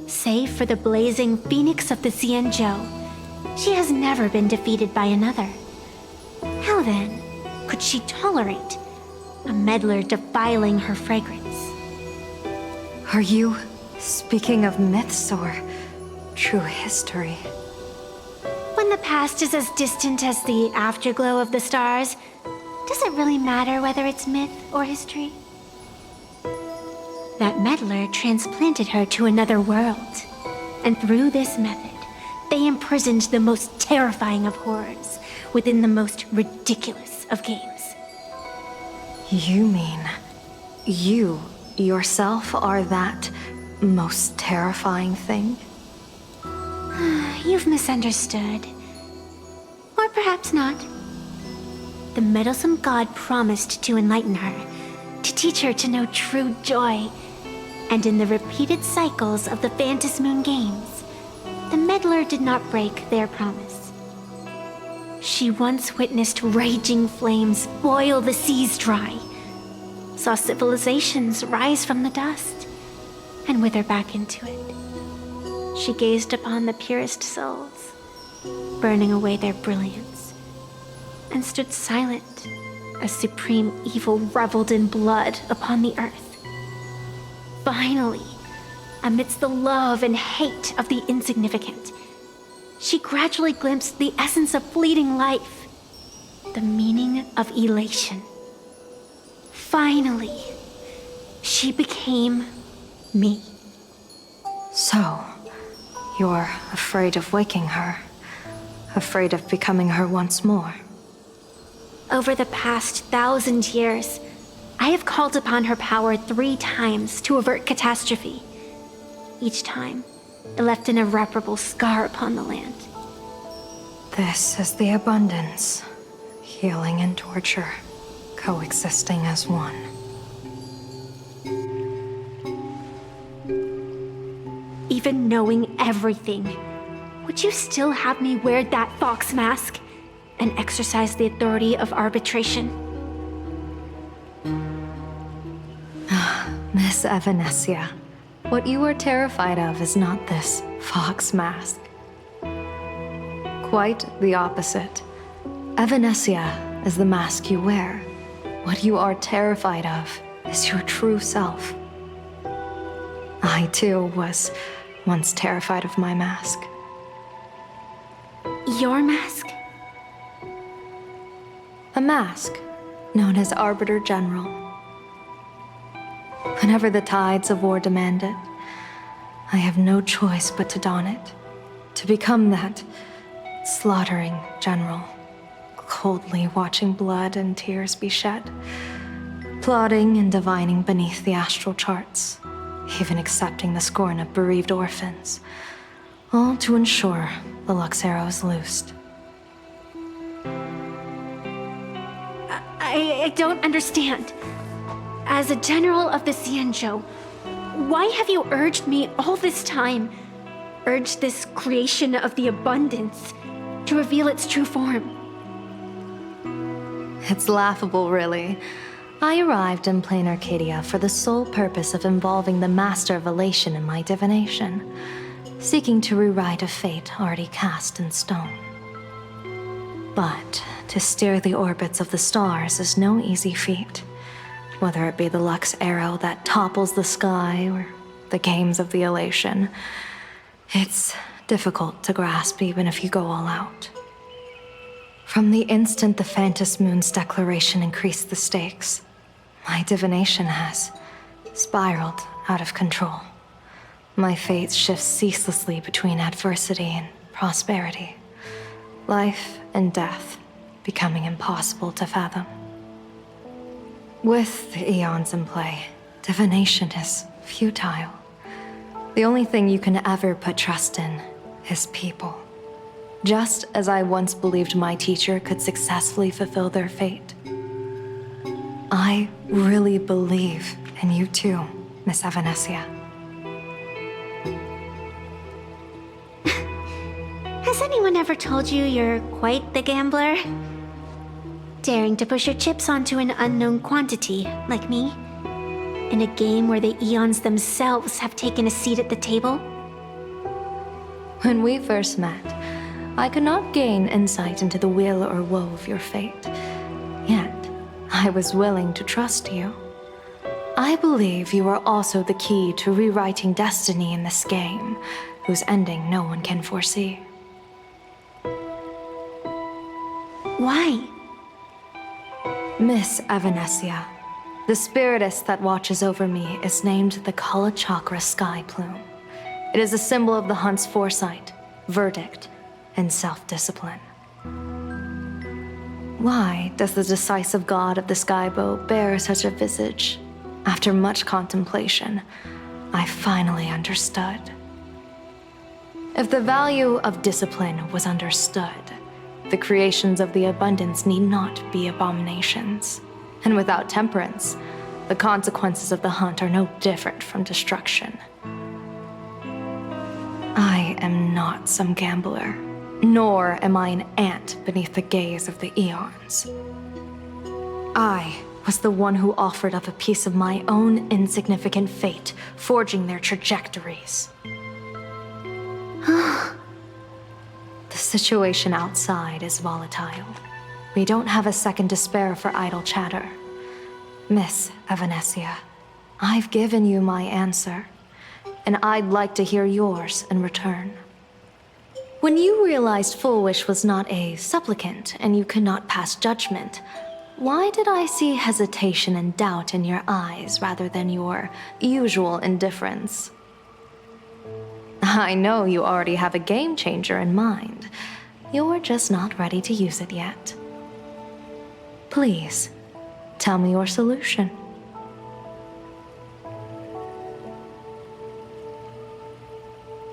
Save for the blazing phoenix of the Xianzhou, she has never been defeated by another. How then could she tolerate a meddler defiling her fragrance? Are you speaking of myths or true history? When the past is as distant as the afterglow of the stars, does it really matter whether it's myth or history? That meddler transplanted her to another world, and through this method, they imprisoned the most terrifying of horrors within the most ridiculous of games. You mean you yourself are that most terrifying thing? You've misunderstood. Or perhaps not. The meddlesome god promised to enlighten her, to teach her to know true joy. And in the repeated cycles of the Phantasmoon Games, the meddler did not break their promise. She once witnessed raging flames boil the seas dry, saw civilizations rise from the dust, and wither back into it. She gazed upon the purest souls, burning away their brilliance, and stood silent as supreme evil reveled in blood upon the earth. Finally, amidst the love and hate of the insignificant, she gradually glimpsed the essence of fleeting life, the meaning of elation. Finally, she became me. So, you're afraid of waking her, afraid of becoming her once more. Over the past 1,000 years, I have called upon her power 3 times to avert catastrophe. Each time, it left an irreparable scar upon the land. This is the abundance, healing and torture, coexisting as one. Even knowing everything, would you still have me wear that fox mask and exercise the authority of arbitration? Miss Evanesia, what you are terrified of is not this fox mask. Quite the opposite. Evanesia is the mask you wear. What you are terrified of is your true self. I too was once terrified of my mask. Your mask? A mask known as Arbiter General. Whenever the tides of war demand it, I have no choice but to don it, to become that slaughtering general, coldly watching blood and tears be shed, plotting and divining beneath the astral charts, even accepting the scorn of bereaved orphans, all to ensure the Luxero is loosed. I don't understand. As a general of the Xianzhou, why have you urged me all this time, urged this creation of the abundance, to reveal its true form? It's laughable, really. I arrived in plain Arcadia for the sole purpose of involving the Master of Elation in my divination, seeking to rewrite a fate already cast in stone. But to steer the orbits of the stars is no easy feat, whether it be the Lux arrow that topples the sky or the games of the Elation. It's difficult to grasp even if you go all out. From the instant the Phantom Moon's declaration increased the stakes, my divination has spiraled out of control. My fate shifts ceaselessly between adversity and prosperity, life and death becoming impossible to fathom. With the eons in play, divination is futile. The only thing you can ever put trust in is people. Just as I once believed my teacher could successfully fulfill their fate. I really believe in you too, Miss Evanesia. Has anyone ever told you you're quite the gambler? Daring to push your chips onto an unknown quantity, like me? In a game where the eons themselves have taken a seat at the table? When we first met, I could not gain insight into the will or woe of your fate. Yet, I was willing to trust you. I believe you are also the key to rewriting destiny in this game, whose ending no one can foresee. Why? Miss Evanesia, the spiritess that watches over me is named the Kala Chakra Sky Plume. It is a symbol of the hunt's foresight, verdict, and self-discipline. Why does the decisive god of the skybow bear such a visage? After much contemplation, I finally understood. If the value of discipline was understood, the creations of the abundance need not be abominations. And without temperance, the consequences of the hunt are no different from destruction. I am not some gambler, nor am I an ant beneath the gaze of the eons. I was the one who offered up a piece of my own insignificant fate, forging their trajectories. The situation outside is volatile. We don't have a second to spare for idle chatter. Miss Evanesia, I've given you my answer, and I'd like to hear yours in return. When you realized Full Wish was not a supplicant and you could not pass judgment, why did I see hesitation and doubt in your eyes rather than your usual indifference? I know you already have a game changer in mind. You're just not ready to use it yet. Please, tell me your solution.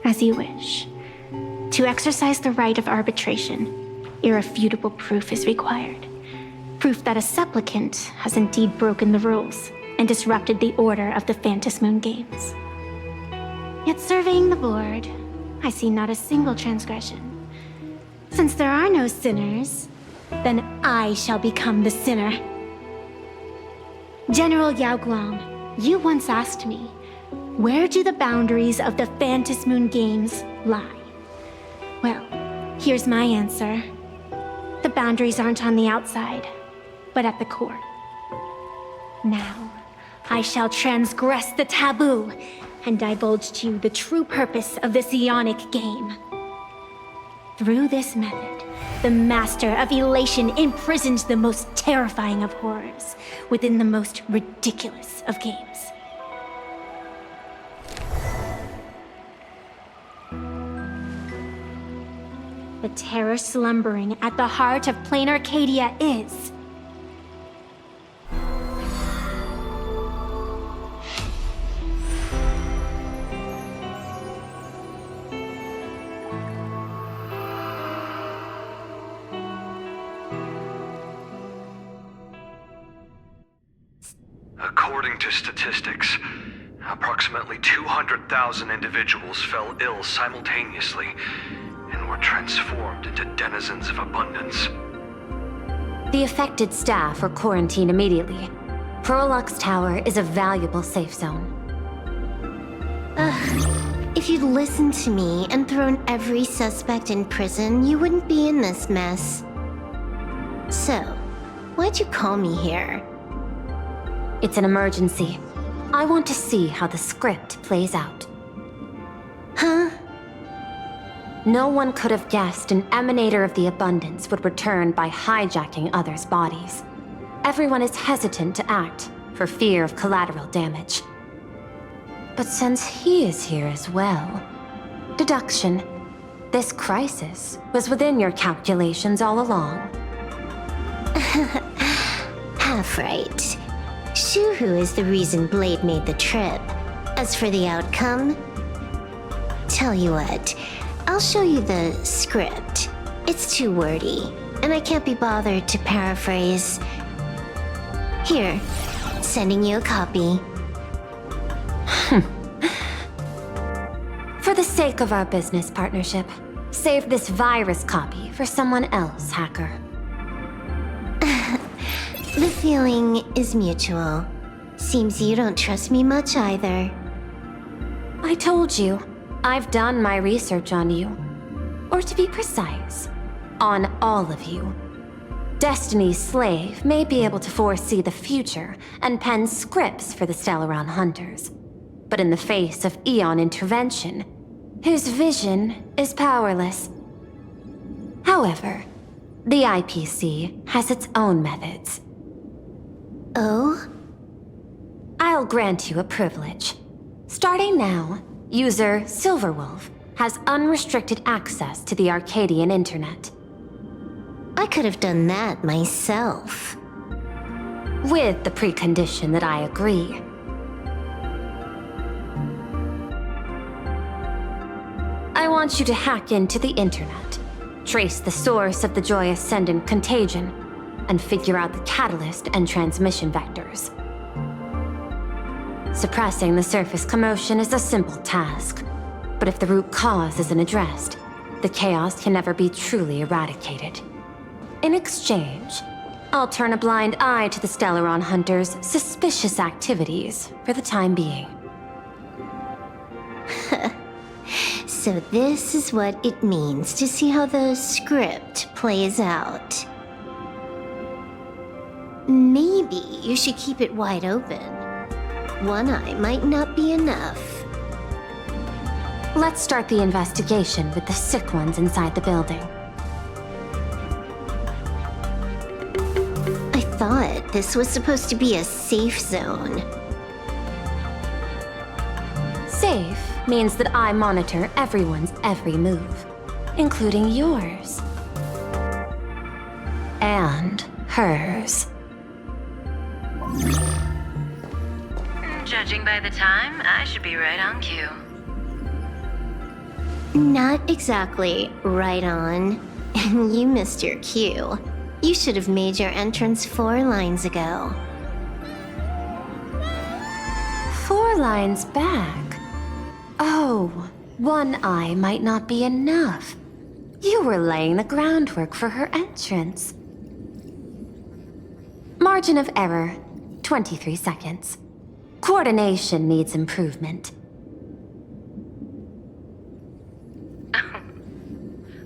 As you wish. To exercise the right of arbitration, irrefutable proof is required. Proof that a supplicant has indeed broken the rules and disrupted the order of the Phantom Moon Games. Yet surveying the board, I see not a single transgression. Since there are no sinners, then I shall become the sinner. General Yao Guang, you once asked me, where do the boundaries of the Phantom Moon Games lie? Well, here's my answer. The boundaries aren't on the outside, but at the core. Now, I shall transgress the taboo and divulge to you the true purpose of this Ionic game. Through this method, the Master of Elation imprisoned the most terrifying of horrors within the most ridiculous of games. The terror slumbering at the heart of plain Arcadia is... According to statistics, approximately 200,000 individuals fell ill simultaneously and were transformed into denizens of abundance. The affected staff are quarantined immediately. Prolux Tower is a valuable safe zone. If you'd listened to me and thrown every suspect in prison, you wouldn't be in this mess. So, why'd you call me here? It's an emergency. I want to see how the script plays out. Huh? No one could have guessed an emanator of the abundance would return by hijacking others' bodies. Everyone is hesitant to act for fear of collateral damage. But since he is here as well, deduction. This crisis was within your calculations all along. Half right. Shuhu is the reason Blade made the trip. As for the outcome, tell you what, I'll show you the script. It's too wordy, and I can't be bothered to paraphrase. Here, sending you a copy. For the sake of our business partnership, save this virus copy for someone else, hacker. The feeling is mutual. Seems you don't trust me much either. I told you, I've done my research on you. Or to be precise, on all of you. Destiny's slave may be able to foresee the future and pen scripts for the Stellaron hunters. But in the face of Eon intervention, his vision is powerless. However, the IPC has its own methods. Oh? I'll grant you a privilege. Starting now, user Silverwolf has unrestricted access to the Arcadian internet. I could have done that myself. With the precondition that I agree. I want you to hack into the internet, trace the source of the Joy Ascendant contagion, and figure out the catalyst and transmission vectors. Suppressing the surface commotion is a simple task, but if the root cause isn't addressed, the chaos can never be truly eradicated. In exchange, I'll turn a blind eye to the Stellaron hunters' suspicious activities for the time being. So this is what it means to see how the script plays out. Maybe you should keep it wide open. One eye might not be enough. Let's start the investigation with the sick ones inside the building. I thought this was supposed to be a safe zone. Safe means that I monitor everyone's every move, including yours. And hers. Judging by the time, I should be right on cue. Not exactly right on. And you missed your cue. You should have made your entrance 4 lines ago. 4 lines back? Oh, one eye might not be enough. You were laying the groundwork for her entrance. Margin of error, 23 seconds. Coordination needs improvement.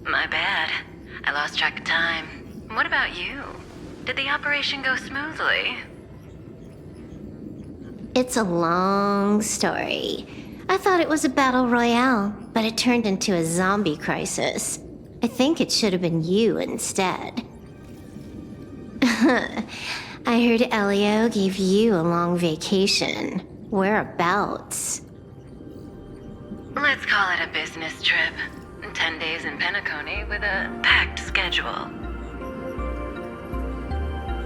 My bad. I lost track of time. What about you? Did the operation go smoothly? It's a long story. I thought it was a battle royale, but it turned into a zombie crisis. I think it should have been you instead. I heard Elio gave you a long vacation. Whereabouts? Let's call it a business trip. 10 days in Penacony with a packed schedule.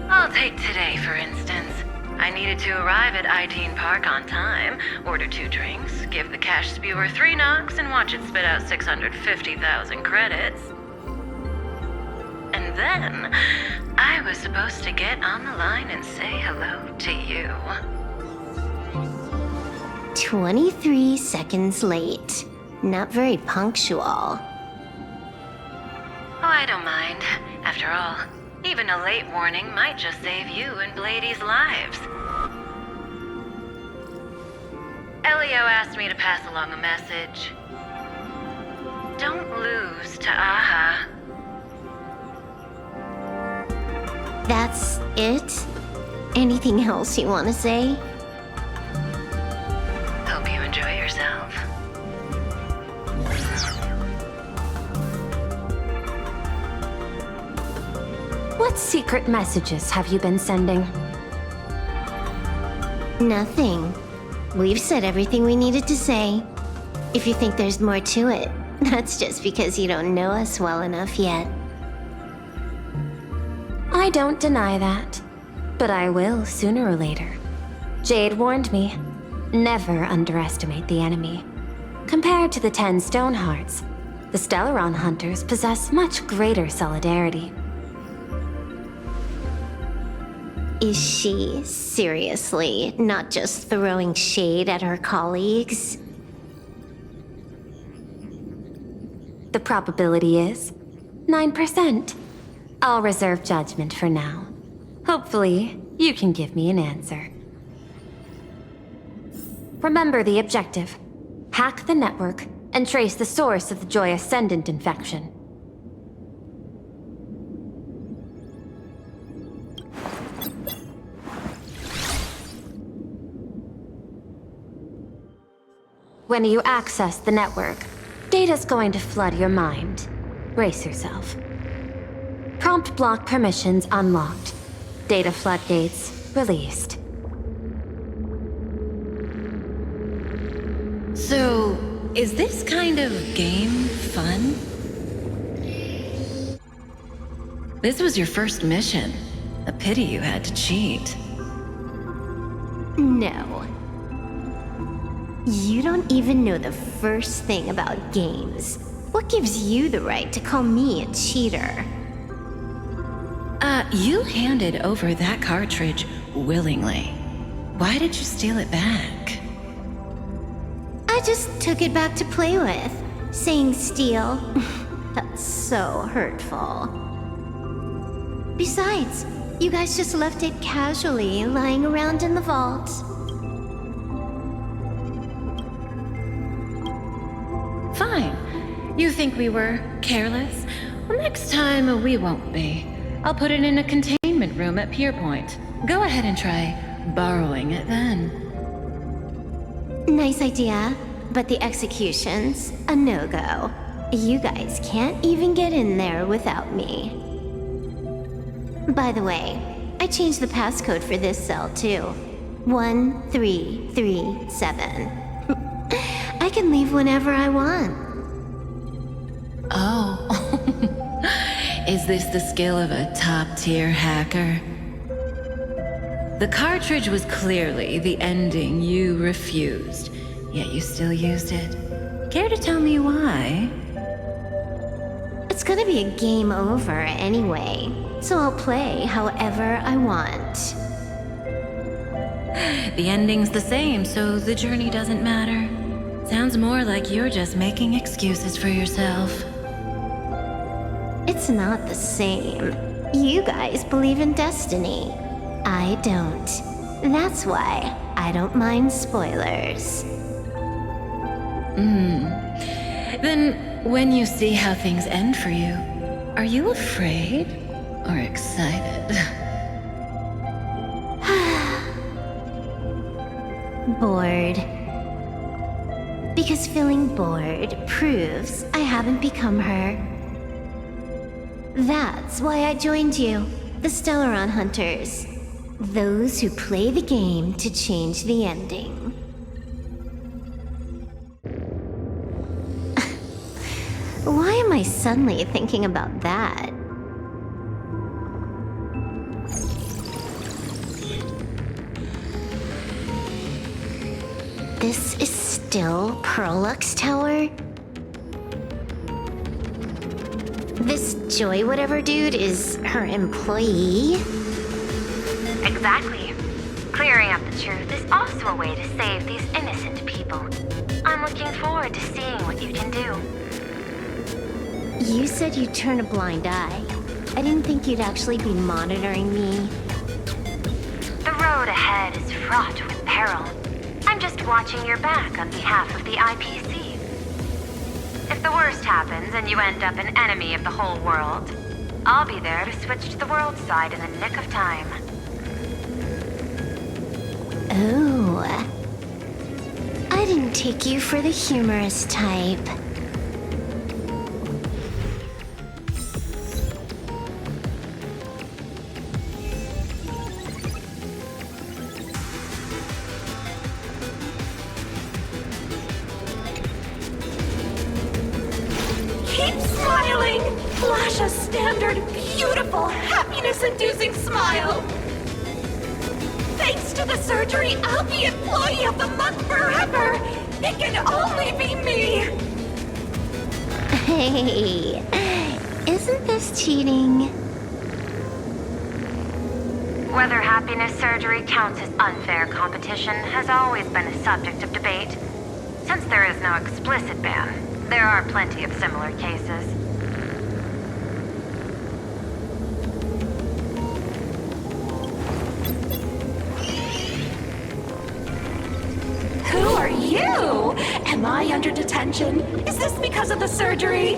I'll take today, for instance. I needed to arrive at Itine Park on time, order 2 drinks, give the cash spewer 3 knocks, and watch it spit out 650,000 credits. And then, I was supposed to get on the line and say hello to you. 23 seconds late. Not very punctual. Oh, I don't mind. After all, even a late warning might just save you and Blady's lives. Elio asked me to pass along a message. Don't lose to Aha. That's it? Anything else you want to say? Hope you enjoy yourself. What secret messages have you been sending? Nothing. We've said everything we needed to say. If you think there's more to it, that's just because you don't know us well enough yet. I don't deny that, but I will sooner or later. Jade warned me, never underestimate the enemy. Compared to the 10 Stone Hearts, the Stellaron Hunters possess much greater solidarity. Is she seriously not just throwing shade at her colleagues? The probability is 9%. I'll reserve judgment for now. Hopefully, you can give me an answer. Remember the objective. Hack the network and trace the source of the Joy Ascendant infection. When you access the network, data's going to flood your mind. Brace yourself. Prompt block permissions unlocked. Data floodgates released. So, is this kind of game fun? This was your first mission. A pity you had to cheat. No. You don't even know the first thing about games. What gives you the right to call me a cheater? You handed over that cartridge willingly. Why did you steal it back? I just took it back to play with. Saying steal, that's so hurtful. Besides, you guys just left it casually lying around in the vault. Fine. You think we were careless? Well, next time we won't be. I'll put it in a containment room at Pierpoint. Go ahead and try borrowing it then. Nice idea, but the execution's a no-go. You guys can't even get in there without me. By the way, I changed the passcode for this cell too. 1337. I can leave whenever I want. Oh. Is this the skill of a top-tier hacker? The cartridge was clearly the ending you refused, yet you still used it. Care to tell me why? It's gonna be a game over anyway, so I'll play however I want. The ending's the same, so the journey doesn't matter. Sounds more like you're just making excuses for yourself. It's not the same. You guys believe in destiny. I don't. That's why I don't mind spoilers. Then, when you see how things end for you, are you afraid or excited? Bored. Because feeling bored proves I haven't become her. That's why I joined you, the Stellaron Hunters. Those who play the game to change the ending. Why am I suddenly thinking about that? This is still Perlux Tower? This Joy whatever dude is her employee? Exactly. clearing up the truth is also a way to save these innocent people. I'm looking forward to seeing what you can do. You said you'd turn a blind eye. I didn't think you'd actually be monitoring me. The road ahead is fraught with peril. I'm just watching your back on behalf of the IPC. If the worst happens and you end up an enemy of the whole world, I'll be there to switch to the world side in the nick of time. Oh. I didn't take you for the humorous type. Keep smiling! Flash a standard, beautiful, happiness-inducing smile! Thanks to the surgery, I'll be Employee of the Month forever! It can only be me! Hey, isn't this cheating? Whether happiness surgery counts as unfair competition has always been a subject of debate. Since there is no explicit ban, there are plenty of similar cases. Who are you? Am I under detention? Is this because of the surgery?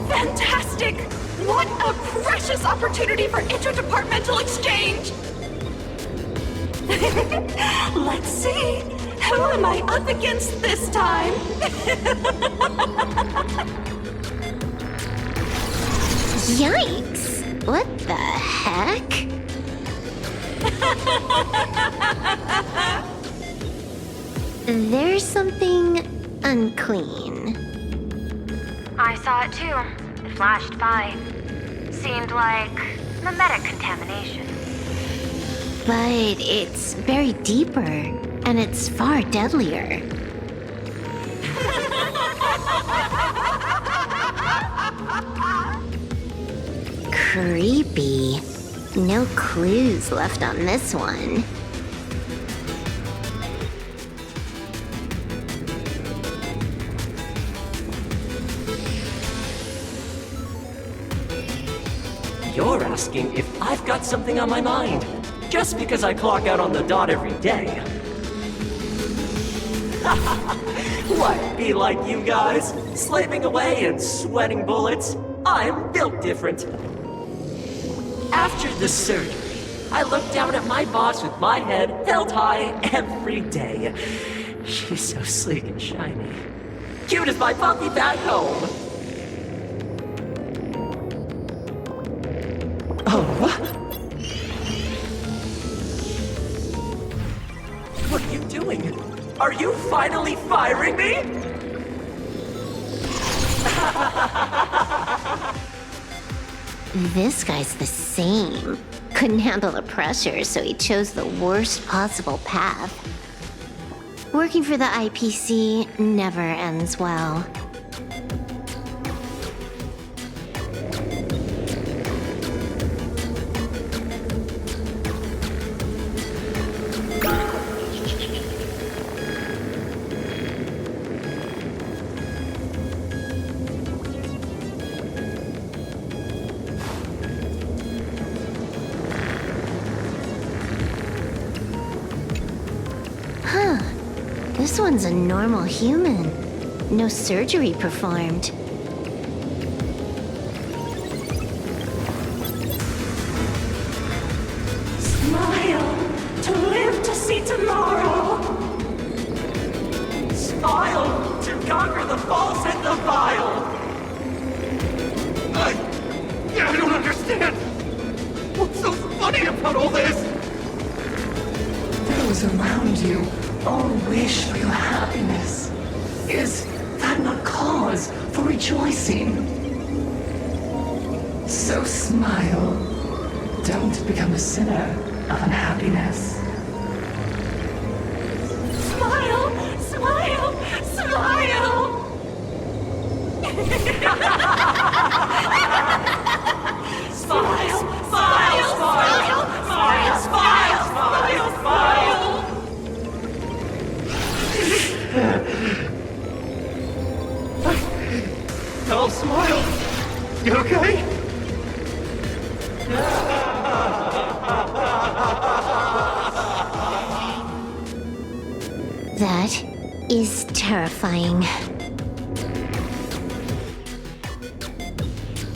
Fantastic! What a precious opportunity for interdepartmental exchange! Let's see. Who am I up against this time? Yikes! What the heck? There's something unclean. I saw it too. It flashed by. Seemed like mimetic contamination. But it's buried deeper, and it's far deadlier. Creepy. No clues left on this one. You're asking if I've got something on my mind, just because I clock out on the dot every day. What, be like you guys? Slaving away and sweating bullets? I'm built different. After the surgery, I looked down at my boss with my head held high every day. She's so sleek and shiny. Cute as my puppy back home. Oh, what? What are you doing? Are you finally firing me? This guy's the same. Couldn't handle the pressure, so he chose the worst possible path. Working for the IPC never ends well. This one's a normal human. No surgery performed. Smile to live to see tomorrow. Smile to conquer the false and the vile. I don't understand. What's so funny about all this? Those around you all wish for your happiness. Is that not cause for rejoicing? So smile. Don't become a sinner of unhappiness. Smile! Smile! Smile! Smile! Smile! Smile! Smile! You okay? That is terrifying.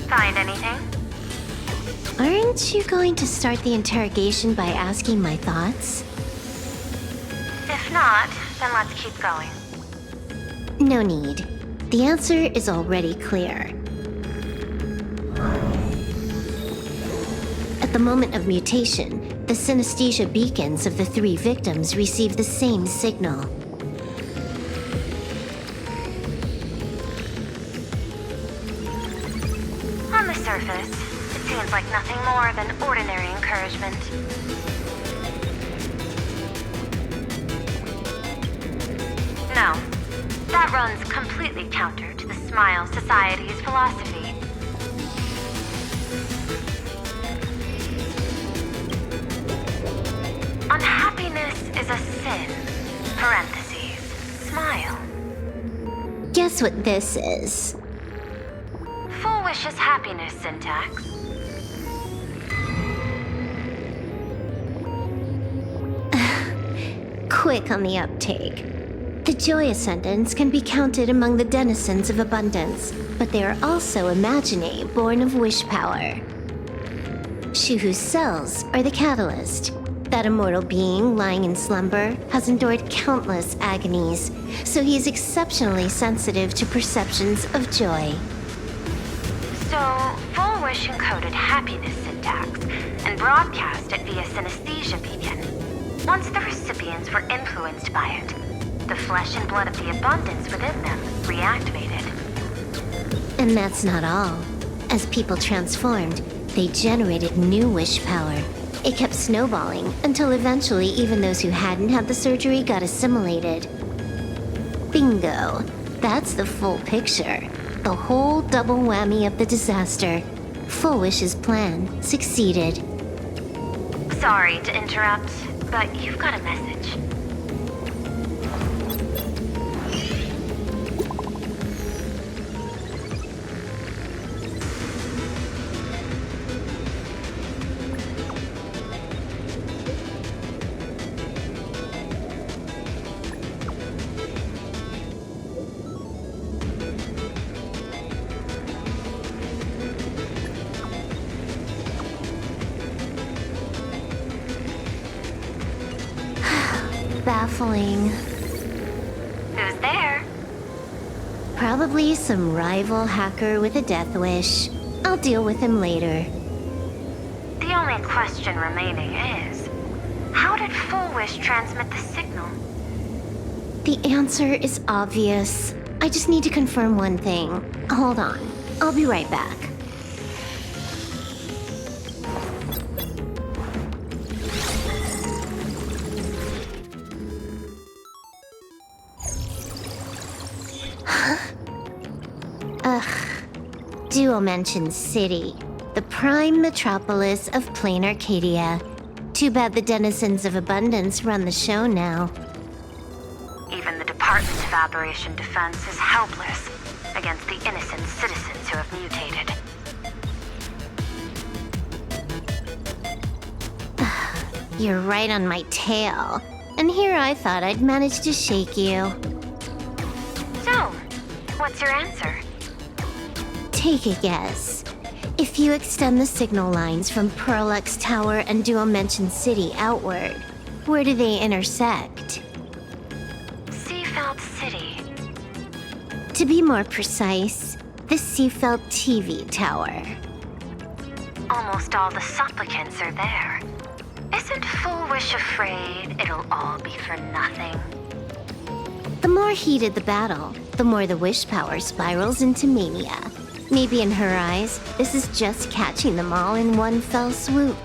Find anything? Aren't you going to start the interrogation by asking my thoughts? If not, then let's keep going. No need. The answer is already clear. At the moment of mutation, the synesthesia beacons of the 3 victims receive the same signal. On the surface, it seems like nothing more than ordinary encouragement. No, that runs completely counter to the Smile Society's philosophy. Unhappiness is a sin. Parentheses. Smile. Guess what this is? Full wish is happiness syntax. Quick on the uptake. The Joy Ascendants can be counted among the denizens of abundance, but they are also Imagine, born of wish power. Shuhu's cells are the catalyst. That immortal being lying in slumber has endured countless agonies, so he is exceptionally sensitive to perceptions of joy. So, Full Wish encoded happiness syntax and broadcast it via synesthesia beacon. Once the recipients were influenced by it, the flesh and blood of the abundance within them reactivated. And that's not all. As people transformed, they generated new wish power. It kept snowballing until eventually even those who hadn't had the surgery got assimilated. Bingo. That's the full picture. The whole double whammy of the disaster. Full Wish's plan succeeded. Sorry to interrupt, but you've got a message. Baffling. Who's there? Probably some rival hacker with a death wish. I'll deal with him later. The only question remaining is, how did Full Wish transmit the signal? The answer is obvious. I just need to confirm one thing. Hold on. I'll be right back. Dual-Mention City, the prime metropolis of plain Arcadia. Too bad the denizens of abundance run the show now. Even the Department of Aberration Defense is helpless against the innocent citizens who have mutated. You're right on my tail. And here I thought I'd manage to shake you. So, what's your answer? Take a guess. If you extend the signal lines from Pearlux Tower and Dual-Mention City outward, where do they intersect? Seafeld City. To be more precise, the Seafeld TV Tower. Almost all the supplicants are there. Isn't Full Wish afraid it'll all be for nothing? The more heated the battle, the more the wish power spirals into mania. Maybe in her eyes, this is just catching them all in one fell swoop.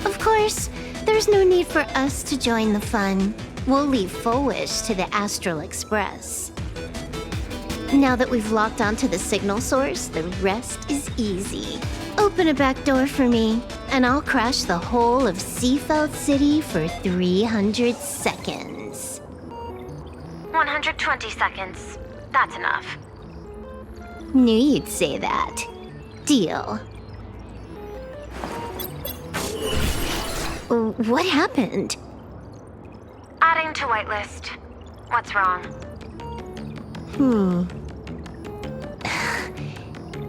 Of course, there's no need for us to join the fun. We'll leave Full Wish to the Astral Express. Now that we've locked onto the signal source, the rest is easy. Open a back door for me, and I'll crash the whole of Seafeld City for 300 seconds. 120 seconds. That's enough. Knew you'd say that. Deal. What happened? Adding to whitelist. What's wrong?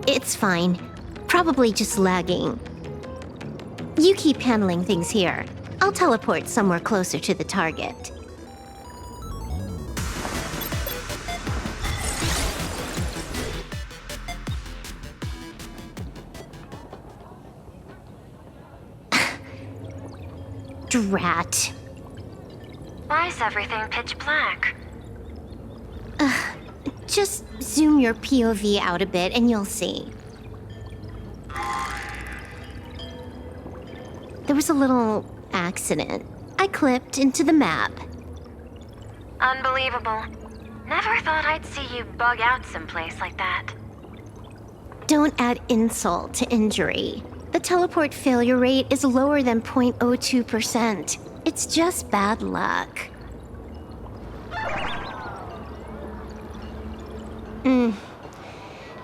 It's fine. Probably just lagging. You keep handling things here. I'll teleport somewhere closer to the target. Drat. Why is everything pitch black? Just zoom your POV out a bit and you'll see. There was a little accident. I clipped into the map. Unbelievable. Never thought I'd see you bug out someplace like that. Don't add insult to injury. The teleport failure rate is lower than 0.02%. It's just bad luck.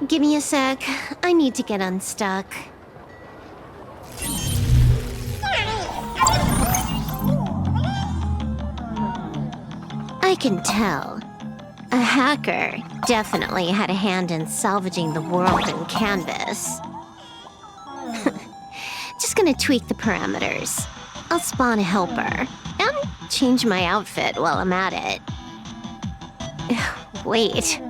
Give me a sec. I need to get unstuck. I can tell. A hacker definitely had a hand in salvaging the world in Canvas. Just gonna tweak the parameters. I'll spawn a helper and change my outfit while I'm at it. Wait,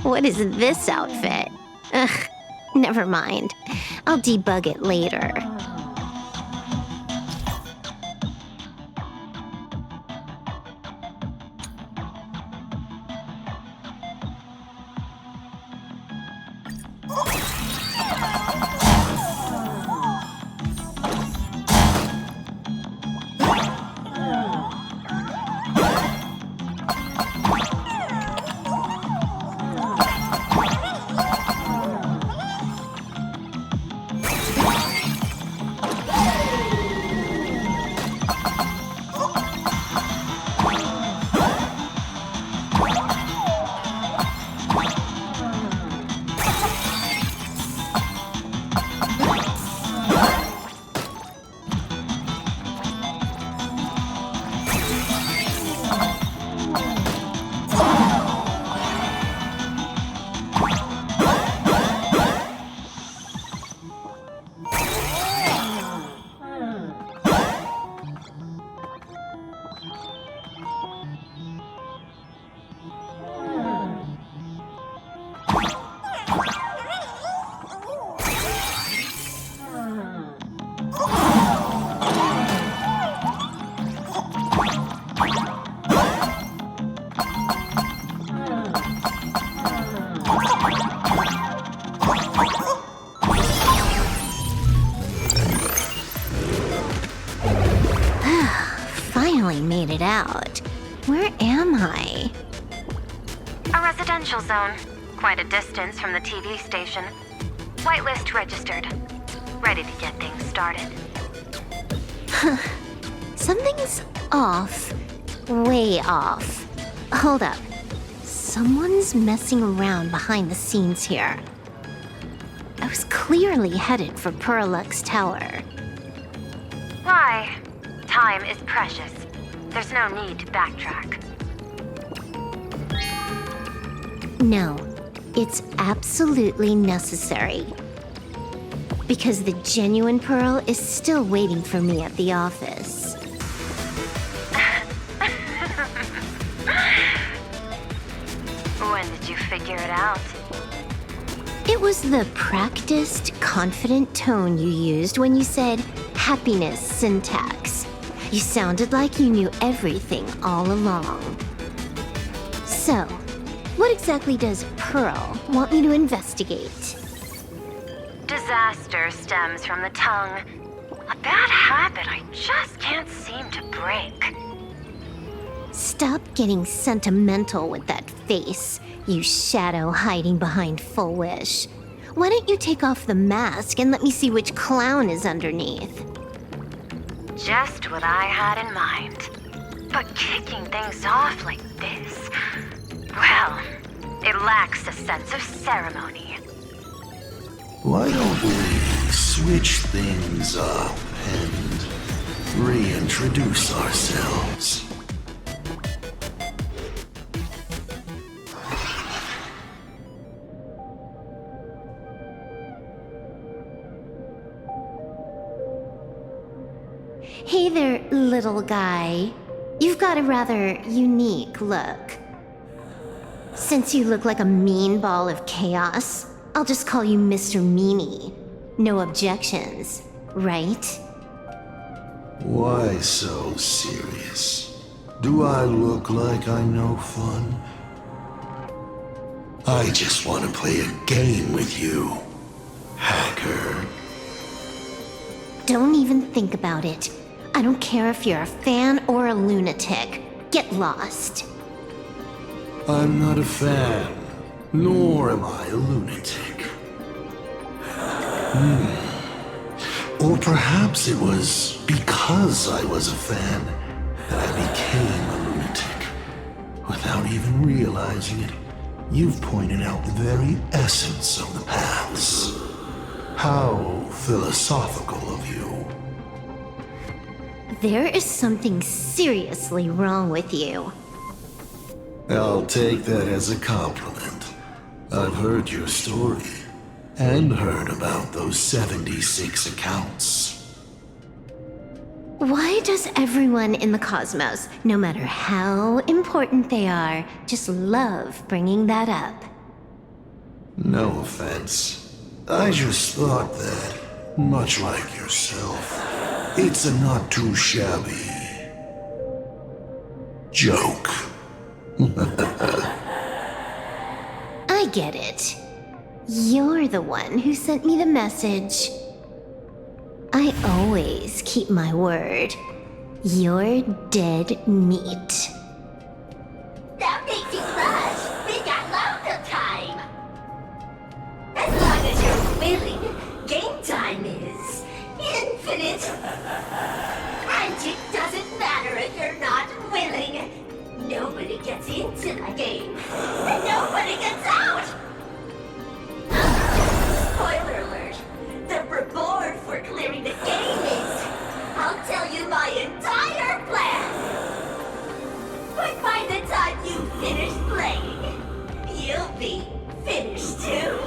what is this outfit? Ugh, never mind. I'll debug it later. Made it out. Where am I? A residential zone. Quite a distance from the TV station. Whitelist registered. Ready to get things started. Something's off. Way off. Hold up. Someone's messing around behind the scenes here. I was clearly headed for Puralux Tower. Why? Time is precious. There's no need to backtrack. No, it's absolutely necessary. Because the genuine Pearl is still waiting for me at the office. When did you figure it out? It was the practiced, confident tone you used when you said happiness syntax. You sounded like you knew everything all along. So, what exactly does Pearl want me to investigate? Disaster stems from the tongue. A bad habit I just can't seem to break. Stop getting sentimental with that face, you shadow hiding behind Full Wish. Why don't you take off the mask and let me see which clown is underneath? Just what I had in mind. But kicking things off like this, well, it lacks a sense of ceremony. Why don't we switch things up and reintroduce ourselves? Hey there, little guy. You've got a rather unique look. Since you look like a mean ball of chaos, I'll just call you Mr. Meanie. No objections, right? Why so serious? Do I look like I'm no fun? I just want to play a game with you, hacker. Don't even think about it. I don't care if you're a fan or a lunatic. Get lost. I'm not a fan, nor am I a lunatic. Or perhaps it was because I was a fan that I became a lunatic. Without even realizing it, you've pointed out the very essence of the paths. How philosophical of you. There is something seriously wrong with you. I'll take that as a compliment. I've heard your story, and heard about those 76 accounts. Why does everyone in the cosmos, no matter how important they are, just love bringing that up? No offense. I just thought that, much like yourself, it's a not too shabby joke. I get it. You're the one who sent me the message. I always keep my word. You're dead meat. That makes you rush. We got loads of time. As long as you're willing, game time is infinite. And it doesn't matter if you're not willing. Nobody gets into the game, and nobody gets out! Spoiler alert, the reward for clearing the game is... I'll tell you my entire plan! But by the time you finish playing, you'll be finished too!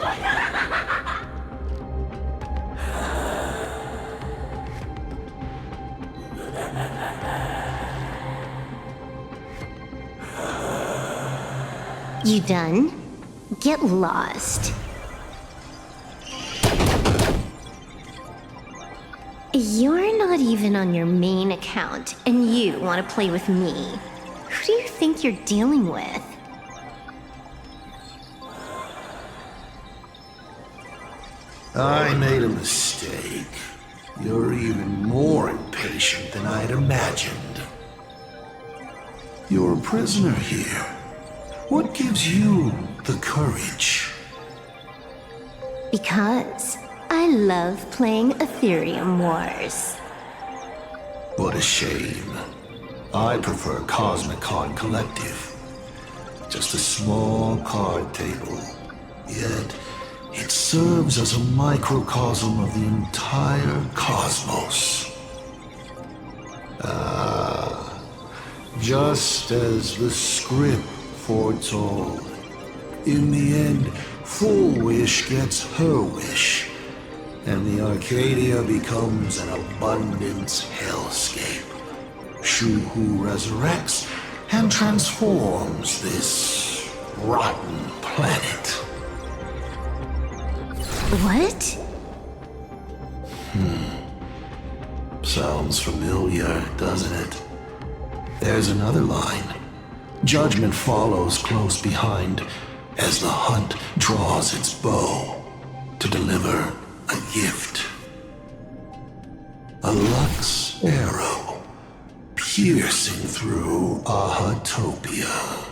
You done? Get lost. You're not even on your main account, and you want to play with me. Who do you think you're dealing with? I made a mistake. You're even more impatient than I'd imagined. You're a prisoner here. What gives you the courage? Because I love playing Ethereum Wars. What a shame. I prefer Cosmic Con Collective. Just a small card table. Yet, it serves as a microcosm of the entire cosmos. Just as the script foretold. In the end, Full Wish gets her wish, and the Arcadia becomes an abundance hellscape. Shu-Hu resurrects and transforms this rotten planet. What? Sounds familiar, doesn't it? There's another line. Judgment follows close behind as the hunt draws its bow to deliver a gift. A Lux arrow piercing through Ahatopia.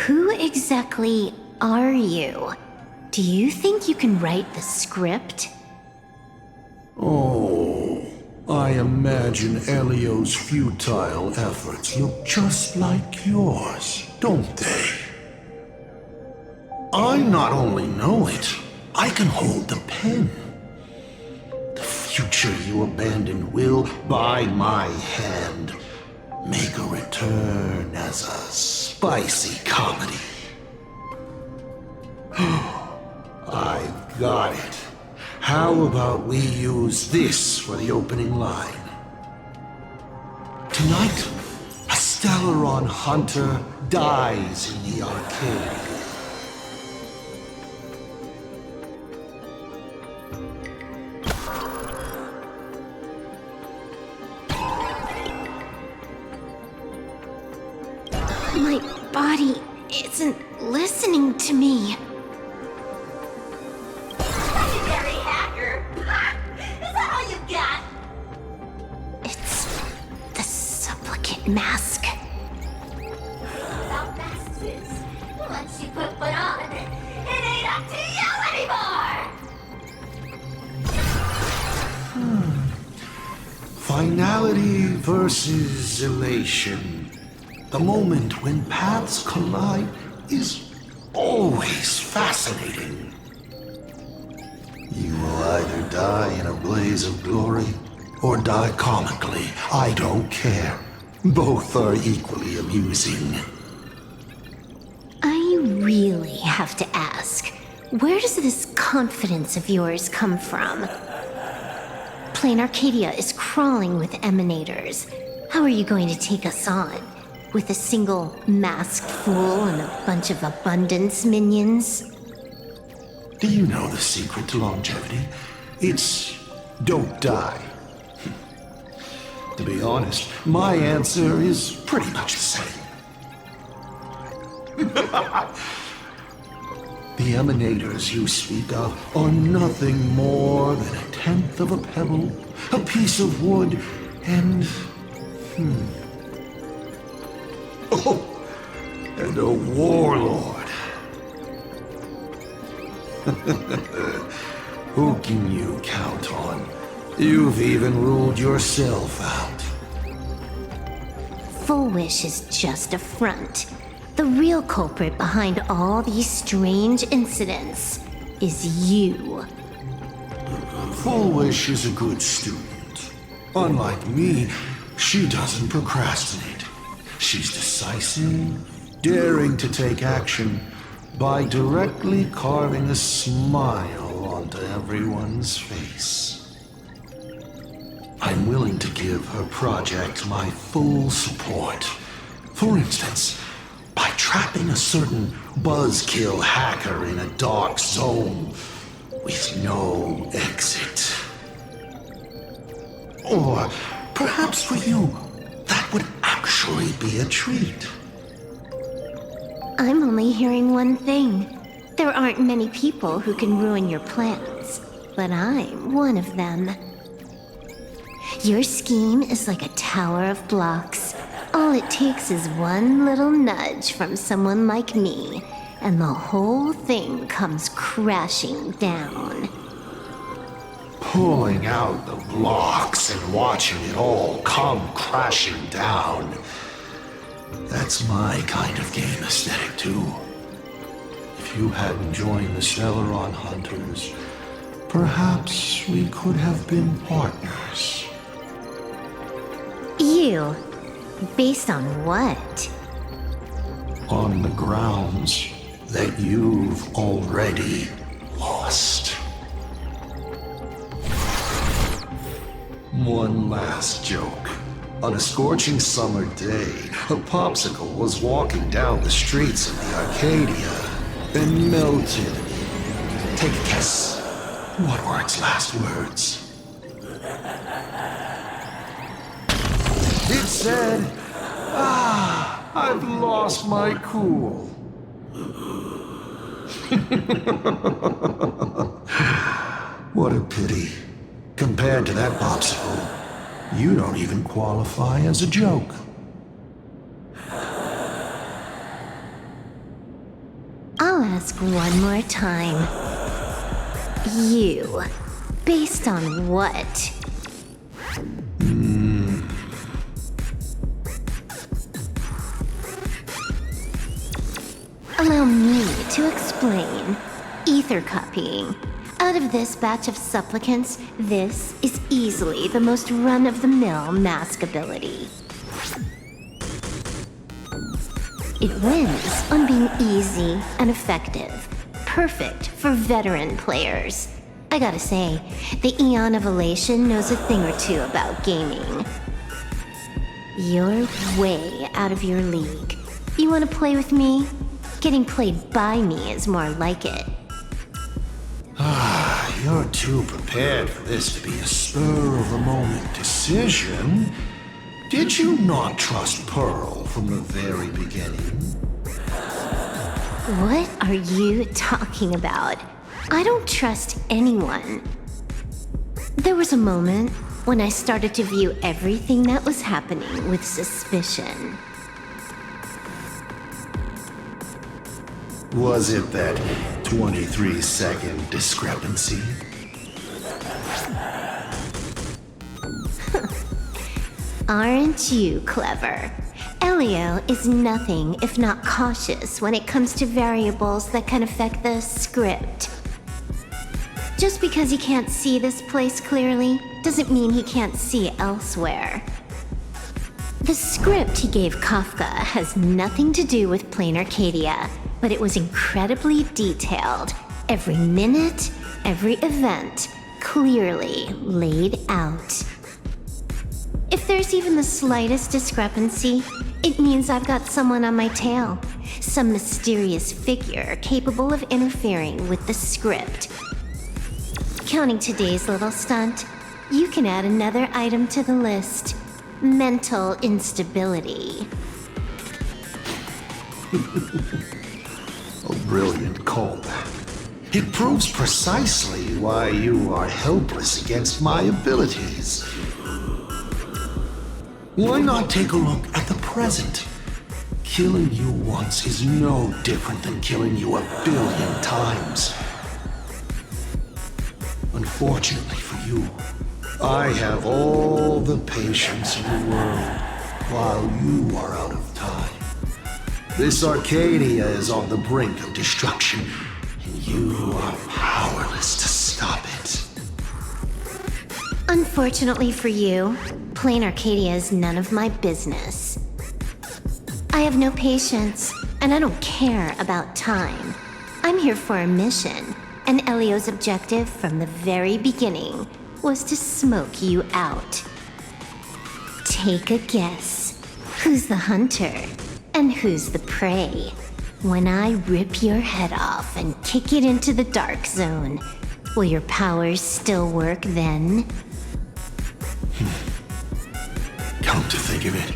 Who exactly are you? Do you think you can write the script? Oh, I imagine Elio's futile efforts look just like yours, don't they? I not only know it, I can hold the pen. The future you abandoned will, by my hand, make a return as a spicy comedy. I've got it. How about we use this for the opening line? Tonight, a Stellaron hunter dies in the Arcadia. My body isn't listening to me. Legendary hacker! Is that all you got? It's the supplicant mask. Without masks is, once you put one on, it ain't up to you anymore! Finality versus elation. The moment when paths collide is always fascinating. You will either die in a blaze of glory or die comically. I don't care. Both are equally amusing. I really have to ask, where does this confidence of yours come from? Plain Arcadia is crawling with emanators. How are you going to take us on? With a single masked fool and a bunch of abundance minions? Do you know the secret to longevity? It's don't die. To be honest, my answer is pretty much the same. The emanators you speak of are nothing more than a tenth of a pebble, a piece of wood, and... Oh, and a warlord. Who can you count on? You've even ruled yourself out. Full Wish is just a front. The real culprit behind all these strange incidents is you. Full Wish is a good student. Unlike me, she doesn't procrastinate. She's decisive, daring to take action by directly carving a smile onto everyone's face. I'm willing to give her project my full support. For instance, by trapping a certain buzzkill hacker in a dark zone with no exit. Or perhaps for you, that would actually be a treat. I'm only hearing one thing. There aren't many people who can ruin your plans, but I'm one of them. Your scheme is like a tower of blocks. All it takes is one little nudge from someone like me, and the whole thing comes crashing down. Pulling out the blocks and watching it all come crashing down. That's my kind of game aesthetic, too. If you hadn't joined the Stellaron Hunters, perhaps we could have been partners. You? Based on what? On the grounds that you've already lost. One last joke. On a scorching summer day, a popsicle was walking down the streets of the Arcadia and melted. Take a guess. What were its last words? It said, I've lost my cool. What a pity. Compared to that popsicle, you don't even qualify as a joke. I'll ask one more time. You. Based on what? Allow me to explain. ether copying. Out of this batch of supplicants, this is easily the most run-of-the-mill mask ability. It wins on being easy and effective. Perfect for veteran players. I gotta say, the Eon of Elation knows a thing or two about gaming. You're way out of your league. You wanna play with me? Getting played by me is more like it. You're too prepared for this to be a spur-of-the-moment decision. Did you not trust Pearl from the very beginning? What are you talking about? I don't trust anyone. There was a moment when I started to view everything that was happening with suspicion. Was it that 23-second discrepancy? Aren't you clever? Elio is nothing if not cautious when it comes to variables that can affect the script. Just because he can't see this place clearly doesn't mean he can't see elsewhere. The script he gave Kafka has nothing to do with plain Arcadia, but it was incredibly detailed. Every minute, every event, clearly laid out. If there's even the slightest discrepancy, it means I've got someone on my tail. Some mysterious figure capable of interfering with the script. Counting today's little stunt, you can add another item to the list. Mental instability. A brilliant callback. It proves precisely why you are helpless against my abilities. Why not take a look at the present? Killing you once is no different than killing you 1 billion times. Unfortunately for you, I have all the patience in the world, while you are out of time. This Arcadia is on the brink of destruction, and you are powerless to stop it. Unfortunately for you, plain Arcadia is none of my business. I have no patience, and I don't care about time. I'm here for a mission, and Elio's objective from the very beginning was to smoke you out. Take a guess. Who's the hunter, and who's the prey? When I rip your head off and kick it into the dark zone, will your powers still work then? Come to think of it,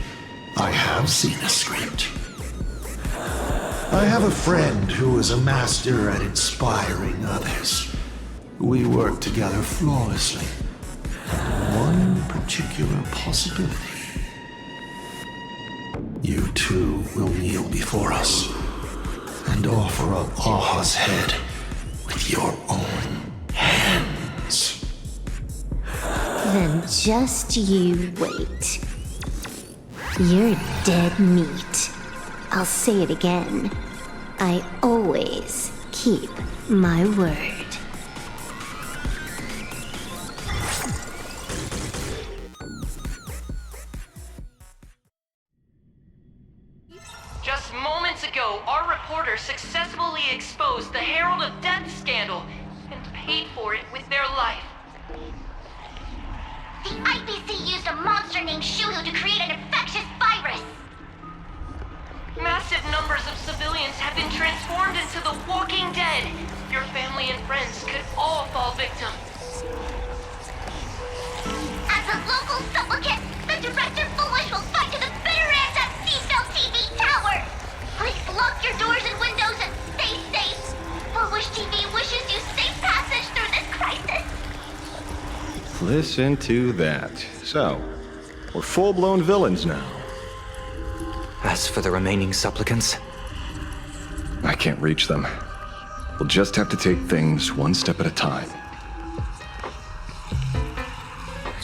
I have seen a script. I have a friend who is a master at inspiring others. We work together flawlessly on one particular possibility. You two will kneel before us and offer up Aha's head with your own hands. Then just you wait. You're dead meat. I'll say it again. I always keep my word. Just moments ago, our reporter successfully exposed the Herald of Death scandal and paid for it with their life. The IPC used a monster named Shuhu to create an infectious virus! Massive numbers of civilians have been transformed into the Walking Dead. Your family and friends could all fall victim. As a local supplicant, the Director Foolish will fight to the bitter end at Cymbal TV Tower! Please lock your doors and windows and stay safe! Foolish TV wishes you safe passage through this crisis! Listen to that. So, we're full-blown villains now. As for the remaining supplicants, I can't reach them. We'll just have to take things one step at a time.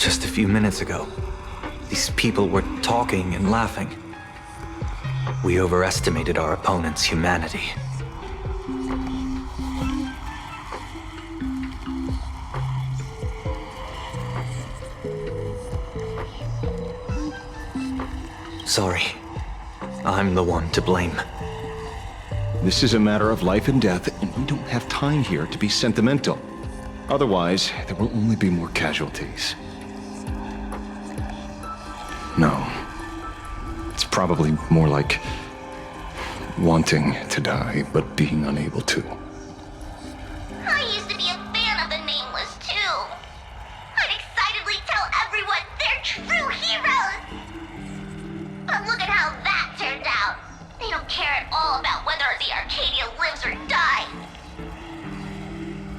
just a few minutes ago, these people were talking and laughing. We overestimated our opponent's humanity. Sorry. I'm the one to blame. This is a matter of life and death, and we don't have time here to be sentimental. Otherwise, there will only be more casualties. No. It's probably more like wanting to die, but being unable to. I used to be a fan of the Nameless, too. I'd excitedly tell everyone they're true heroes. But look at how that turned out. They don't care at all about whether the Arcadia lives or dies.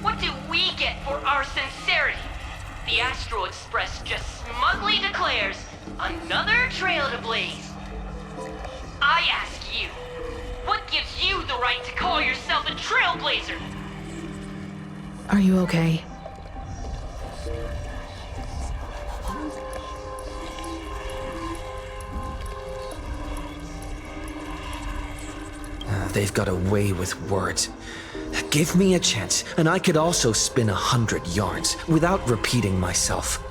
What do we get for our sincerity? The Astral Express just smugly declares, another trail to blaze. I ask you, what gives you the right to call yourself a trailblazer? Are you okay? They've got a way with words. Give me a chance, and I could also spin 100 yarns without repeating myself.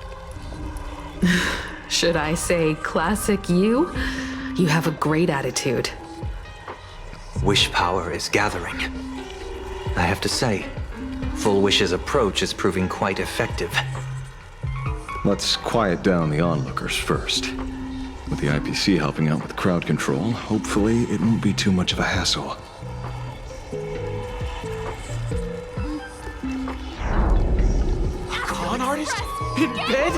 Should I say classic you? You have a great attitude. Wish power is gathering. I have to say, Full Wish's approach is proving quite effective. Let's quiet down the onlookers first. With the IPC helping out with crowd control, hopefully it won't be too much of a hassle. Con artist? In bed?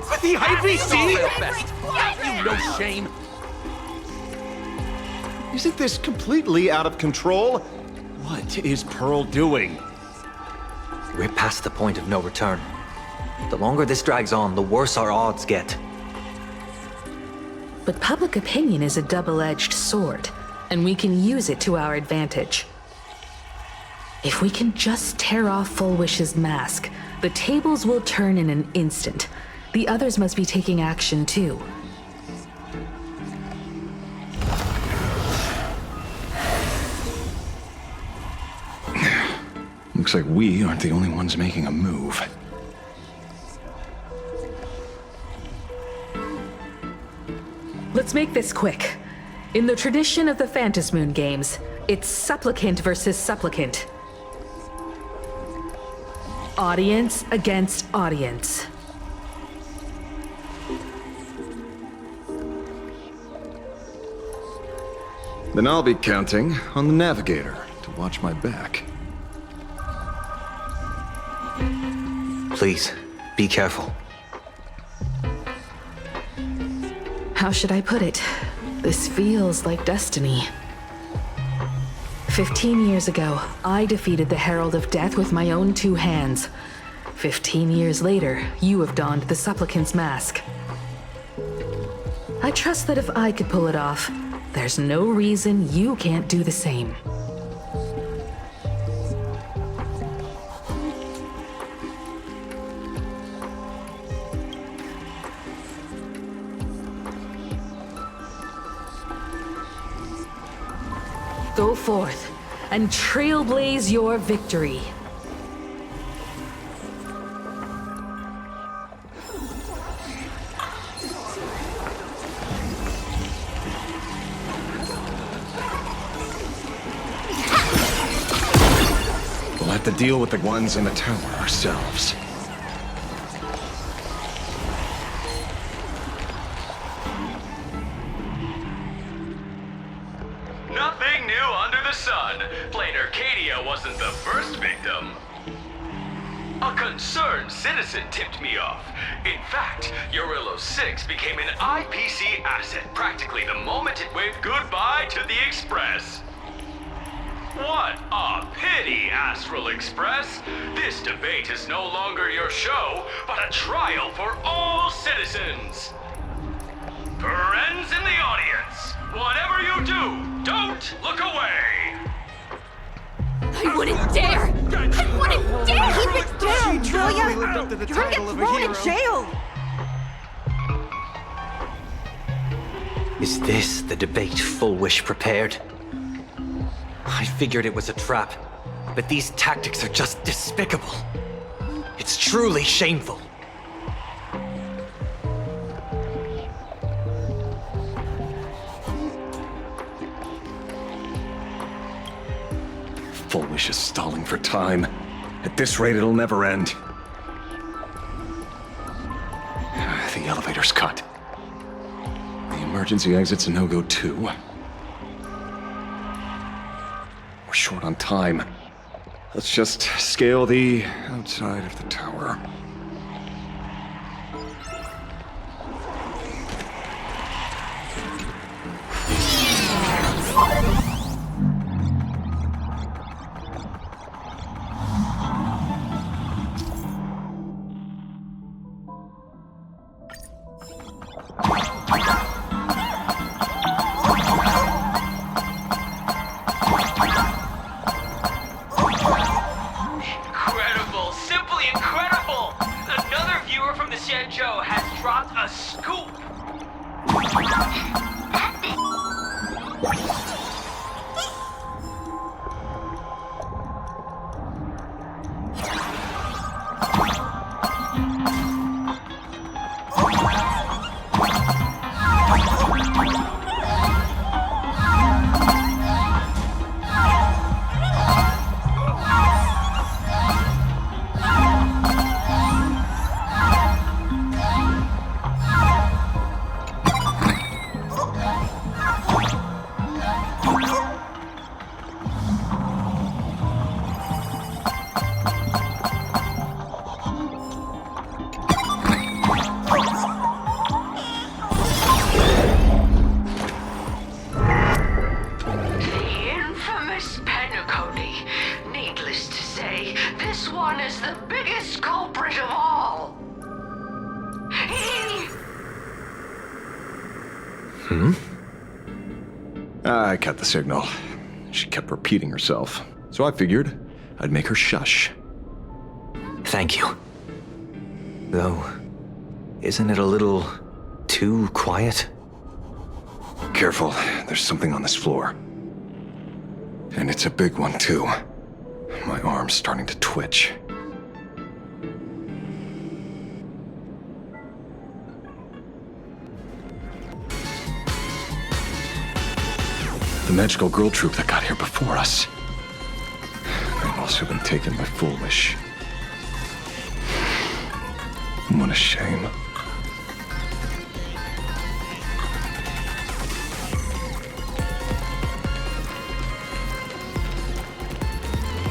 With the IPC? You no shame. Isn't this completely out of control? What is Pearl doing? We're past the point of no return. The longer this drags on, the worse our odds get. But public opinion is a double-edged sword, and we can use it to our advantage. If we can just tear off Full Wish's mask, the tables will turn in an instant. The others must be taking action too. Looks like we aren't the only ones making a move. Let's make this quick. In the tradition of the Phantasmoon games, it's supplicant versus supplicant. Audience against audience. Then I'll be counting on the navigator to watch my back. Please, be careful. How should I put it? This feels like destiny. 15 years ago, I defeated the Herald of Death with my own 2 hands. 15 years later, you have donned the supplicant's mask. I trust that if I could pull it off, there's no reason you can't do the same. Go forth and trailblaze your victory. We'll have to deal with the ones in the tower ourselves. Nothing new under the sun. Plain Arcadia wasn't the first victim. A concerned citizen tipped me off. In fact, Urillo 6 became an IPC asset practically the moment it waved goodbye to the Express. What a pity, Astral Express. This debate is no longer your show, but a trial for all citizens. Friends in the audience, whatever you do, don't look away. I wouldn't dare! I wouldn't dare! Keep it down, will ya? You're gonna get thrown in jail! Is this the debate Full Wish prepared? I figured it was a trap, but these tactics are just despicable. It's truly shameful. She's stalling for time. At this rate, it'll never end. The elevator's cut. The emergency exit's a no-go too. We're short on time. Let's just scale the outside of the tower. Incredible! Simply incredible! Another viewer from the Shenzhou has dropped a scoop! I cut the signal. She kept repeating herself, so I figured I'd make her shush. Thank you. Though, isn't it a little too quiet? Careful, there's something on this floor. And it's a big one, too. My arm's starting to twitch. The magical girl troop that got here before us. They've also been taken by Foolish. What a shame.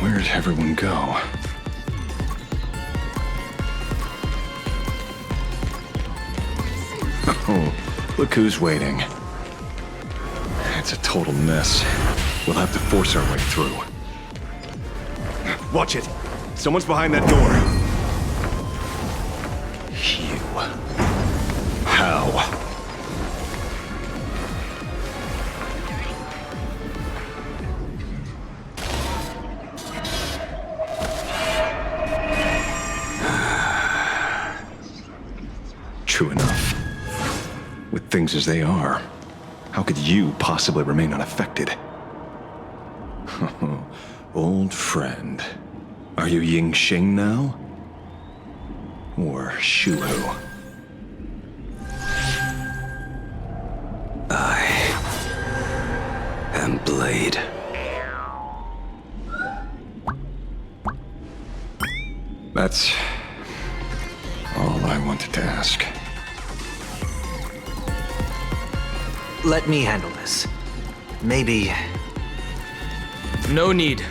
Where'd everyone go? Oh, look who's waiting. It's a total mess. We'll have to force our way through. Watch it! Someone's behind that door. You. How? True enough. With things as they are, how could you possibly remain unaffected? Old friend. Are you Ying Xing now? Or Shuhu? I am Blade. That's all I wanted to ask. Let me handle this. Maybe... No need.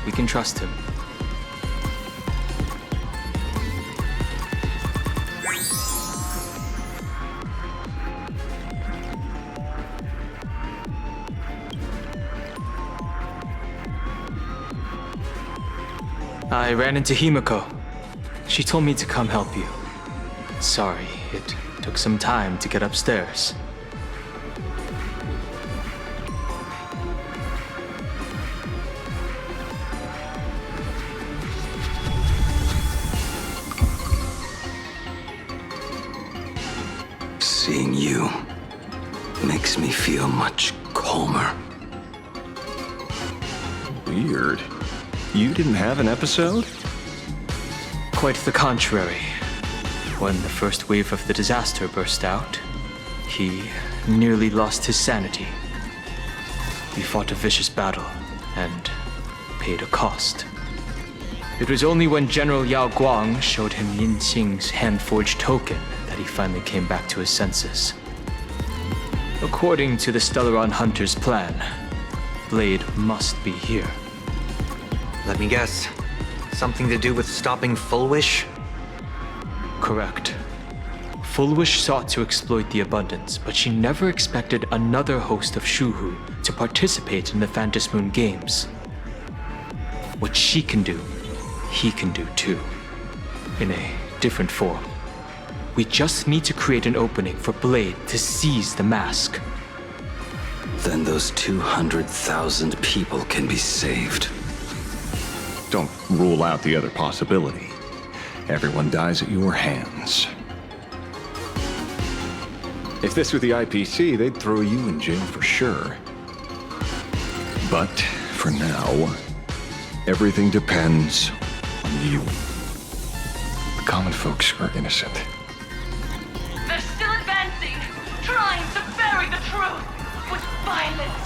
We can trust him. I ran into Himiko. She told me to come help you. Sorry, it took some time to get upstairs. Seeing you makes me feel much calmer. Weird. You didn't have an episode? Quite the contrary. When the first wave of the disaster burst out, he nearly lost his sanity. We fought a vicious battle, and paid a cost. It was only when General Yao Guang showed him Yin Qing's hand-forged token that he finally came back to his senses. According to the Stellaron Hunter's plan, Blade must be here. Let me guess. Something to do with stopping Full Wish? Correct. Full Wish sought to exploit the abundance, but she never expected another host of Shuhu to participate in the Phantom Moon Games. What she can do, he can do too. In a different form. We just need to create an opening for Blade to seize the mask. Then those 200,000 people can be saved. Don't rule out the other possibility. Everyone dies at your hands. If this were the IPC, they'd throw you in jail for sure. But for now, everything depends on you. The common folks are innocent. They're still advancing, trying to bury the truth with violence.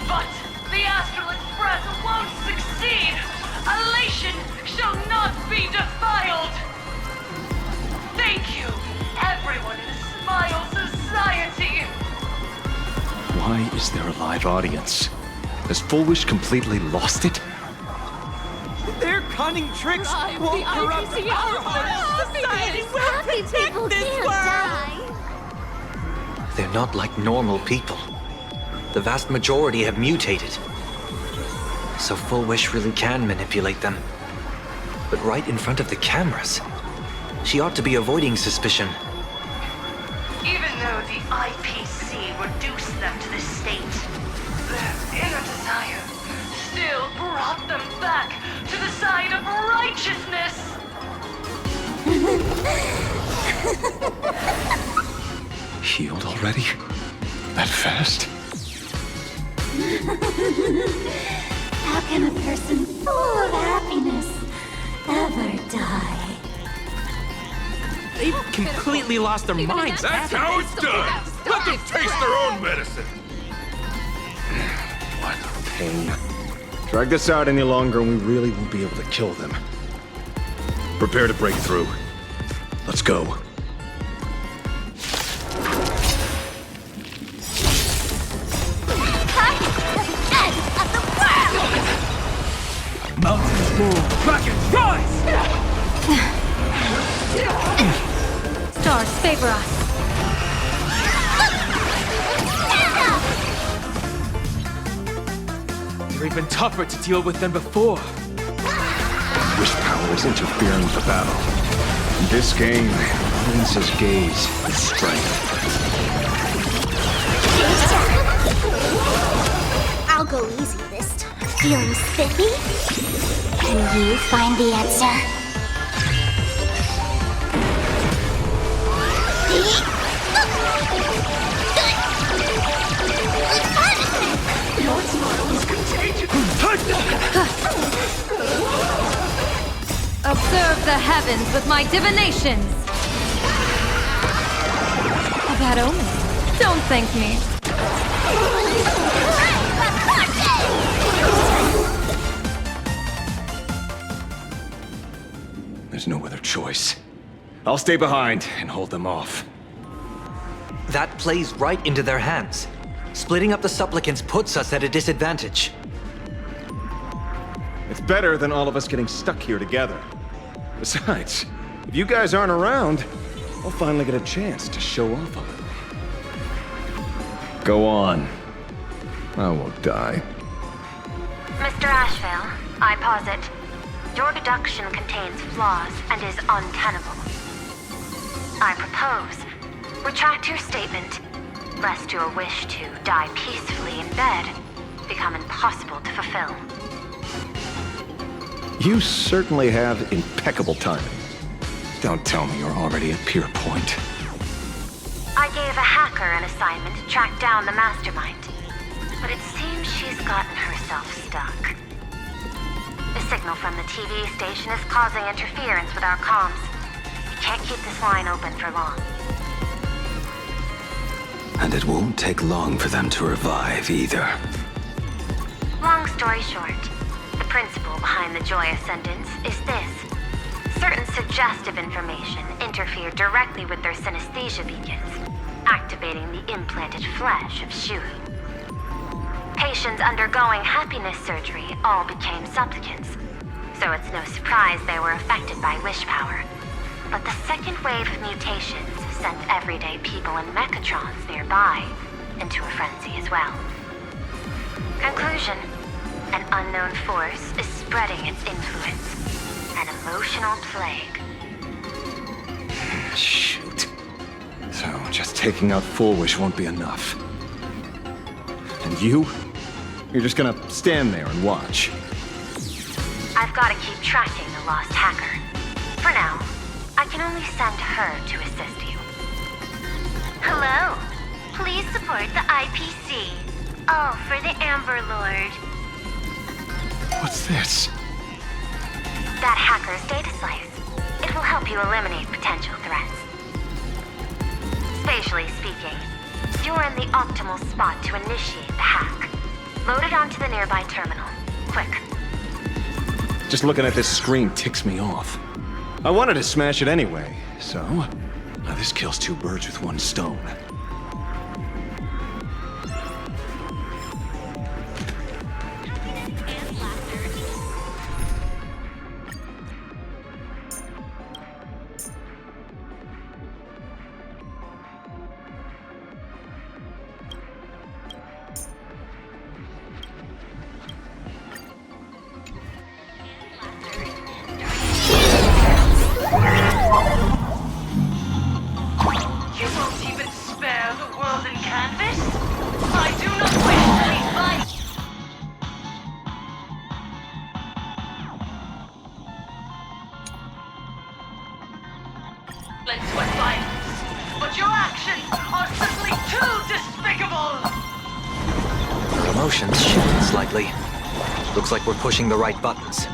But the Astral Express won't succeed. Elation shall not be defiled. Thank you, everyone in Smile Society. Why is there a live audience? Has Full Wish completely lost it? Their cunning tricks won't corrupt our hearts. Society will protect this world. They're not like normal people. The vast majority have mutated. So Full Wish really can manipulate them. But right in front of the cameras. She ought to be avoiding suspicion. Even though the IPC reduced them to this state, their inner desire still brought them back to the side of righteousness. Healed already? That fast? How can a person full of happiness ever die? They've completely lost their minds. That's how it's done! Let them taste their own medicine! What pain. Drag this out any longer and we really won't be able to kill them. Prepare to break through. Let's go. Mountains move, dragons rise! Stars favor us. They're even tougher to deal with than before. Wish power is interfering with the battle. In this game, the audience's gaze is strength. I'll go easy this time. Feeling spiffy? Can you find the answer? Your smile is contagious. Observe the heavens with my divinations. A bad omen. Don't thank me. There's no other choice. I'll stay behind and hold them off. That plays right into their hands. Splitting up the supplicants puts us at a disadvantage. It's better than all of us getting stuck here together. Besides, if you guys aren't around, I'll finally get a chance to show off a little. Go on. I won't die. Mr. Ashvale, I posit, your deduction contains flaws and is untenable. I propose, retract your statement, lest your wish to die peacefully in bed become impossible to fulfill. You certainly have impeccable timing. Don't tell me you're already at Pier Point. I gave a hacker an assignment to track down the mastermind, but it seems she's gotten herself stuck. The signal from the TV station is causing interference with our comms. We can't keep this line open for long. And it won't take long for them to revive either. Long story short, the principle behind the Joy Ascendance is this. Certain suggestive information interfered directly with their synesthesia beacons, activating the implanted flesh of Shuhu. Patients undergoing happiness surgery all became supplicants, so it's no surprise they were affected by wish power. But the second wave of mutations sent everyday people and mechatrons nearby into a frenzy as well. Conclusion: an unknown force is spreading its influence. An emotional plague. Shoot. So, just taking out Full Wish won't be enough. And you? You're just gonna stand there and watch. I've got to keep tracking the lost hacker. For now, I can only send her to assist you. Hello. Please support the IPC. All for the Amber Lord. What's this? That hacker's data slice. It will help you eliminate potential threats. Spatially speaking, you're in the optimal spot to initiate the hack. Load it onto the nearby terminal. Quick. Just looking at this screen ticks me off. I wanted to smash it anyway, so... Now this kills two birds with one stone. Looks like we're pushing the right buttons.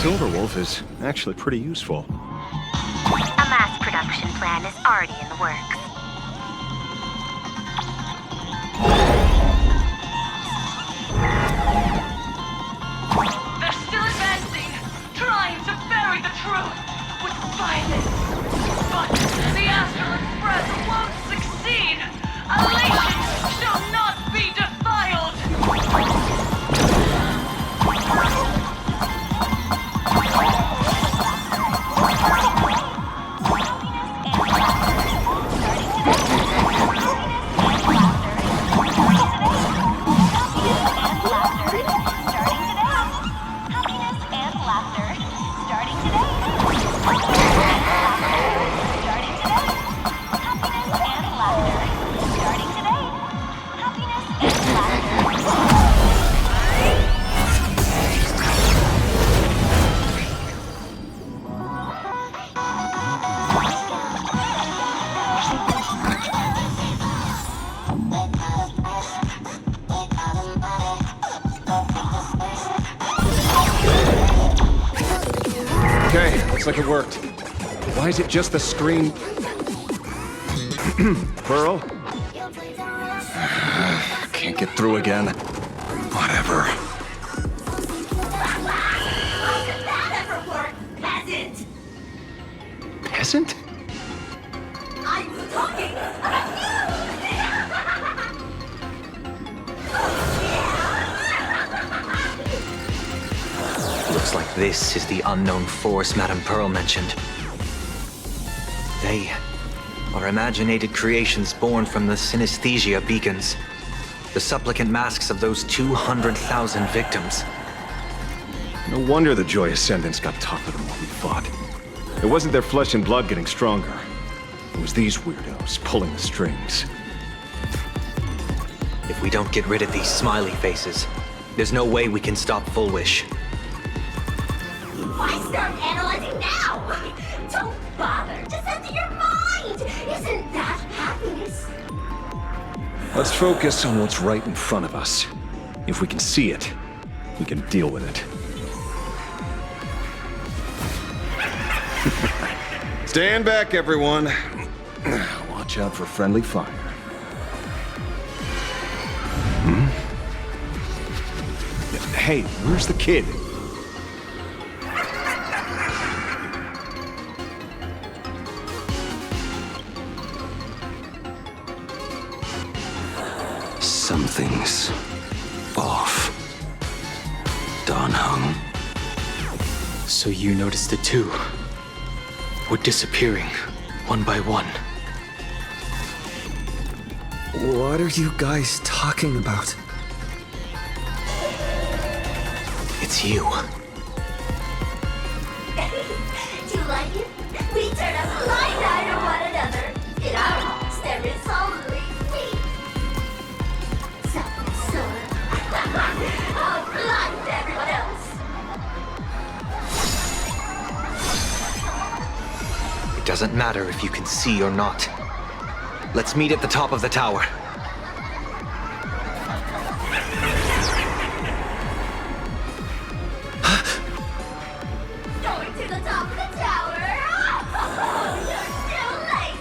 Silverwolf is actually pretty useful. A mass production plan is already in the works. They're still advancing, trying to bury the truth with violence. But the Astral Express won't succeed. Elation shall not be defiled. Looks like it worked. Why is it just the screen? Pearl? Can't get through again. Whatever. How did that ever work, peasant? Peasant? I'm talking about Looks like this is the unknown force Madame Pearl mentioned. are imaginated creations born from the synesthesia beacons. The supplicant masks of those 200,000 victims. No wonder the Joy Ascendants got tougher the more we fought. It wasn't their flesh and blood getting stronger. It was these weirdos pulling the strings. If we don't get rid of these smiley faces, there's no way we can stop Full Wish. Why start analyzing now? Don't bother. Just enter your mind. Isn't that happiness? Let's focus on what's right in front of us. If we can see it, we can deal with it. Stand back, everyone. Watch out for friendly fire. Hey, where's the kid? Something's off. Dawn hung. So you noticed it too. We're disappearing, one by one. What are you guys talking about? It's you. Do you like it? We turn a blind eye to one another. In our hearts, there is only we. So, I'll blind everyone else. It doesn't matter if you can see or not. Let's meet at the top of the tower. Going to the top of the tower. You're too late.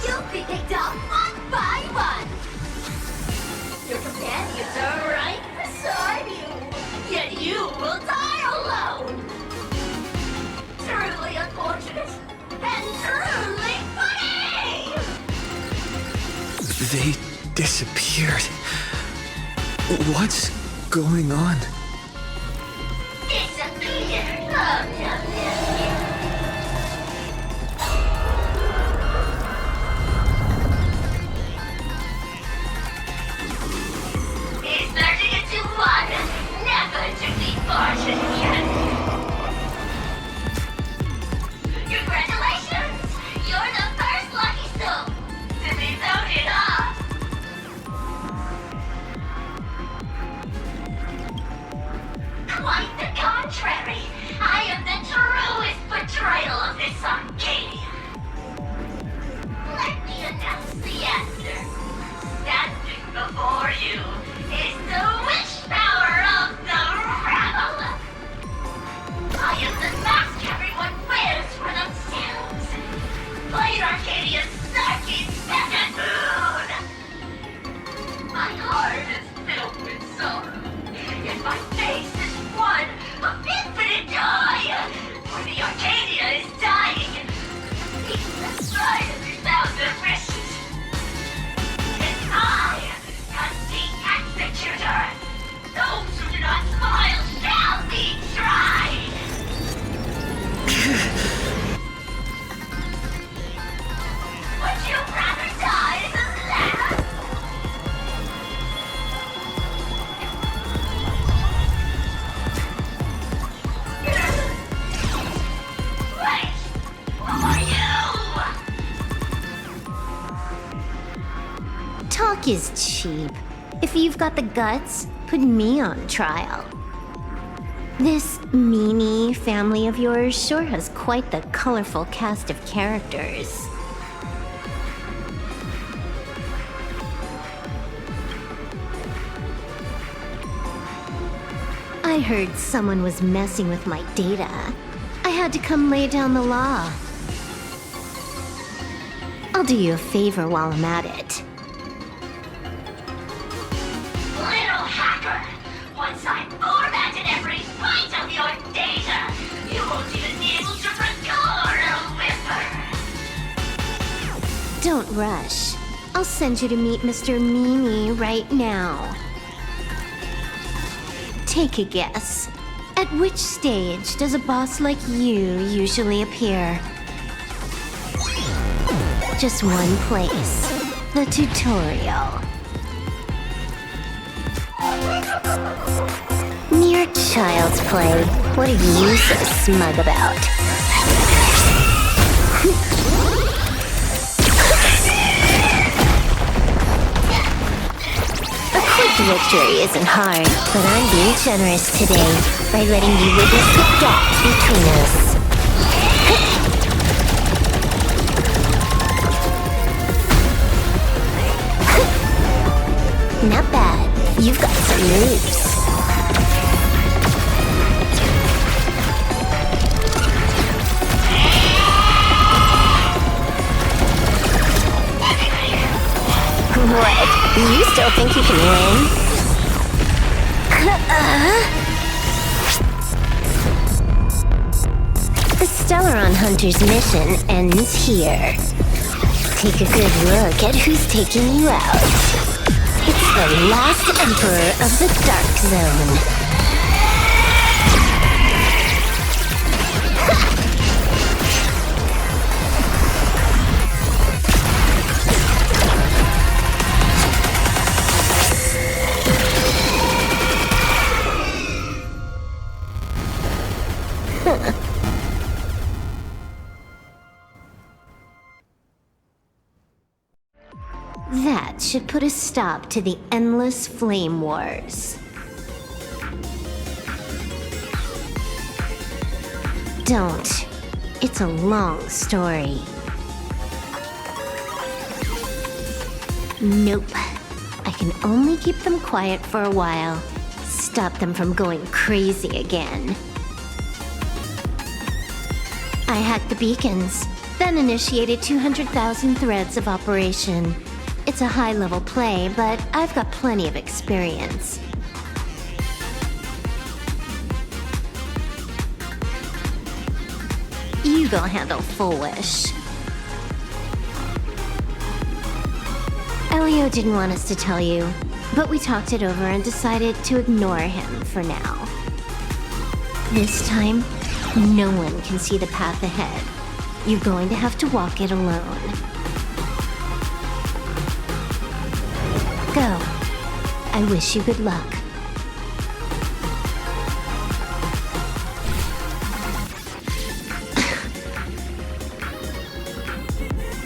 You'll be picked off one by one. Your companions are right beside you, yet you will die alone. Truly unfortunate and truly funny. They disappeared. What's going on? Disappear. He's merging into one, never to be parted again. Congratulations! You're the first lucky soul to be voted off. Quite the contrary. I am the truest portrayal of this Arcadia. Let me announce the answer. Standing before you is the wish power of the rebel. I am the mask everyone wears for themselves. Played Arcadia's darkest second moon. My heart is filled with sorrow, yet my face is one of infinite joy. For the Arcadia is dying, even aside of 1,000 wishes. And I am the executor. Those who do not smile shall be tried. Would you rather die than live? Wait! Who are you? Talk is cheap. If you've got the guts, put me on trial. This meanie family of yours sure has quite the colorful cast of characters. I heard someone was messing with my data. I had to come lay down the law. I'll do you a favor while I'm at it. Little hacker! Once I formatted every byte of your data, you won't even be able to record a whisper! Don't rush. I'll send you to meet Mr. Meanie right now. Take a guess. At which stage does a boss like you usually appear? Just one place. The tutorial. Mere child's play. What are you so smug about? A quick victory isn't hard, but I'm being generous today by letting you witness the gap between us. Not bad. You've got some moves. What? You still think you can win? The Stellaron Hunter's mission ends here. Take a good look at who's taking you out. It's the last Emperor of the Dark Zone. That should put a stop to the endless flame wars. Don't. It's a long story. Nope. I can only keep them quiet for a while. Stop them from going crazy again. I hacked the beacons, then initiated 200,000 threads of operation. It's a high-level play, but I've got plenty of experience. You go handle Full Wish. Elio didn't want us to tell you, but we talked it over and decided to ignore him for now. This time, no one can see the path ahead. You're going to have to walk it alone. Go. I wish you good luck.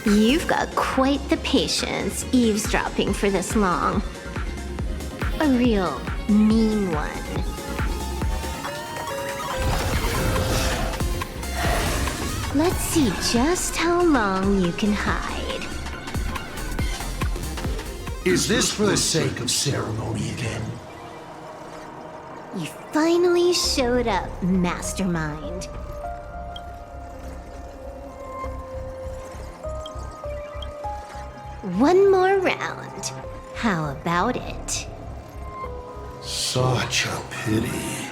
You've got quite the patience eavesdropping for this long. A real mean one. Let's see just how long you can hide. Is this for the sake of ceremony again? You finally showed up, Mastermind. One more round. How about it? Such a pity.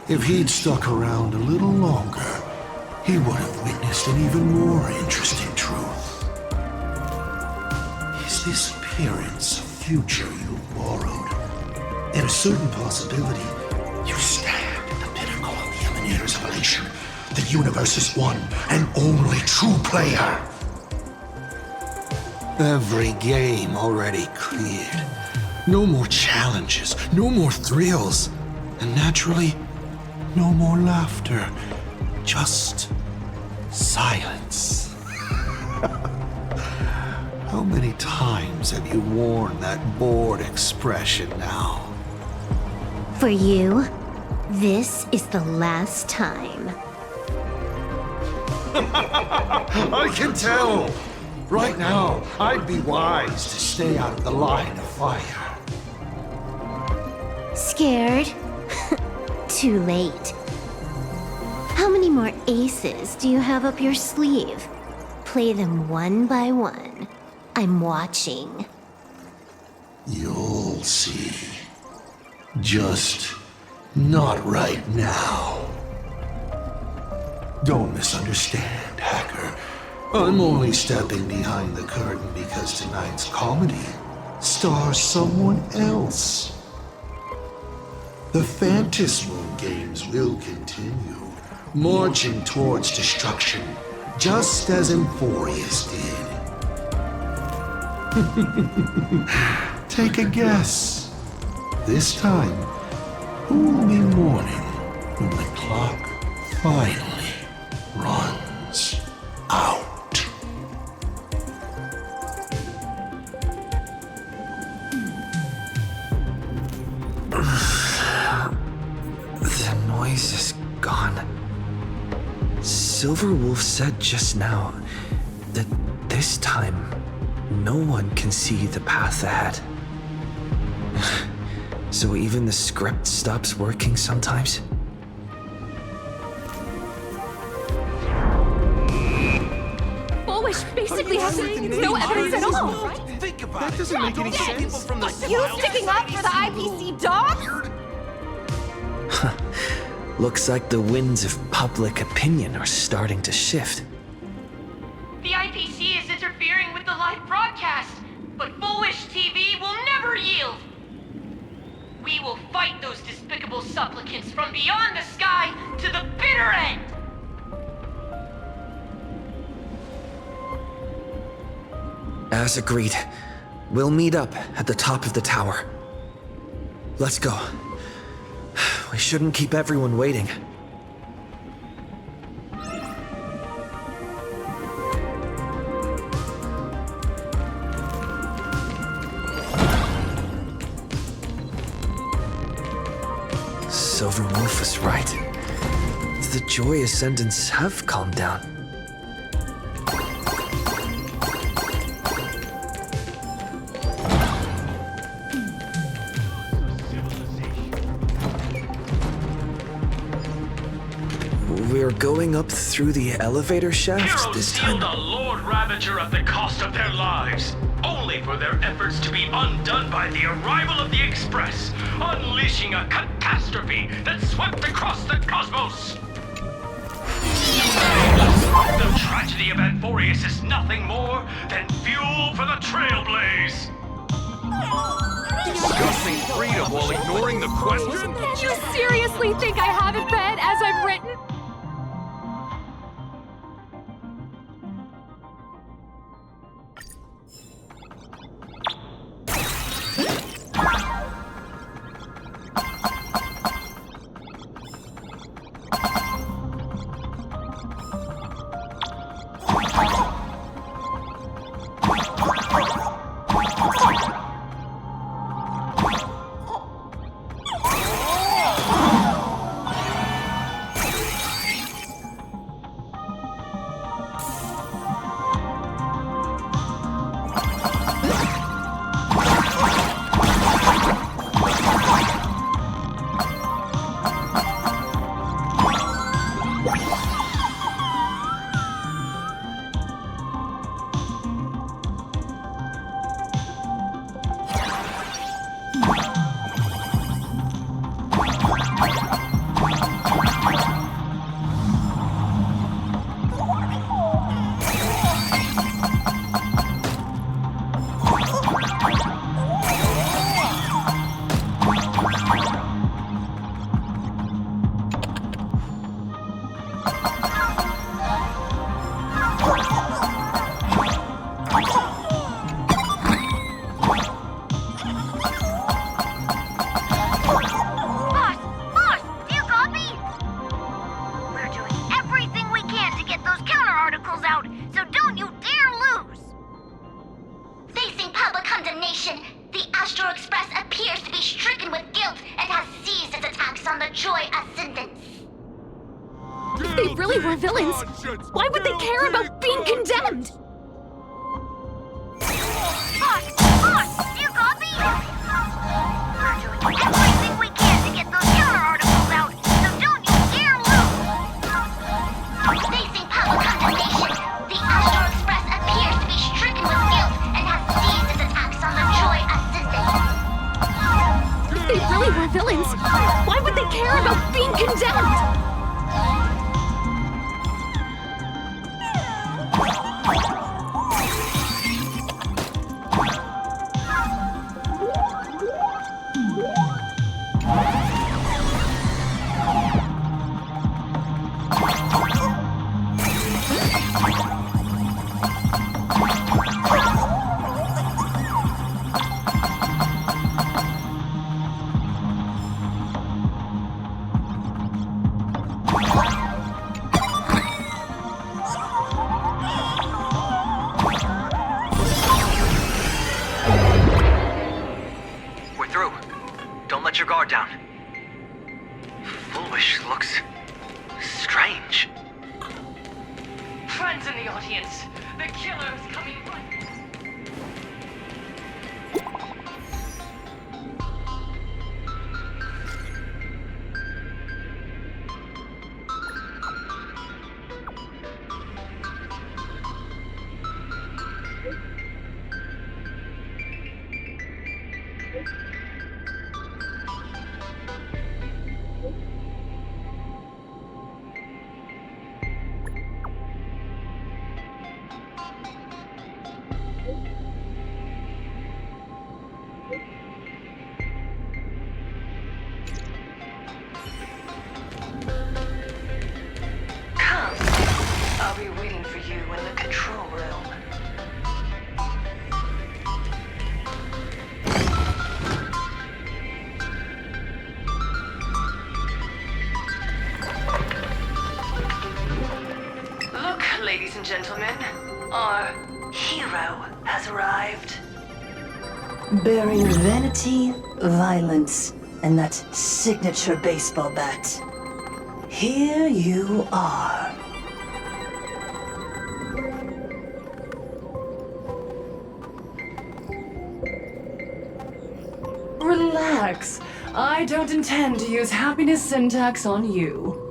If he'd stuck around a little longer, he would have witnessed an even more interesting truth. Is this appearance a future you borrowed? In a certain possibility, you stand at the pinnacle of the Emanator's evolution, the universe's one and only true player. Every game already cleared. No more challenges, no more thrills, and naturally, no more laughter. Just silence. How many times have you worn that bored expression now? For you, this is the last time. I can tell! Right now, I'd be wise to stay out of the line of fire. Scared? Too late. How many more aces do you have up your sleeve? Play them one by one. I'm watching. You'll see. Just not right now. Don't misunderstand, Hacker. I'm only stepping behind the curtain because tonight's comedy stars someone else. The Phantasmoon games will continue, marching towards destruction, just as Emphorius did. Take a guess. This time, who will be mourning when the clock finally runs out? The noise is gone. Silverwolf said just now that this time no one can see the path ahead. So even the script stops working sometimes? Bullish basically has no evidence at all. Think about it. That doesn't make any sense. You sticking up for the IPC dog? Looks like the winds of public opinion are starting to shift. The IPC is interfering with the live broadcast, but Foolish TV will never yield. We will fight those despicable supplicants from beyond the sky to the bitter end. As agreed, we'll meet up at the top of the tower. Let's go. We shouldn't keep everyone waiting. Silverwolf was right. The Joy Ascendants have calmed down. We're going up through the elevator shaft this time. Heroes seal the Lord Ravager at the cost of their lives, only for their efforts to be undone by the arrival of the Express, unleashing a catastrophe that swept across the cosmos. The tragedy of Anforius is nothing more than fuel for the Trailblaze. Discussing freedom while ignoring the question? You seriously think I haven't read as I've written? Why would they care about being condemned? Boss, do you copy? We're doing everything we can to get those counter articles out, so don't you dare lose! Facing public condemnation, the Astro Express appears to be stricken with guilt and has seized its attacks on the Joy Ascendant. If they really were villains, why would they care about being condemned? don't let your guard down. Foolish looks strange. Friends in the audience, the killer is coming right. I'll be waiting for you in the control room. Look, ladies and gentlemen, our hero has arrived. Bearing vanity, violence, and that signature baseball bat. Here you are. Relax. I don't intend to use happiness syntax on you.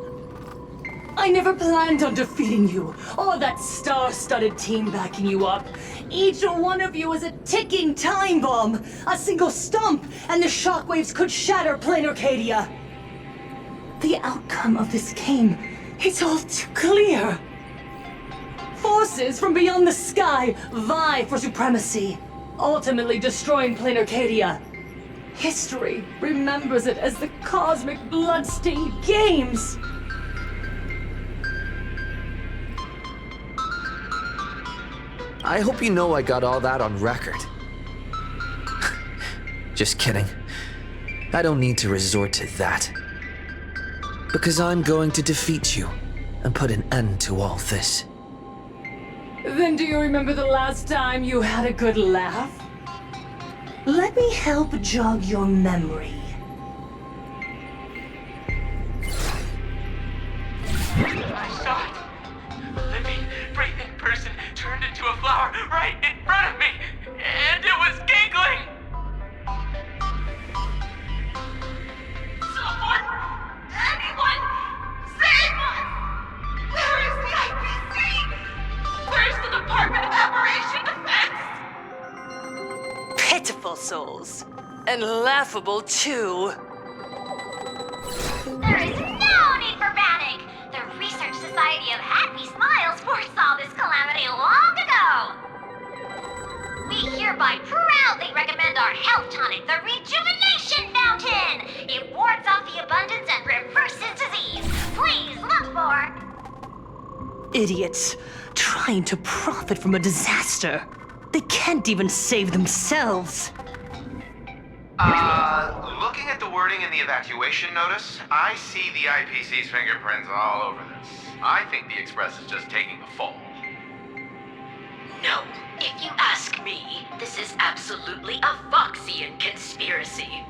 I never planned on defeating you, or that star-studded team backing you up. Each one of you is a ticking time bomb. A single stomp, and the shockwaves could shatter plain Arcadia. The outcome of this game is all too clear. Forces from beyond the sky vie for supremacy, ultimately destroying plain Arcadia. History remembers it as the cosmic bloodstained games. I hope you know I got all that on record. Just kidding. I don't need to resort to that. Because I'm going to defeat you and put an end to all this. Then do you remember the last time you had a good laugh? Let me help jog your memory. I saw it. A living, breathing person turned into a flower right in front of me, and it was giggling. Someone, anyone, save us! Where is the IPC? Where's the Department of Aberration Defense? Pitiful souls. And laughable, too. There is no need for panic! The Research Society of Happy Smiles foresaw this calamity long ago! We hereby proudly recommend our health tonic, the Rejuvenation Fountain! It wards off the abundance and reverses disease. Please look for... Idiots. Trying to profit from a disaster. They can't even save themselves. Looking at the wording in the evacuation notice, I see the IPC's fingerprints all over this. I think the Express is just taking the fall. No, if you ask me, this is absolutely a Foxian conspiracy.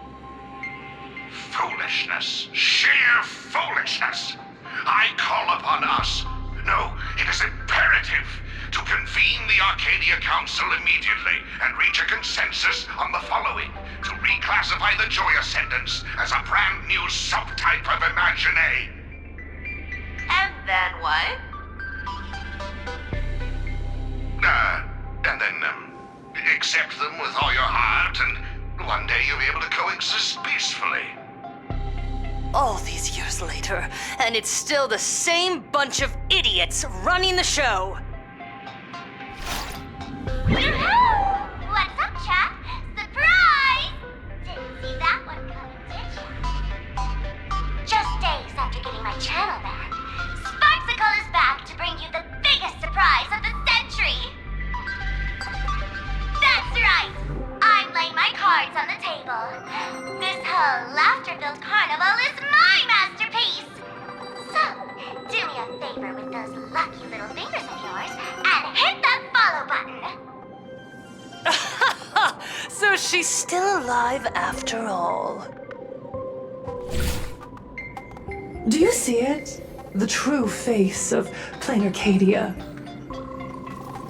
Foolishness. Sheer foolishness. I call upon us. No, it is imperative to convene the Arcadia Council immediately and reach a consensus on the following. To reclassify the Joy Ascendants as a brand new subtype of Imagine. And then what? And then, accept them with all your heart, and one day you'll be able to coexist peacefully. All these years later, and it's still the same bunch of idiots running the show. What's up, chap? Surprise! Didn't see that one coming, did you? Just days after getting my channel back, Sparksicle is back to bring you the biggest surprise of the century! That's right! I'm laying my cards on the table. This whole laughter-filled carnival is my masterpiece! So, do me a favor with those lucky little fingers of yours and hit that follow button! So she's still alive after all. Do you see it? The true face of plain Arcadia.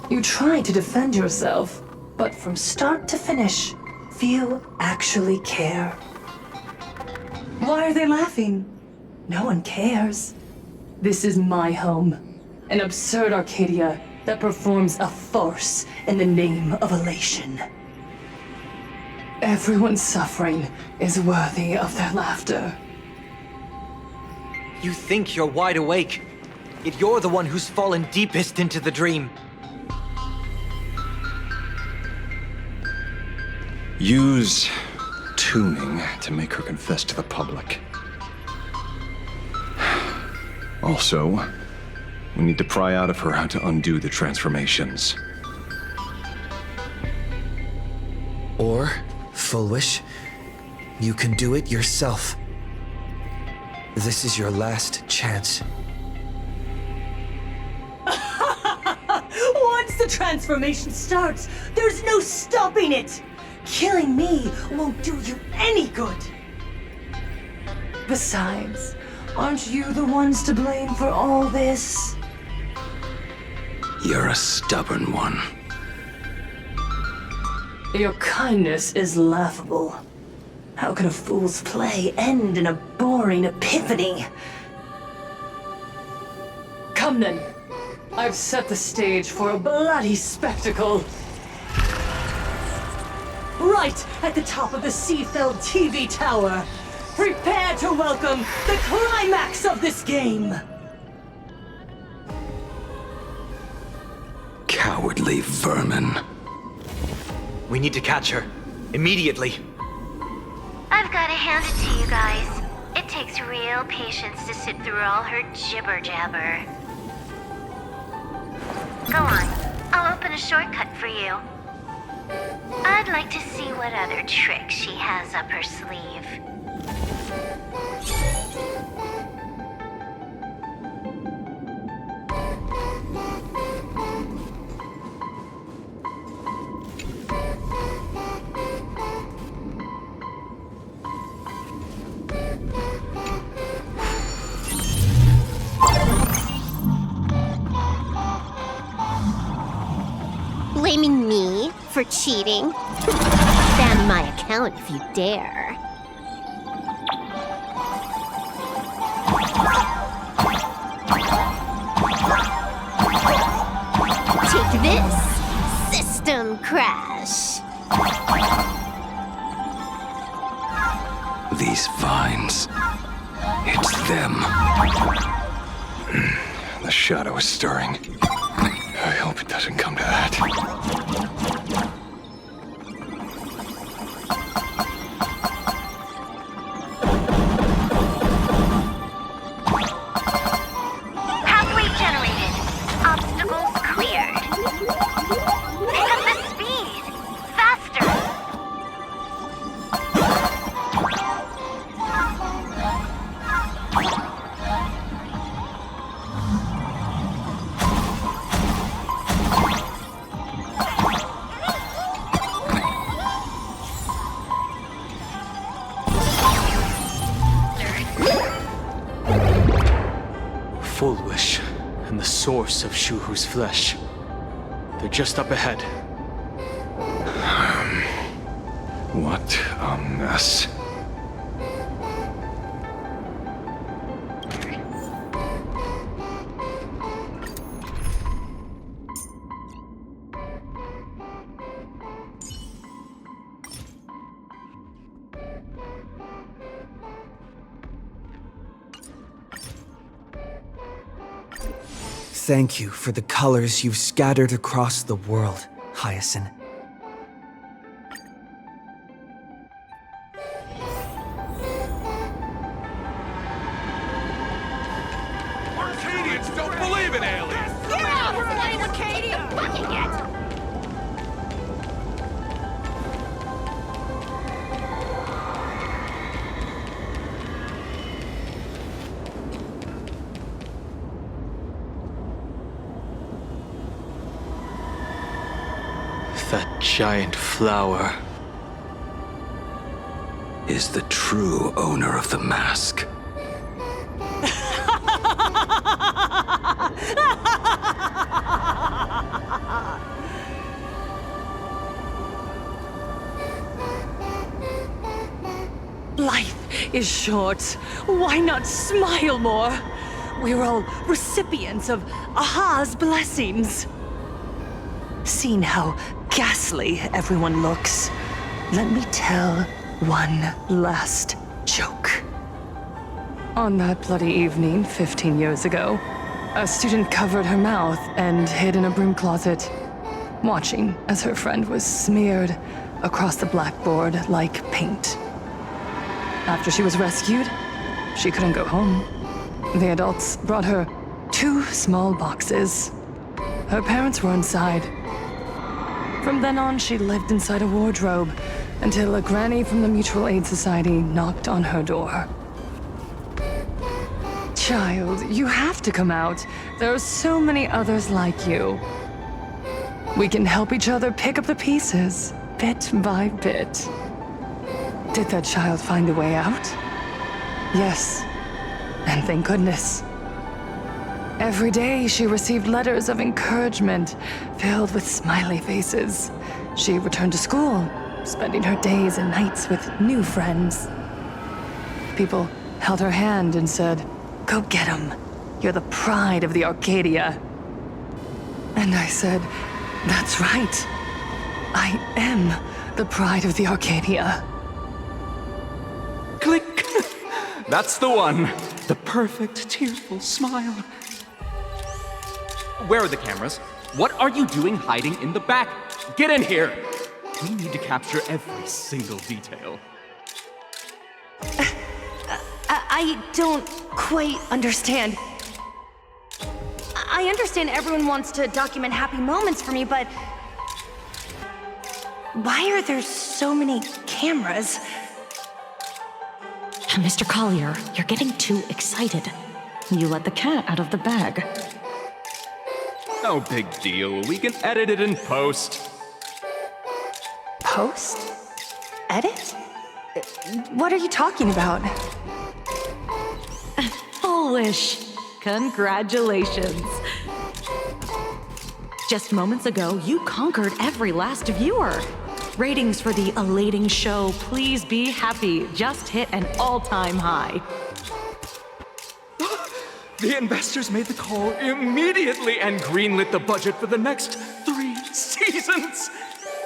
You try to defend yourself, but from start to finish, few actually care. Why are they laughing? No one cares. This is my home. An absurd Arcadia that performs a farce in the name of elation. Everyone's suffering is worthy of their laughter. You think you're wide awake, yet you're the one who's fallen deepest into the dream. Use tuning to make her confess to the public. Also, we need to pry out of her how to undo the transformations. Or, Foolish, you can do it yourself. This is your last chance. Once the transformation starts, there's no stopping it! Killing me won't do you any good! Besides, aren't you the ones to blame for all this? You're a stubborn one. Your kindness is laughable. How can a fool's play end in a boring epiphany? Come then. I've set the stage for a bloody spectacle. Right at the top of the sea-filled TV tower, prepare to welcome the climax of this game! Cowardly vermin. We need to catch her. Immediately. I've gotta hand it to you guys. It takes real patience to sit through all her jibber-jabber. Go on. I'll open a shortcut for you. I'd like to see what other tricks she has up her sleeve. Blaming me for cheating? Ban my account if you dare. Take this, system crash. These vines. It's them. The shadow is stirring. I hope it doesn't come to that. Pathway generated. Obstacles cleared. Pick up the speed. Faster. Foolish, and the source of Shuhu's flesh. They're just up ahead. What a mess. Thank you for the colors you've scattered across the world, Hyacinth. Arcadians don't believe in aliens! Get out! We're letting Arcadia fucking get! That giant flower Is the true owner of the mask. Life is short. Why not smile more? We're all recipients of Aha's blessings. Seeing how ghastly everyone looks, let me tell one last joke. On that bloody evening 15 years ago, a student covered her mouth and hid in a broom closet, watching as her friend was smeared across the blackboard like paint. After she was rescued, she couldn't go home. The adults brought her 2 small boxes. Her parents were inside. From then on, she lived inside a wardrobe until a granny from the Mutual Aid Society knocked on her door. Child, you have to come out. There are so many others like you. We can help each other pick up the pieces, bit by bit. Did that child find a way out? Yes, and thank goodness. Every day she received letters of encouragement filled with smiley faces. She returned to school, spending her days and nights with new friends. People held her hand and said, "Go get him. You're the pride of the Arcadia." And I said, "That's right. I am the pride of the Arcadia." Click! That's the one. The perfect, tearful smile. Where are the cameras? What are you doing hiding in the back? Get in here! We need to capture every single detail. I don't quite understand. I understand everyone wants to document happy moments for me, but why are there so many cameras? Mr. Collier, you're getting too excited. You let the cat out of the bag. No big deal. We can edit it in post. Post? Edit? What are you talking about? Foolish. Congratulations. Just moments ago, you conquered every last viewer. Ratings for the elating show, Please Be Happy, just hit an all-time high. The investors made the call immediately and greenlit the budget for the next 3 seasons.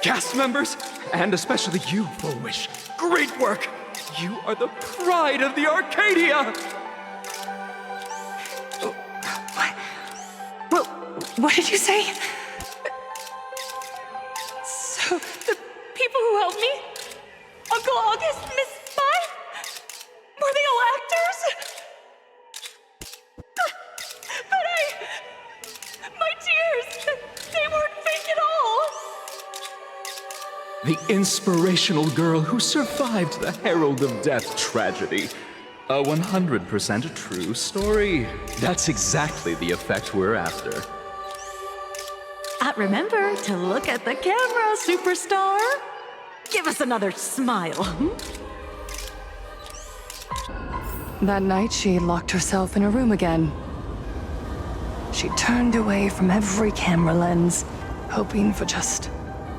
Cast members, and especially you, Foolish, great work. You are the pride of the Arcadia. What did you say? So, the people who helped me? Uncle August, Miss Spy? Were they all actors? But my tears, they weren't fake at all. The inspirational girl who survived the Herald of Death tragedy. A 100% true story. That's exactly the effect we're after. Remember to look at the camera, superstar. Give us another smile. That night, she locked herself in her room again. She turned away from every camera lens, hoping for just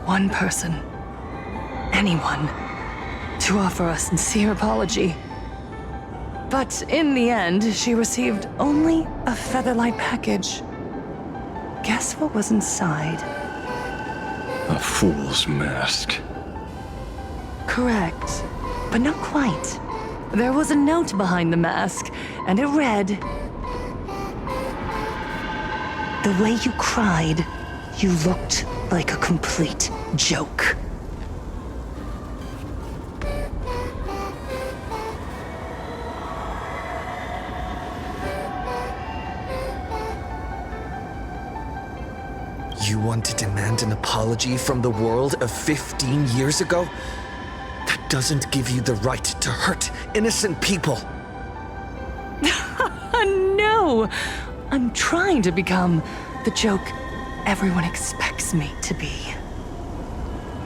one person, anyone, to offer a sincere apology. But in the end, she received only a featherlight package. Guess what was inside? A fool's mask. Correct, but not quite. There was a note behind the mask, and it read, "The way you cried, you looked like a complete joke." You want to demand an apology from the world of 15 years ago? That doesn't give you the right to hurt innocent people. No! I'm trying to become the joke everyone expects me to be.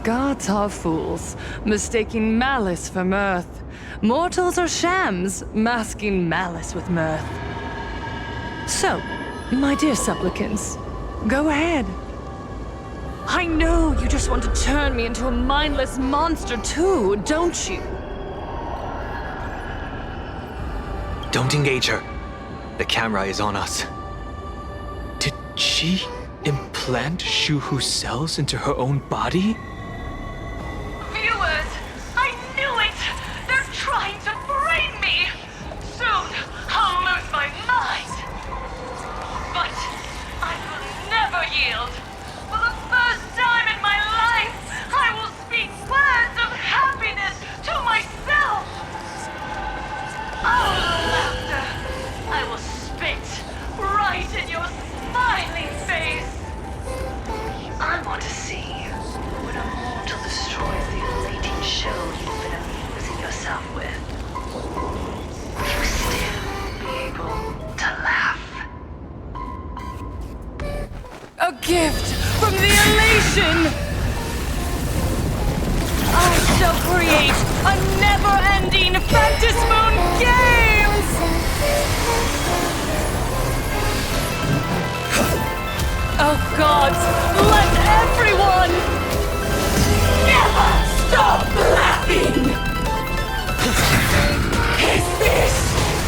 Gods are fools, mistaking malice for mirth. Mortals are shams, masking malice with mirth. So, my dear supplicants, go ahead. I know you just want to turn me into a mindless monster too, don't you? Don't engage her. The camera is on us. Did she implant Shuhu's cells into her own body? Viewers, I knew it! They're trying to brain me! Soon, I'll lose my mind! But I will never yield! For the first time in my life, I will speak words of happiness to myself! Oh, laughter! I will spit right in your smiling face! I want to see when a mortal destroys the elating show you've been amusing yourself with. You still be able to laugh. A gift from the elation! I shall create a never-ending Phantasmoon Games! Oh gods, let everyone never stop laughing! Is this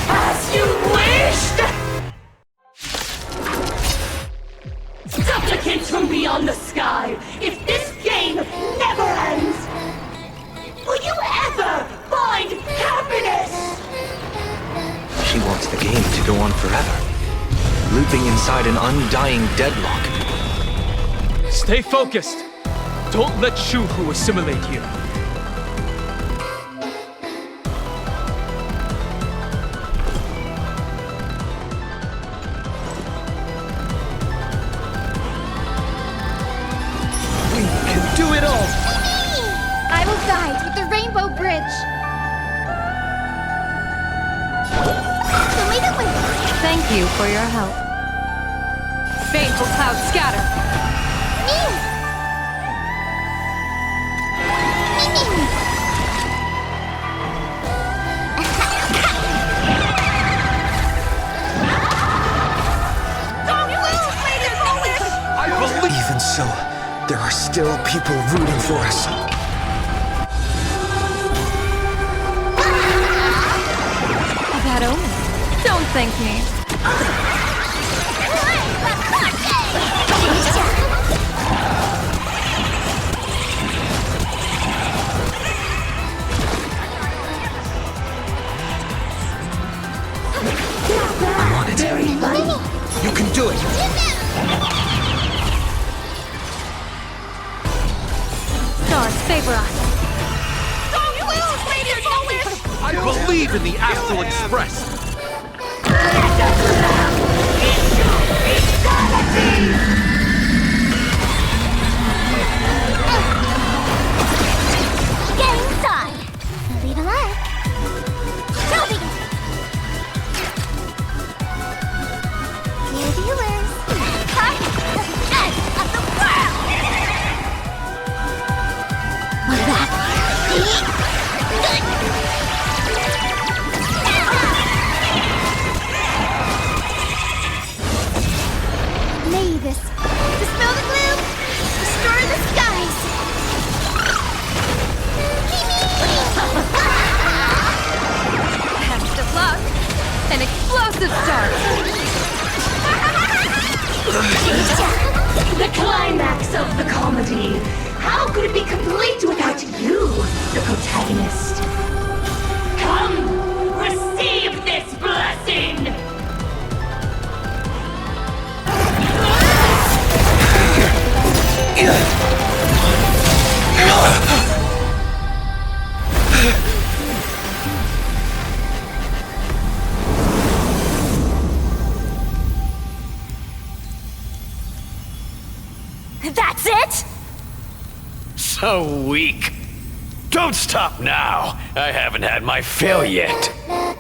as you wished? Supplicants from beyond the sky, if this game never ends, will you ever find happiness? She wants the game to go on forever, looping inside an undying deadlock. Stay focused. Don't let Shuhu assimilate you. We can do it all! I will guide with the Rainbow Bridge. Thank you for your help. Baneful clouds scatter. Even so, there are still people rooting for us. A bad omen. Don't thank me. I'm on it. You can do it. Stars favor us. I believe in the Astral Express! Get inside! Leave alive. Toby! Dear viewers, come to the edge of the world! Was that good? Mavis, dispel the gloom, destroy the skies. Best of luck. An explosive start. The climax of the comedy. How could it be complete without you, the protagonist? Come, receive this blessing! That's it? So weak. Don't stop now. I haven't had my fill yet.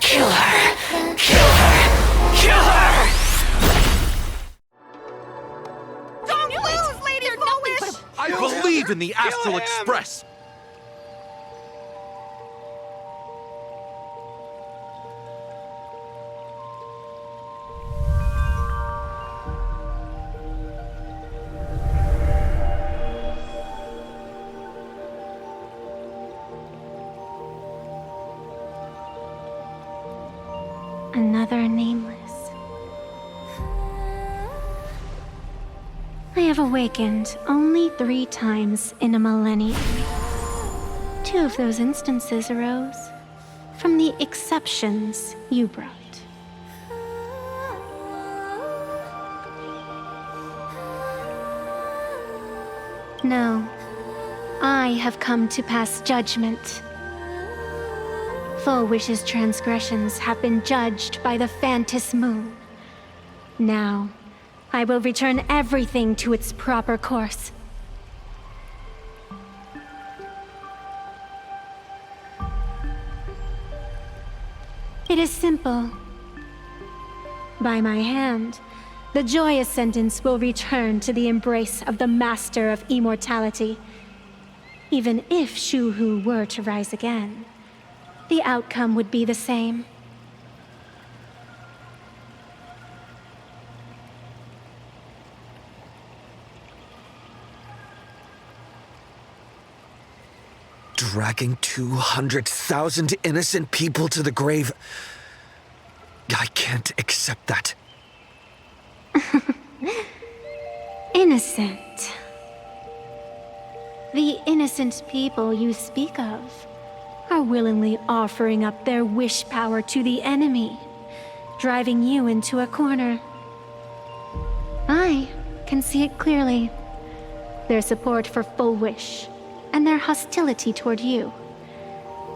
Kill her! Kill her! Kill her! Don't lose, Lady Foolish! I believe in the Astral Express! another nameless. I have awakened only 3 times in a millennium. 2 of those instances arose from the exceptions you brought. No, I have come to pass judgment. Full Wish's transgressions have been judged by the Phantom Moon. Now, I will return everything to its proper course. It is simple. By my hand, the Joy Ascendants will return to the embrace of the Master of Immortality. Even if Shuhu were to rise again, the outcome would be the same. Dragging 200,000 innocent people to the grave. I can't accept that. Innocent. The innocent people you speak of are willingly offering up their wish power to the enemy, driving you into a corner. I can see it clearly. Their support for Full Wish and their hostility toward you.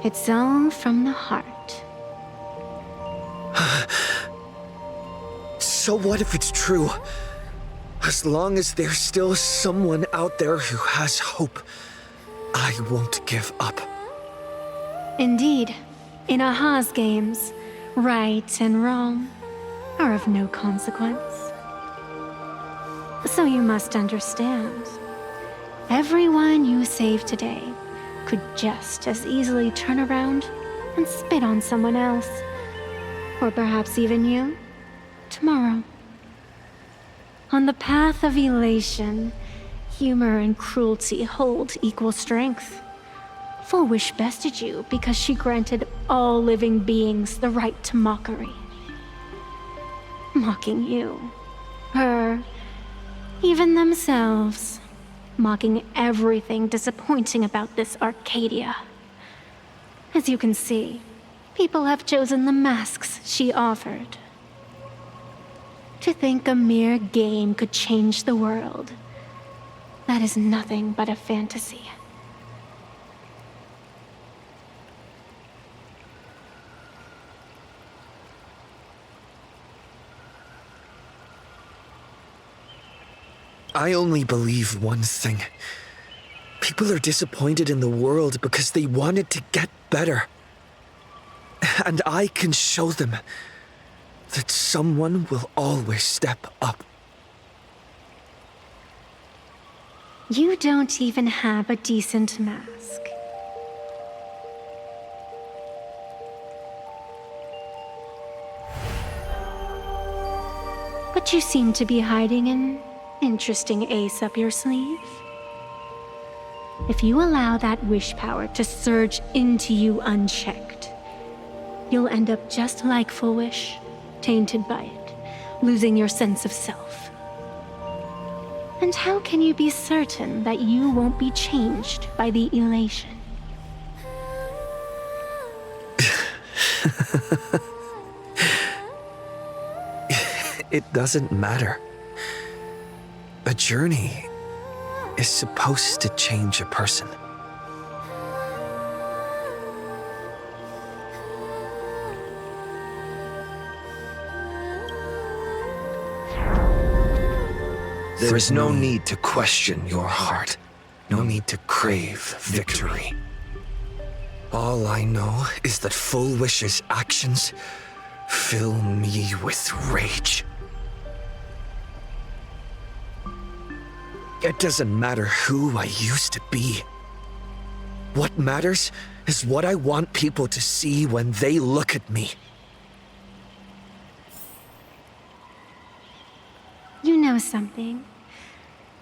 It's all from the heart. So what if it's true? As long as there's still someone out there who has hope, I won't give up. Indeed, in Aha's games, right and wrong are of no consequence. So you must understand, everyone you save today could just as easily turn around and spit on someone else. Or perhaps even you, tomorrow. On the path of elation, humor and cruelty hold equal strength. Full Wish bested you because she granted all living beings the right to mockery. Mocking you, her, even themselves. Mocking everything disappointing about this Arcadia. As you can see, people have chosen the masks she offered. To think a mere game could change the world, that is nothing but a fantasy. I only believe one thing. People are disappointed in the world because they wanted to get better. And I can show them that someone will always step up. You don't even have a decent mask. But you seem to be hiding an interesting ace up your sleeve. If you allow that wish power to surge into you unchecked, you'll end up just like Full Wish, tainted by it, losing your sense of self. And how can you be certain that you won't be changed by the elation? It doesn't matter. A journey is supposed to change a person. There is no need to question your heart. No need to crave victory. All I know is that Full Wish's actions fill me with rage. It doesn't matter who I used to be. What matters is what I want people to see when they look at me. You know something?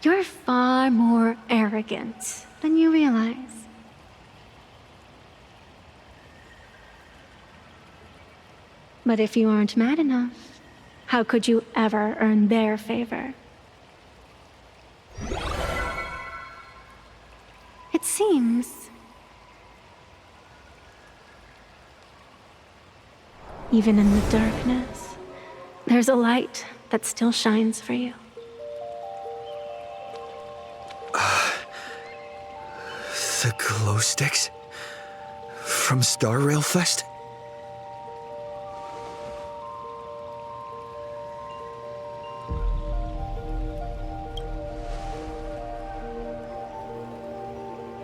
You're far more arrogant than you realize. But if you aren't mad enough, how could you ever earn their favor? It seems even in the darkness, there's a light that still shines for you. The glow sticks? From Star Rail Fest?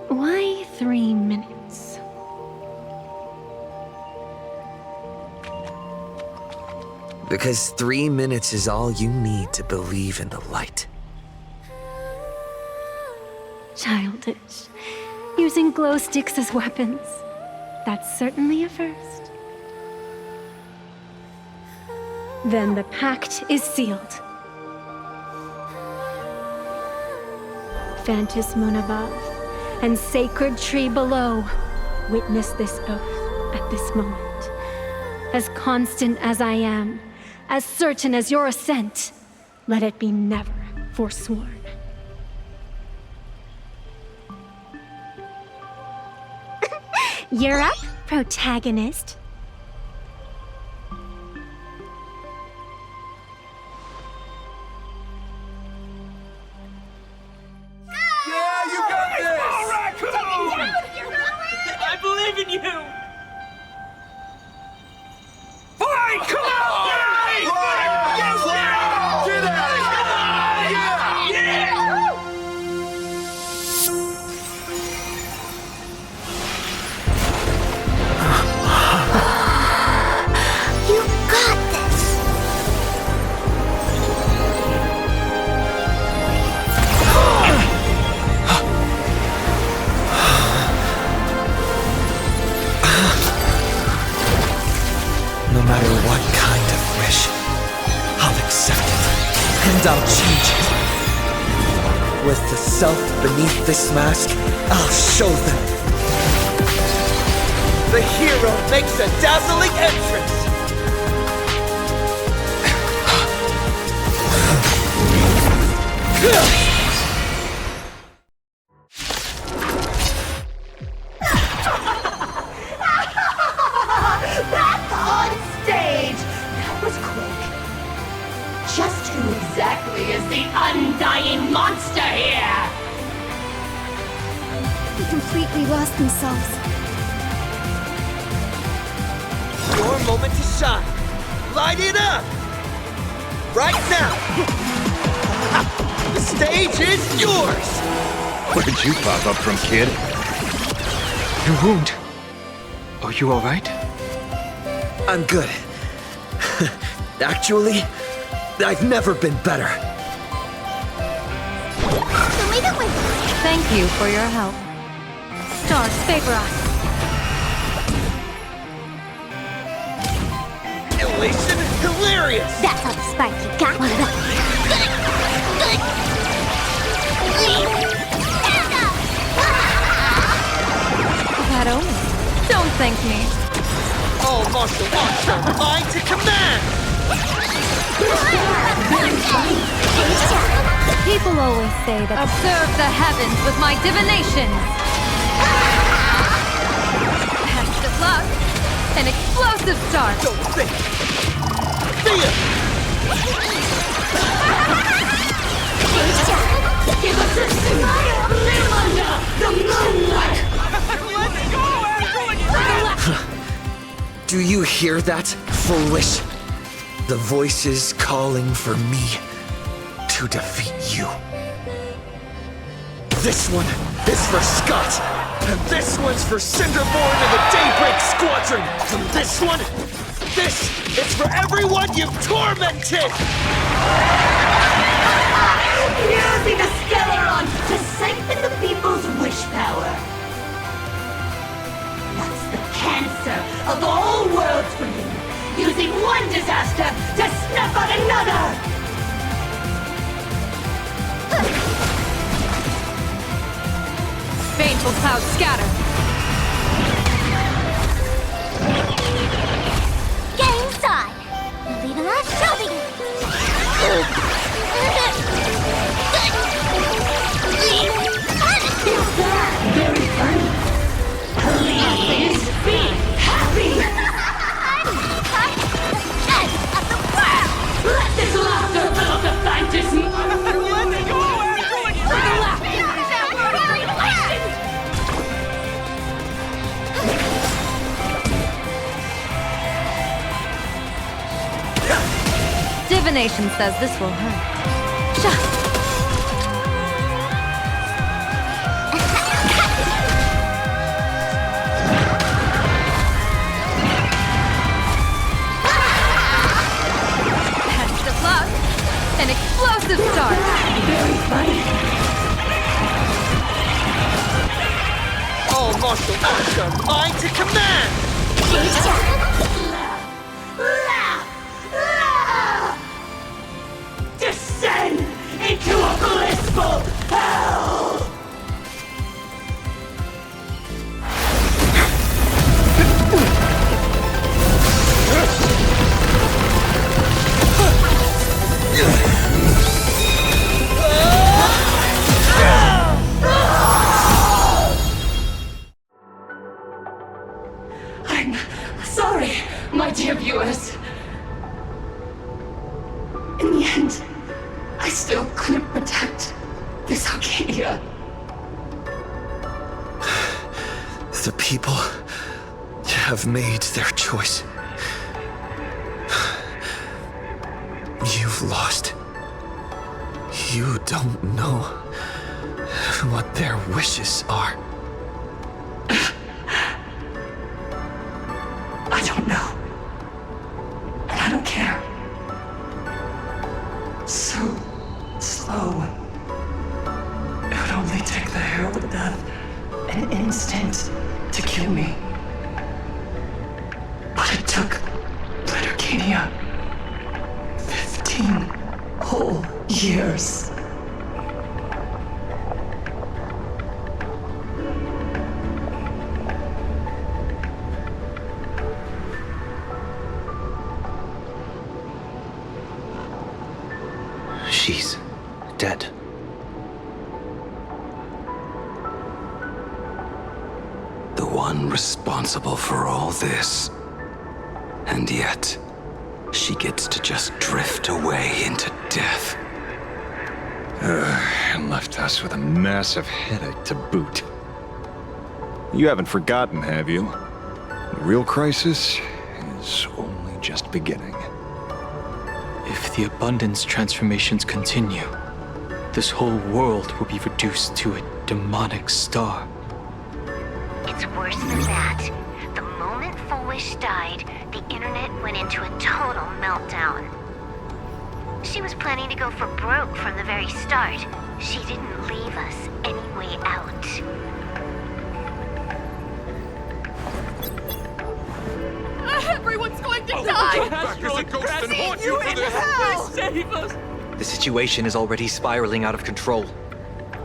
Why 3 minutes? Because 3 minutes is all you need to believe in the light. Childish. Using glow sticks as weapons. That's certainly a first. Then the pact is sealed. Phantom Moon above and sacred tree below, witness this oath at this moment. As constant as I am, as certain as your ascent, let it be never forsworn. You're up, protagonist. Yeah, you got this! All raccoon! I believe in you! Fine, come on! Get at it! Yeah! You got this! No matter what kind of wish, I'll accept it, and I'll change it. With the self beneath this mask, I'll show them. The hero makes a dazzling entrance! Back on stage! That was quick. Just who exactly is the undying monster here? They completely lost themselves. Your moment to shine. Light it up! Right now! The stage is yours! Where'd you pop up from, kid? Your wound. Are you alright? I'm good. Actually, I've never been better. Thank you for your help. Stars favor us. Elation hilarious! That's how the Sparky got one of them. That Omen. Don't thank me. All martial arts are mine to command! People always say that observe the heavens with my divinations. Best of luck. An explosive start. Don't think. See ya! Give us a smile! Live under the moonlight! Let's go, everyone! Do you hear that, foolish? The voices calling for me to defeat you. This one is for Scott, and this one's for Cinderborn and the Daybreak Squadron. And this one, this is for everyone you've tormented! Using the Skeleron to siphon the people's wish power. That's the cancer of the whole world for you. Using one disaster to snuff out another! Baneful clouds scatter. Game's Divination says this will hurt. Best of luck. An explosive start. Very funny. All martial arts are mine to command! Descend into a blissful hell! I'm sorry, my dear viewers. In the end, I still couldn't protect this Arcadia. The people have made their choice. You've lost. You don't know what their wishes are. I don't know. And I don't care. So slow. It would only take the herald of death an instant to kill me. But it took Red Arcadia 15 whole years. She's dead. The one responsible for all this. And yet, she gets to just drift away into death. And left us with a massive headache to boot. You haven't forgotten, have you? The real crisis is only just beginning. If the abundance transformations continue, this whole world will be reduced to a demonic star. It's worse than that. The moment Fullwish died, the internet went into a total meltdown. She was planning to go for broke from the very start. She didn't leave us any way out. Everyone's going to die! Back as a ghost and haunt you for this! Please save us! The situation is already spiraling out of control.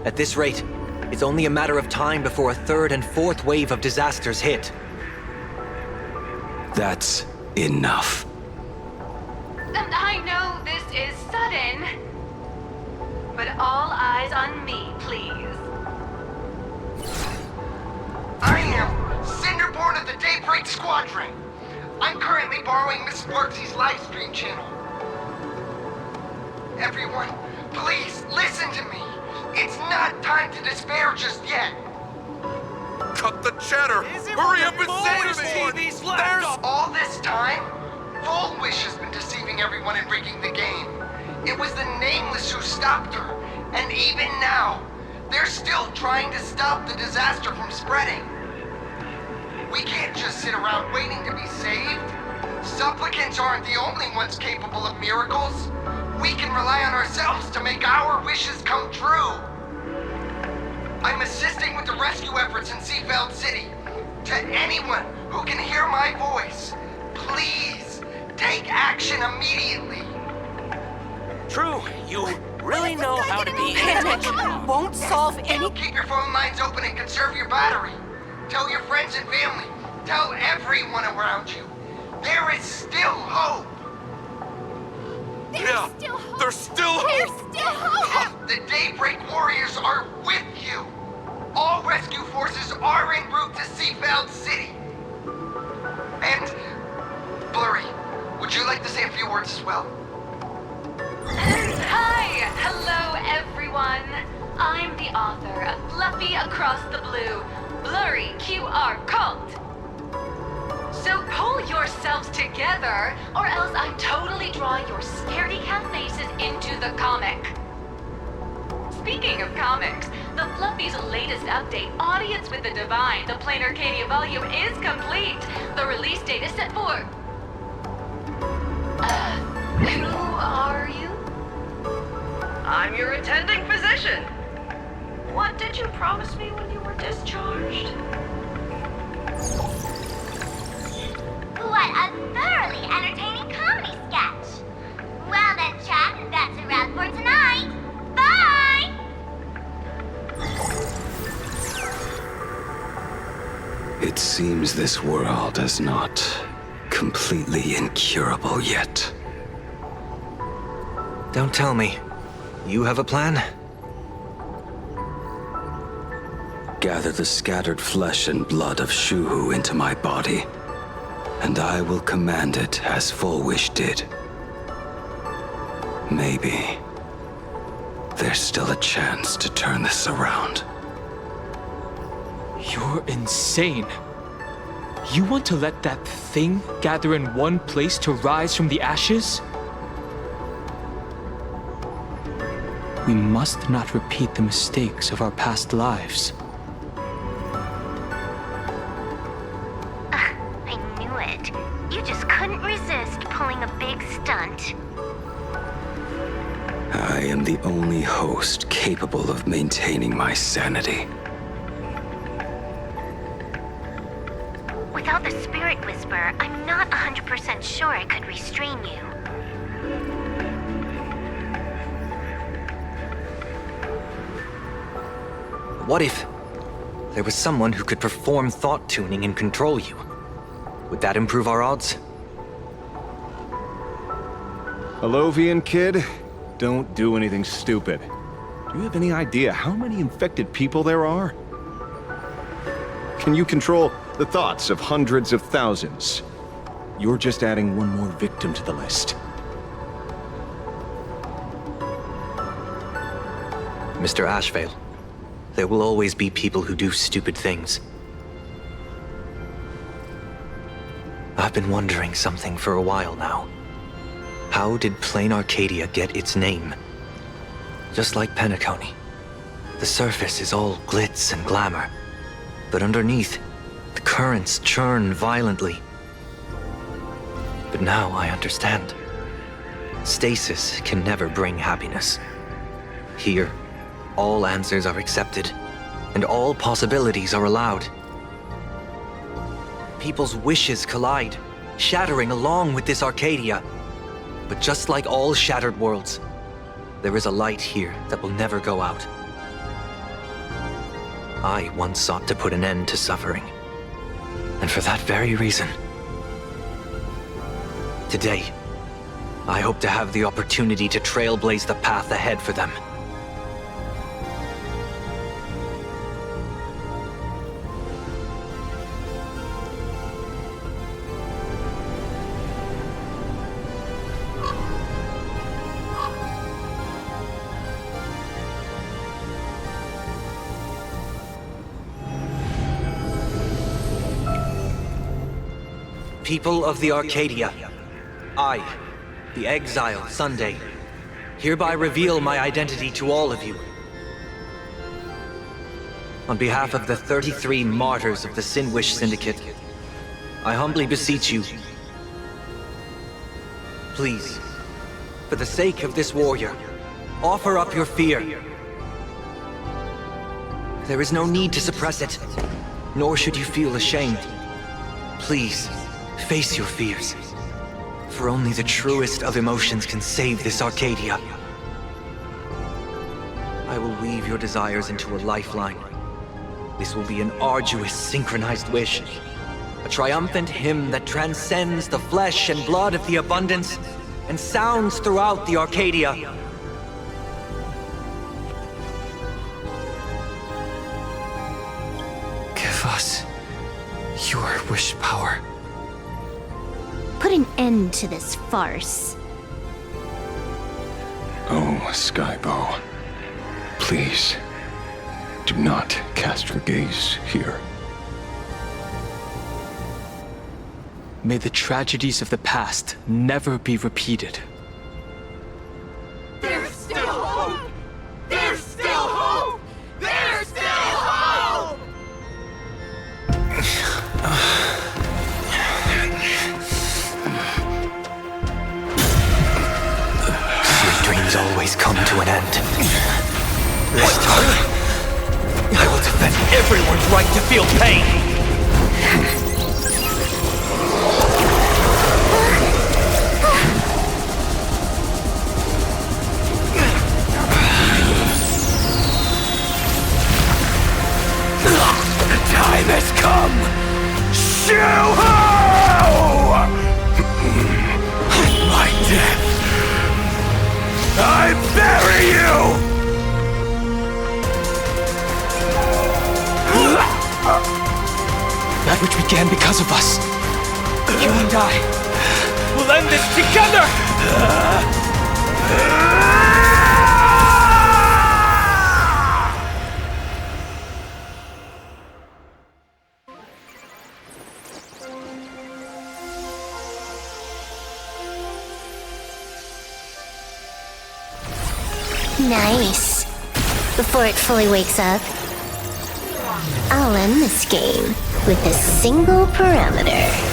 At this rate, it's only a matter of time before a third and fourth wave of disasters hit. That's enough. And I know this is sudden, but all eyes on me, please. I am Cinderborn of the Daybreak Squadron. I'm currently borrowing Miss Sparksy's livestream channel. Everyone, please listen to me. It's not time to despair just yet. Cut the chatter! Hurry up and say to me! There's all this time, Fullwish has been deceiving everyone and rigging the game. It was the Nameless who stopped her, and even now, they're still trying to stop the disaster from spreading. We can't just sit around waiting to be saved. Supplicants aren't the only ones capable of miracles. We can rely on ourselves to make our wishes come true. I'm assisting with the rescue efforts in Seafeld City. To anyone who can hear my voice, please take action immediately. True, you really know how to be Panic won't solve any... Keep your phone lines open and conserve your battery. Tell your friends and family. Tell everyone around you. There is still hope. There's still hope! The Daybreak Warriors are with you. All rescue forces are en route to Seafeld City. And, Blurry, would you like to say a few words as well? Hi! Hello, everyone. I'm the author of Fluffy Across the Blue, Blurry QR Cult. So pull Pull yourselves together, or else I'm totally drawing your scaredy cat faces into the comic. Speaking of comics, the Fluffy's latest update, Audience with the Divine, the Plain Arcadia volume, is complete. The release date is set for... who are you? I'm your attending physician. What did you promise me when you were discharged? What a thoroughly entertaining comedy sketch! Well then, chat, that's a wrap for tonight. Bye! It seems this world is not completely incurable yet. Don't tell me. You have a plan? Gather the scattered flesh and blood of Shuhu into my body, and I will command it as Full Wish did. Maybe there's still a chance to turn this around. You're insane. You want to let that thing gather in one place to rise from the ashes? We must not repeat the mistakes of our past lives. I knew it. You just couldn't resist pulling a big stunt. I am the only host capable of maintaining my sanity. Without the Spirit Whisper, I'm not 100% sure I could restrain you. What if there was someone who could perform thought tuning and control you? Would that improve our odds? Alovian kid, don't do anything stupid. Do you have any idea how many infected people there are? Can you control the thoughts of hundreds of thousands? You're just adding one more victim to the list. Mr. Ashvale, there will always be people who do stupid things. I've been wondering something for a while now. How did Plain Arcadia get its name? Just like Penacony, the surface is all glitz and glamour, but underneath, the currents churn violently. But now I understand. Stasis can never bring happiness. Here, all answers are accepted, and all possibilities are allowed. People's wishes collide, shattering along with this Arcadia. But just like all shattered worlds, there is a light here that will never go out. I once sought to put an end to suffering. And for that very reason, today, I hope to have the opportunity to trailblaze the path ahead for them. People of the Arcadia, I, the exile Sunday, hereby reveal my identity to all of you. On behalf of the 33 martyrs of the Sinwish Syndicate, I humbly beseech you, please, for the sake of this warrior, offer up your fear. There is no need to suppress it, nor should you feel ashamed. Please, face your fears, for only the truest of emotions can save this Arcadia. I will weave your desires into a lifeline. This will be an arduous, synchronized wish. A triumphant hymn that transcends the flesh and blood of the abundance and sounds throughout the Arcadia. Give us your wish power. Put an end to this farce. Oh, Skybow. Please, do not cast your gaze here. May the tragedies of the past never be repeated. There's still hope! There's still hope! There's still hope! Sweet dreams always come to an end. This time, I will defend everyone's right to feel pain! The time has come! Shoo-ho! My death! I bury you! That which began because of us. You and I will end this together! Nice. Before it fully wakes up, I'll end this game with a single parameter.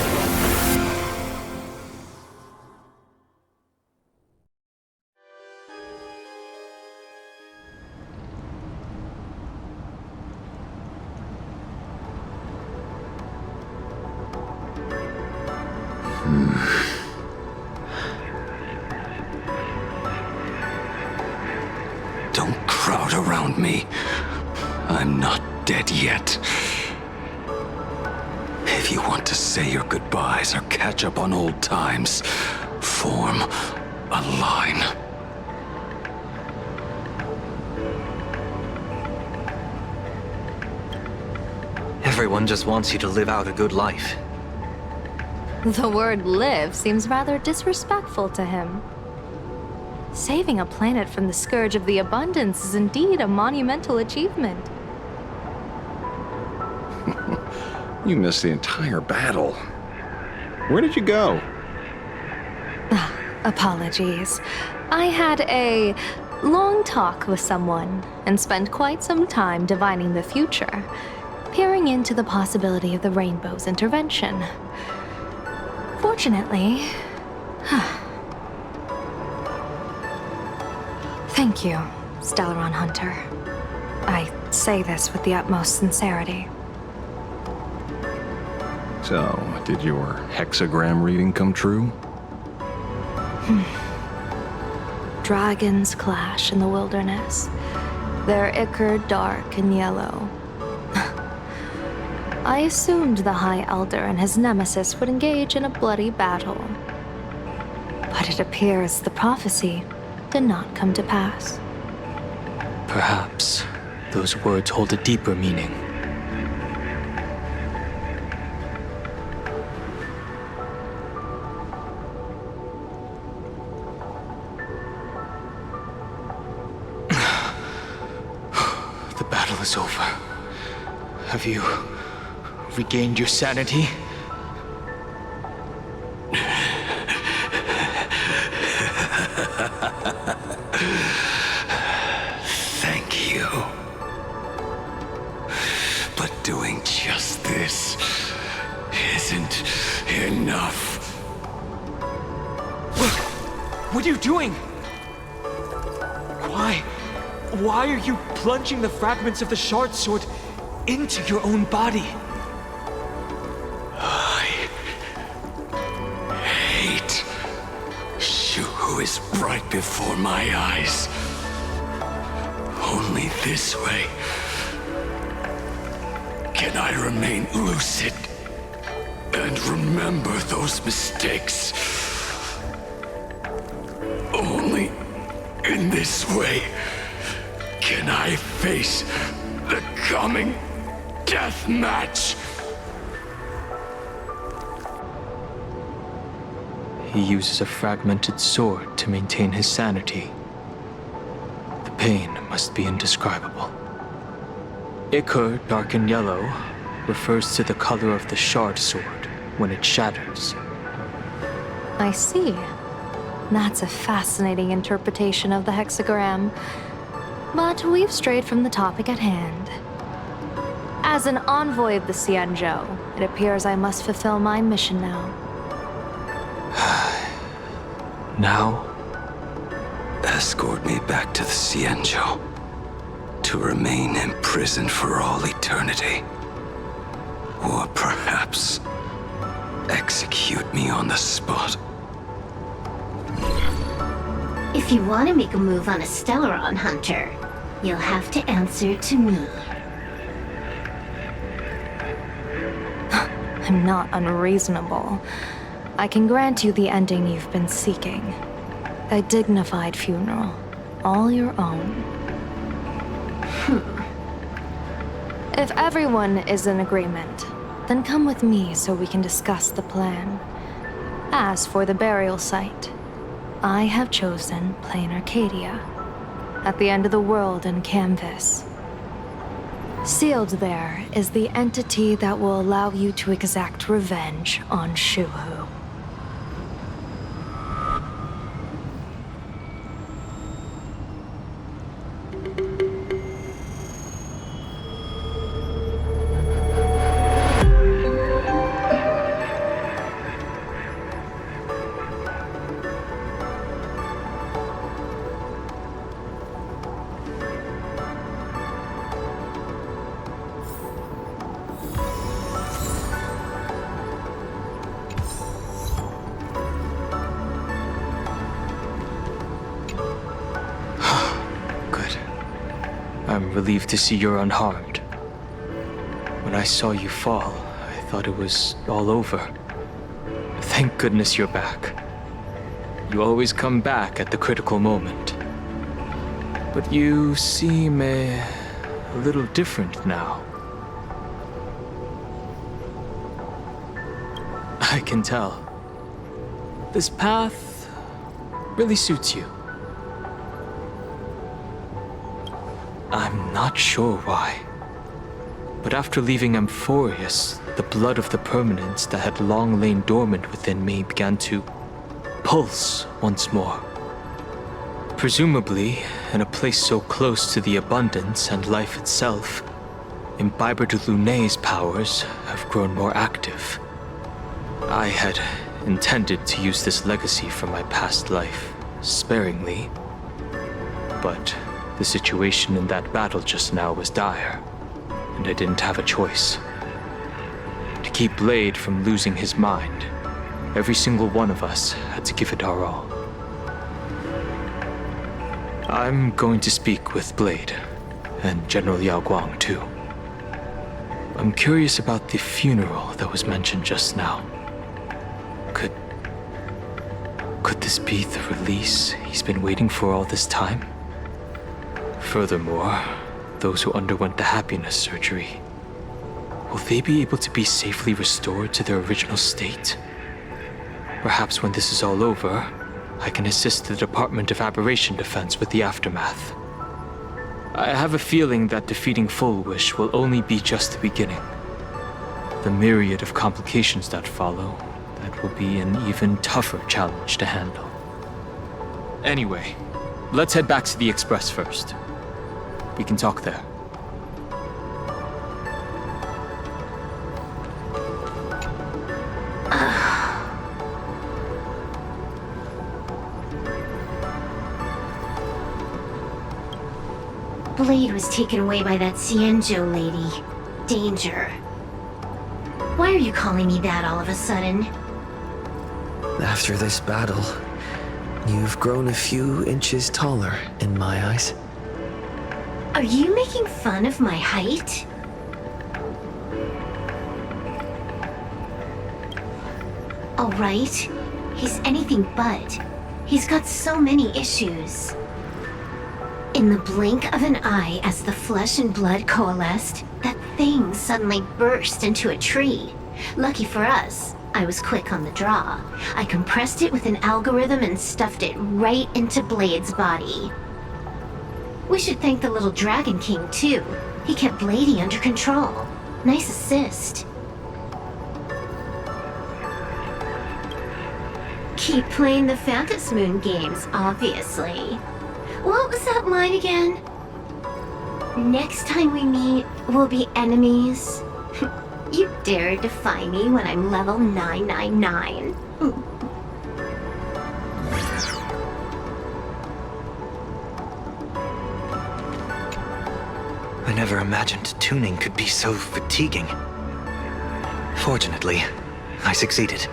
Don't crowd around me. I'm not dead yet. If you want to say your goodbyes or catch up on old times, form a line. Everyone just wants you to live out a good life. The word live seems rather disrespectful to him. Saving a planet from the scourge of the abundance is indeed a monumental achievement. You missed the entire battle. Where did you go? Apologies. I had a long talk with someone and spent quite some time divining the future, peering into the possibility of the Rainbow's intervention. Fortunately... Thank you, Stellaron Hunter. I say this with the utmost sincerity. So, did your hexagram reading come true? Dragons clash in the wilderness, their ichor dark and yellow. I assumed the High Elder and his nemesis would engage in a bloody battle. But it appears the prophecy did not come to pass. Perhaps those words hold a deeper meaning. The battle is over. Have you regained your sanity? Thank you. But doing just this isn't enough. What are you doing? Why are you plunging the fragments of the shard sword into your own body? I hate Shuhu is right before my eyes. Only this way can I remain lucid and remember those mistakes. Only in this way can I face the coming death match. He uses a fragmented sword to maintain his sanity. The pain must be indescribable. Ichor, dark and yellow, refers to the color of the shard sword, when it shatters. I see. That's a fascinating interpretation of the hexagram. But we've strayed from the topic at hand. As an envoy of the Xianzhou, it appears I must fulfill my mission now. Now? Escort me back to the Xianzhou, to remain imprisoned for all eternity. Or perhaps execute me on the spot. If you want to make a move on a Stellaron hunter, you'll have to answer to me. I'm not unreasonable. I can grant you the ending you've been seeking. A dignified funeral, all your own. If everyone is in agreement, then come with me so we can discuss the plan. As for the burial site, I have chosen Plain Arcadia, at the end of the world in Canvas. Sealed there is the entity that will allow you to exact revenge on Shuhu. I'm relieved to see you're unharmed. When I saw you fall, I thought it was all over. Thank goodness you're back. You always come back at the critical moment. But you seem a little different now. I can tell. This path really suits you. I'm not sure why. But after leaving Amphorius, the blood of the permanence that had long lain dormant within me began to pulse once more. Presumably, in a place so close to the abundance and life itself, Imbiber de Lunay's powers have grown more active. I had intended to use this legacy from my past life sparingly, but the situation in that battle just now was dire, and I didn't have a choice. To keep Blade from losing his mind, every single one of us had to give it our all. I'm going to speak with Blade, and General Yao Guang too. I'm curious about the funeral that was mentioned just now. Could this be the release he's been waiting for all this time? Furthermore, those who underwent the happiness surgery, will they be able to be safely restored to their original state? Perhaps when this is all over, I can assist the Department of Aberration Defense with the aftermath. I have a feeling that defeating Full Wish will only be just the beginning. The myriad of complications that follow, that will be an even tougher challenge to handle. Anyway, let's head back to the Express first. We can talk there. Blade was taken away by that Xianzhou lady. Danger. Why are you calling me that all of a sudden? After this battle, you've grown a few inches taller in my eyes. Are you making fun of my height? All right, he's anything but. He's got so many issues. In the blink of an eye, as the flesh and blood coalesced, that thing suddenly burst into a tree. Lucky for us, I was quick on the draw. I compressed it with an algorithm and stuffed it right into Blade's body. We should thank the little Dragon King, too. He kept Bladey under control. Nice assist. Keep playing the Phantom Moon games, obviously. What was that line again? Next time we meet, we'll be enemies. You dare defy me when I'm level 999. I never imagined tuning could be so fatiguing. Fortunately, I succeeded.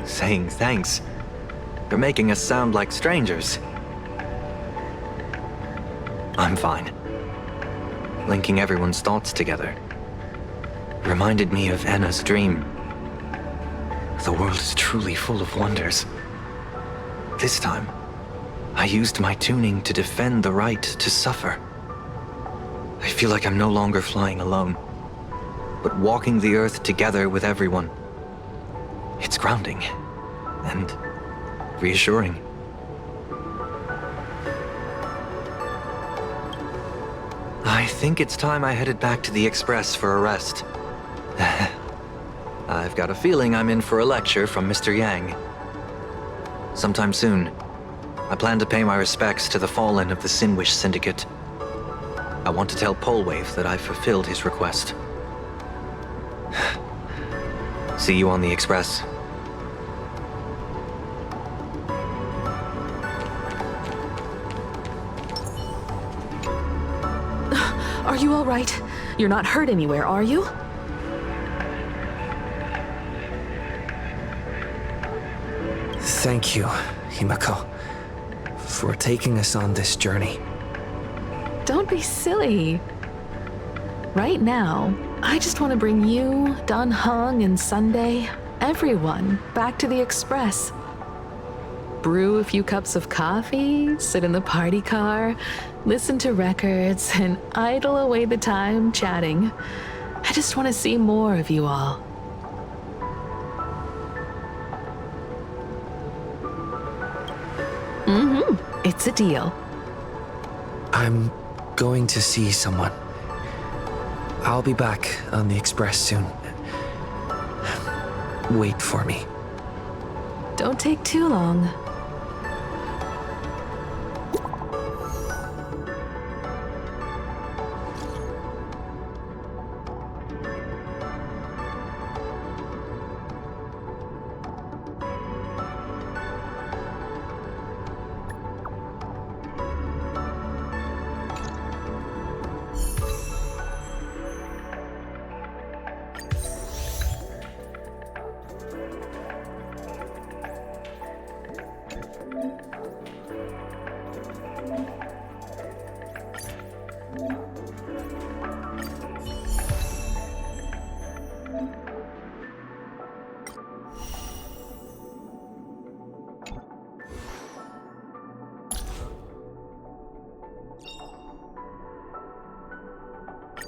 Saying thanks. You're making us sound like strangers. I'm fine. Linking everyone's thoughts together reminded me of Anna's dream. The world is truly full of wonders. This time, I used my tuning to defend the right to suffer. I feel like I'm no longer flying alone, but walking the earth together with everyone. It's grounding and reassuring. I think it's time I headed back to the Express for a rest. I've got a feeling I'm in for a lecture from Mr. Yang. Sometime soon, I plan to pay my respects to the fallen of the Sinwish Syndicate. I want to tell Polwave that I've fulfilled his request. See you on the Express. Are you all right? You're not hurt anywhere, are you? Thank you, Himako, for taking us on this journey. Don't be silly. Right now, I just want to bring you, Dan Heng, and Sunday, everyone, back to the Express. Brew a few cups of coffee, sit in the party car, listen to records, and idle away the time chatting. I just want to see more of you all. It's a deal. I'm going to see someone. I'll be back on the Express soon. Wait for me. Don't take too long.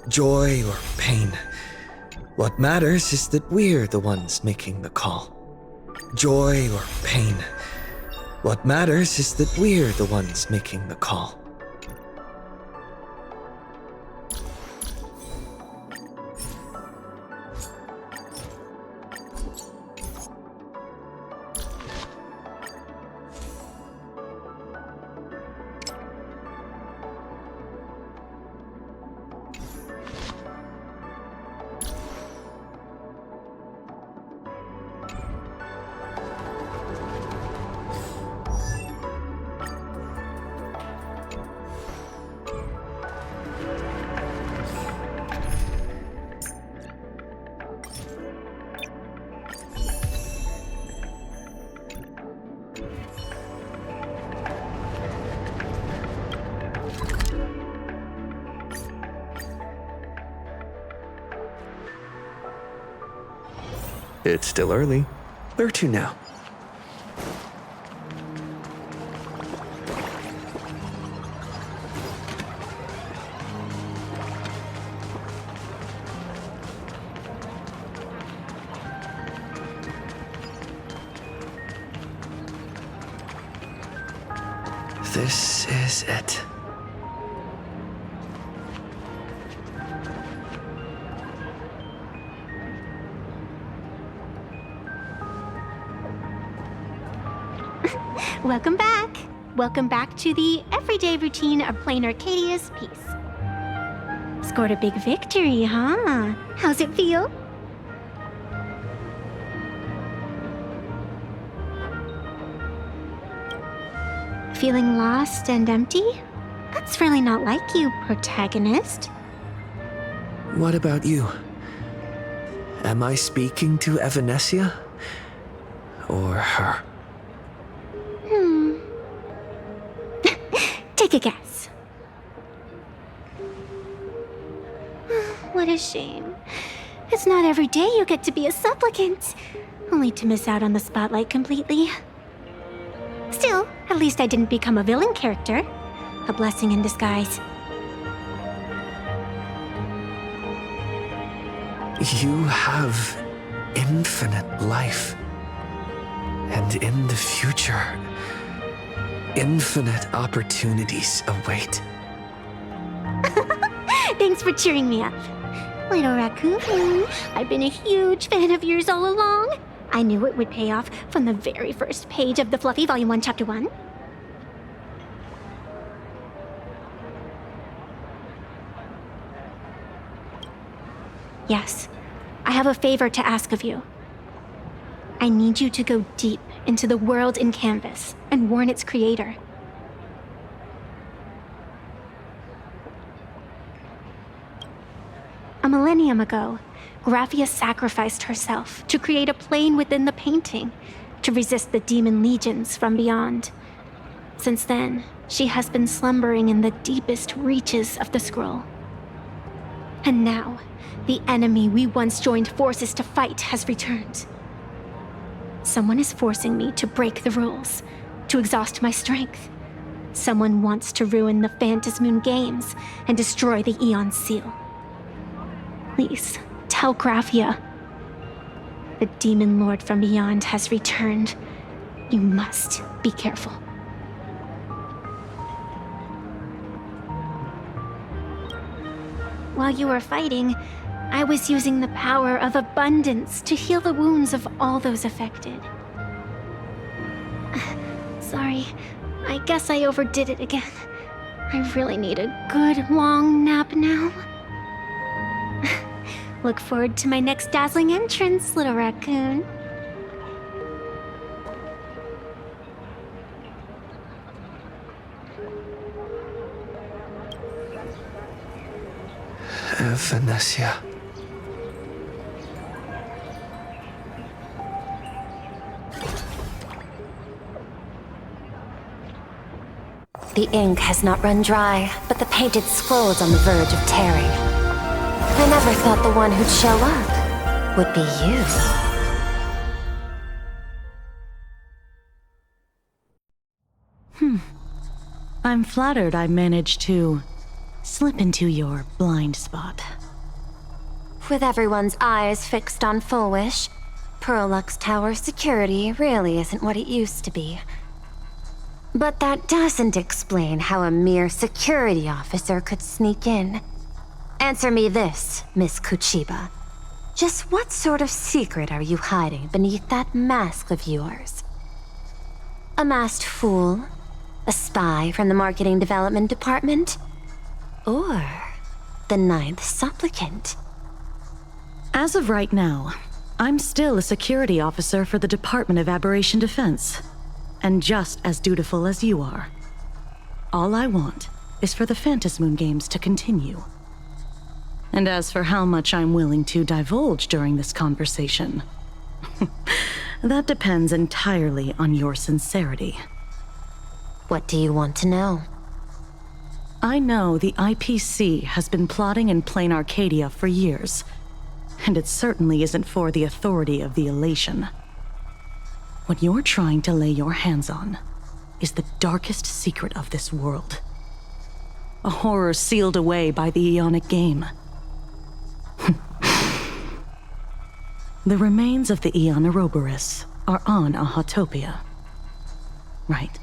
Joy or pain. What matters is that we're the ones making the call. Joy or pain. What matters is that we're the ones making the call. It's still early. Where to now? This is it. Welcome back. Welcome back to the everyday routine of playing Arcadia's piece. Scored a big victory, huh? How's it feel? Feeling lost and empty? That's really not like you, protagonist. What about you? Am I speaking to Evanesia? Or her? Take a guess. What a shame. It's not every day you get to be a supplicant, only to miss out on the spotlight completely. Still, at least I didn't become a villain character. A blessing in disguise. You have infinite life. And in the future, infinite opportunities await. Thanks for cheering me up. Little raccoon, I've been a huge fan of yours all along. I knew it would pay off from the very first page of the Fluffy Volume 1, Chapter 1. Yes, I have a favor to ask of you. I need you to go deep into the world in Canvas and warn its creator. A millennium ago, Graphia sacrificed herself to create a plane within the painting to resist the demon legions from beyond. Since then, she has been slumbering in the deepest reaches of the scroll. And now, the enemy we once joined forces to fight has returned. Someone is forcing me to break the rules, to exhaust my strength. Someone wants to ruin the Phantasmoon Games and destroy the Aeon Seal. Please, tell Graphia. The Demon Lord from beyond has returned. You must be careful. While you were fighting, I was using the power of abundance to heal the wounds of all those affected. Sorry, I guess I overdid it again. I really need a good long nap now. Look forward to my next dazzling entrance, little raccoon. Evanesia. The ink has not run dry, but the painted scroll's on the verge of tearing. I never thought the one who'd show up would be you. I'm flattered I managed to slip into your blind spot. With everyone's eyes fixed on Full Wish, Pearlux Tower security really isn't what it used to be. But that doesn't explain how a mere security officer could sneak in. Answer me this, Miss Kuchiba. Just what sort of secret are you hiding beneath that mask of yours? A masked fool? A spy from the Marketing Development Department? Or the Ninth Supplicant? As of right now, I'm still a security officer for the Department of Aberration Defense, and just as dutiful as you are. All I want is for the Phantasmoon Games to continue. And as for how much I'm willing to divulge during this conversation, that depends entirely on your sincerity. What do you want to know? I know the IPC has been plotting in plain Arcadia for years, and it certainly isn't for the authority of the Elation. What you're trying to lay your hands on is the darkest secret of this world. A horror sealed away by the Aeonic Game. The remains of the Aeon Ouroboros are on a Hotopia. Right.